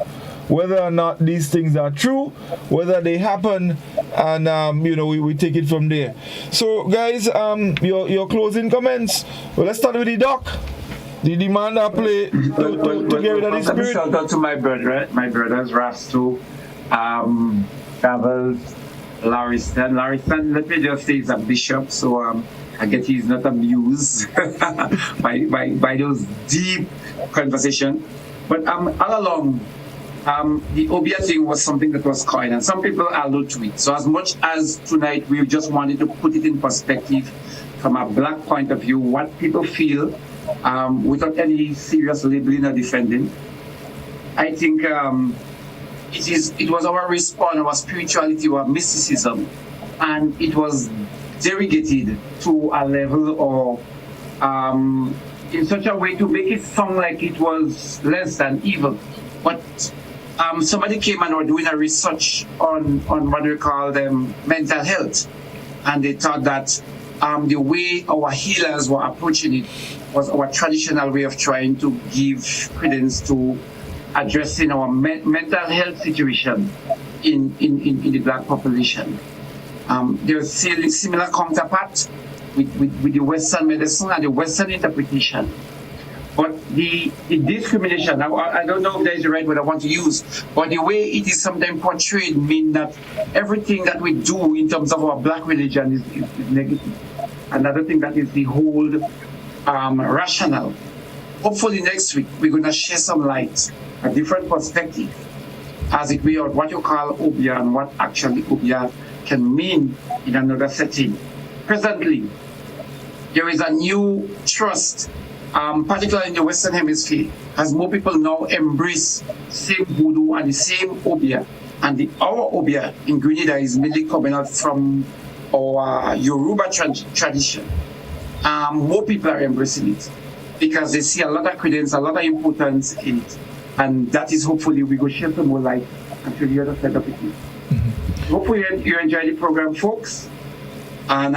[SPEAKER 1] Whether or not these things are true, whether they happen, and we take it from there. So guys, your closing comments. Well, let's start with the Doc. The man that play to get rid of the spirit.
[SPEAKER 3] Shout out to my brothers Ras too. travels. Larriston, let me just say, is a bishop, so I guess he's not amused by those deep conversations. But all along, the Obia thing was something that was coined, and some people allude to it. So as much as tonight we just wanted to put it in perspective from a black point of view, what people feel without any serious labeling or defending, I think it was our response, our spirituality, our mysticism, and it was delegated to a level of in such a way to make it sound like it was less than evil. But somebody came and were doing a research on what we call them mental health, and they thought that the way our healers were approaching it was our traditional way of trying to give credence to addressing our mental health situation in the black population. There's similar counterpart with the Western medicine and the Western interpretation. But the discrimination, I don't know if that is the right word I want to use, but the way it is sometimes portrayed means that everything that we do in terms of our black religion is negative. Another thing that is the whole rationale. Hopefully next week we're going to share some light, a different perspective, as it be on what you call Obia and what actually Obia can mean in another setting. Presently, there is a new trust, particularly in the Western Hemisphere, as more people now embrace same voodoo and the same Obia. And our Obia in Grenada is mainly coming out from our Yoruba tradition. More people are embracing it because they see a lot of credence, a lot of importance in it. And that is hopefully we go share some more light until the other side of it. Hopefully you enjoy the program, folks. And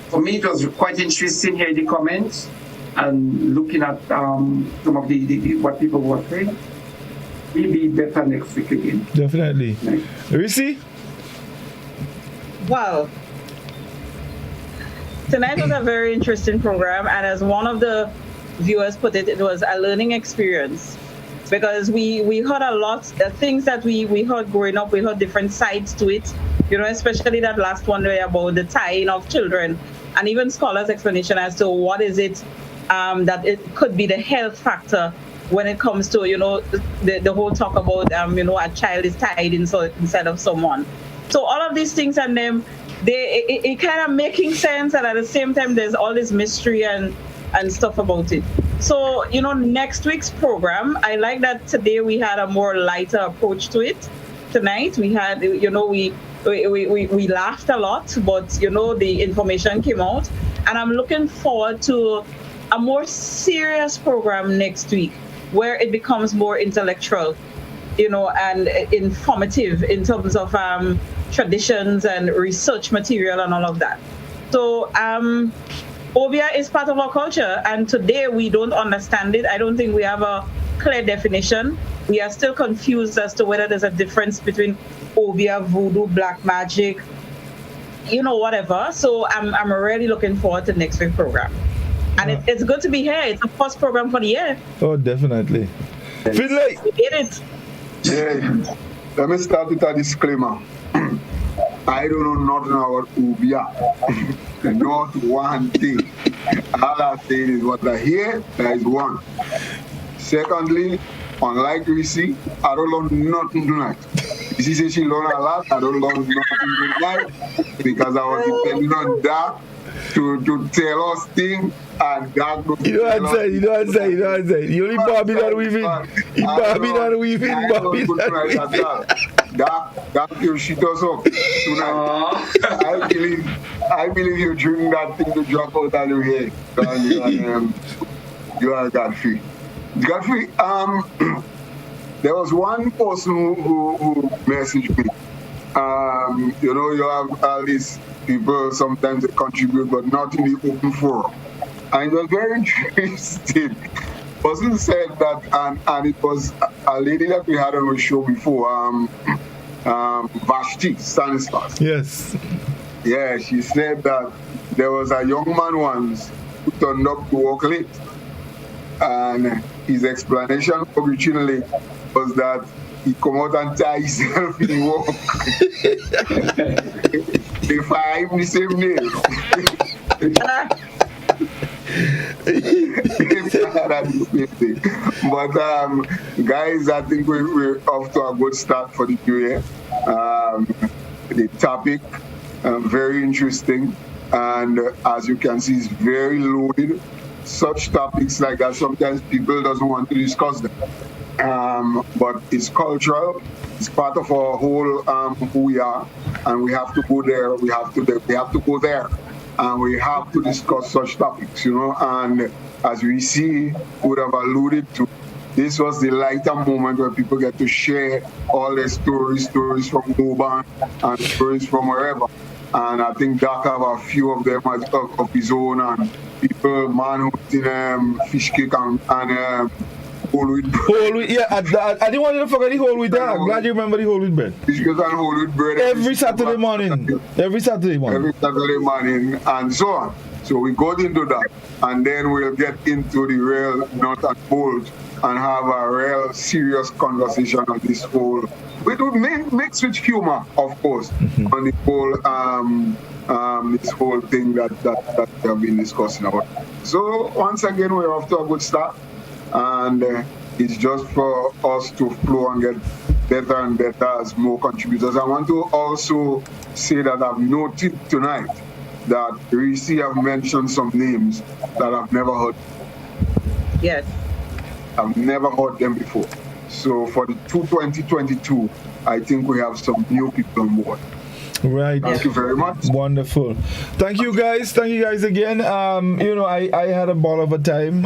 [SPEAKER 3] for me, it was quite interesting hearing the comments and looking at some of the what people were saying. We'll be better next week again.
[SPEAKER 1] Definitely. Risi?
[SPEAKER 5] Well, tonight was a very interesting program, and as one of the viewers put it, it was a learning experience. Because we heard a lot, the things that we heard growing up, we heard different sides to it, especially that last one there about the tying of children, and even scholars' explanation as to what is it that it could be the health factor when it comes to, the whole talk about, a child is tied inside of someone. So all of these things and them, it kind of making sense, and at the same time, there's all this mystery and stuff about it. So, next week's program, I like that today we had a more lighter approach to it. Tonight we had, we laughed a lot, but, the information came out. And I'm looking forward to a more serious program next week where it becomes more intellectual, and informative in terms of traditions and research material and all of that. So, Obia is part of our culture, and today we don't understand it. I don't think we have a clear definition. We are still confused as to whether there's a difference between Obia, voodoo, black magic, whatever. So I'm really looking forward to next week's program. And it's good to be here. It's the first program for the year.
[SPEAKER 1] Oh, definitely. Finlay!
[SPEAKER 5] We did it.
[SPEAKER 4] Yeah. Let me start with a disclaimer. I don't know nothing about Obia. Not one thing. All I'm saying is what I hear, that is one. Secondly, unlike Risi, I don't learn nothing tonight. Risi says she learned a lot, I don't learn nothing tonight because I was depending on that to tell us things, and that
[SPEAKER 1] you don't answer. You only Babylon weaving. Babylon weaving.
[SPEAKER 4] That will shit us up tonight. I believe you drink that thing to drop out of your head. You are Godfrey. Godfrey, there was one person who messaged me. You have all these people sometimes they contribute, but not in the open forum. And it was very interesting. Person said that, and it was a lady that we had on the show before, Vashti Stanislas.
[SPEAKER 1] Yes.
[SPEAKER 4] Yeah, she said that there was a young man once who turned up to work late. And his explanation originally was that he come out and tie himself in the walk. If I am the same name. But guys, I think we're off to a good start for the new year. The topic very interesting, and as you can see, it's very loaded. Such topics like that, sometimes people doesn't want to discuss them. But it's cultural. It's part of our whole who we are, and we have to go there. We have to go there, and we have to discuss such topics, And as we see, would have alluded to, this was the lighter moment where people get to share all their stories from Oban and stories from wherever. And I think Doc have a few of them of his own, and people manhunting fish cake and whole wheat bread.
[SPEAKER 1] Yeah, I didn't want you to forget the whole wheat bread. I'm glad you remember the whole wheat bread.
[SPEAKER 4] Fish cake and whole wheat bread.
[SPEAKER 1] Every Saturday morning,
[SPEAKER 4] and so on. So we got into that, and then we'll get into the real nut and bolt and have a real serious conversation on this whole. We do mix with humor, of course, on the whole this whole thing that we have been discussing about. So once again, we're off to a good start, and it's just for us to flow and get better and better as more contributors. I want to also say that I've noted tonight that Reese have mentioned some names that I've never heard.
[SPEAKER 5] Yes.
[SPEAKER 4] I've never heard them before. So for the 2022, I think we have some new people on board.
[SPEAKER 1] Right.
[SPEAKER 4] Thank you very much.
[SPEAKER 1] Wonderful. Thank you guys again. I had a ball of a time.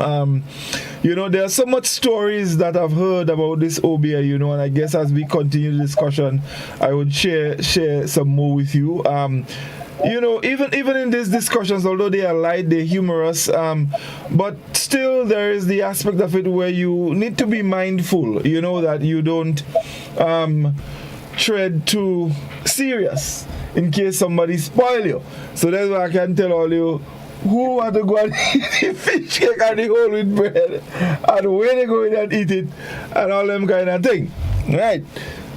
[SPEAKER 1] There's so much stories that I've heard about this Obia, and I guess as we continue the discussion, I would share some more with you. Even in these discussions, although they are light, they're humorous, but still there is the aspect of it where you need to be mindful, that you don't tread too serious in case somebody spoil you. So that's why I can tell all you who want to go and eat the fish cake and the whole wheat bread and where they go in and eat it and all them kind of thing. Right.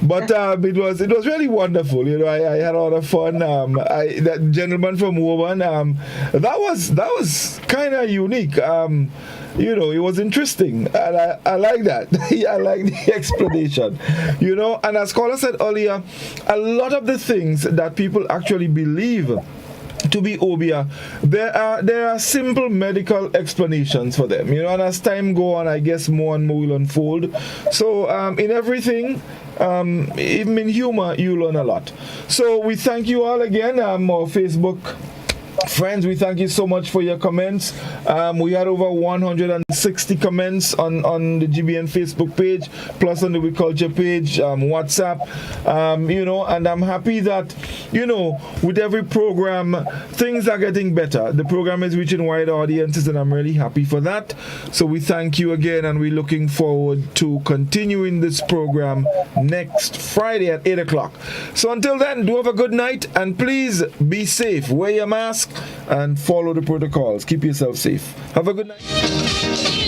[SPEAKER 1] But it was really wonderful. I had a lot of fun. That gentleman from Woburn, that was kind of unique. It was interesting, and I like that. I like the explanation. And as Caller said earlier, a lot of the things that people actually believe to be obia, there are simple medical explanations for them, and as time go on, I guess more and more will unfold. So in everything, even in humor, you learn a lot. So we thank you all again, our Facebook friends. We thank you so much for your comments. We had over 160 comments on the GBN Facebook page, plus on the We Culture page, WhatsApp, and I'm happy that, with every program, things are getting better. The program is reaching wide audiences, and I'm really happy for that. So we thank you again, and we're looking forward to continuing this program next Friday at 8 o'clock. So until then, do have a good night, and please be safe. Wear your mask and follow the protocols. Keep yourself safe. Have a good night.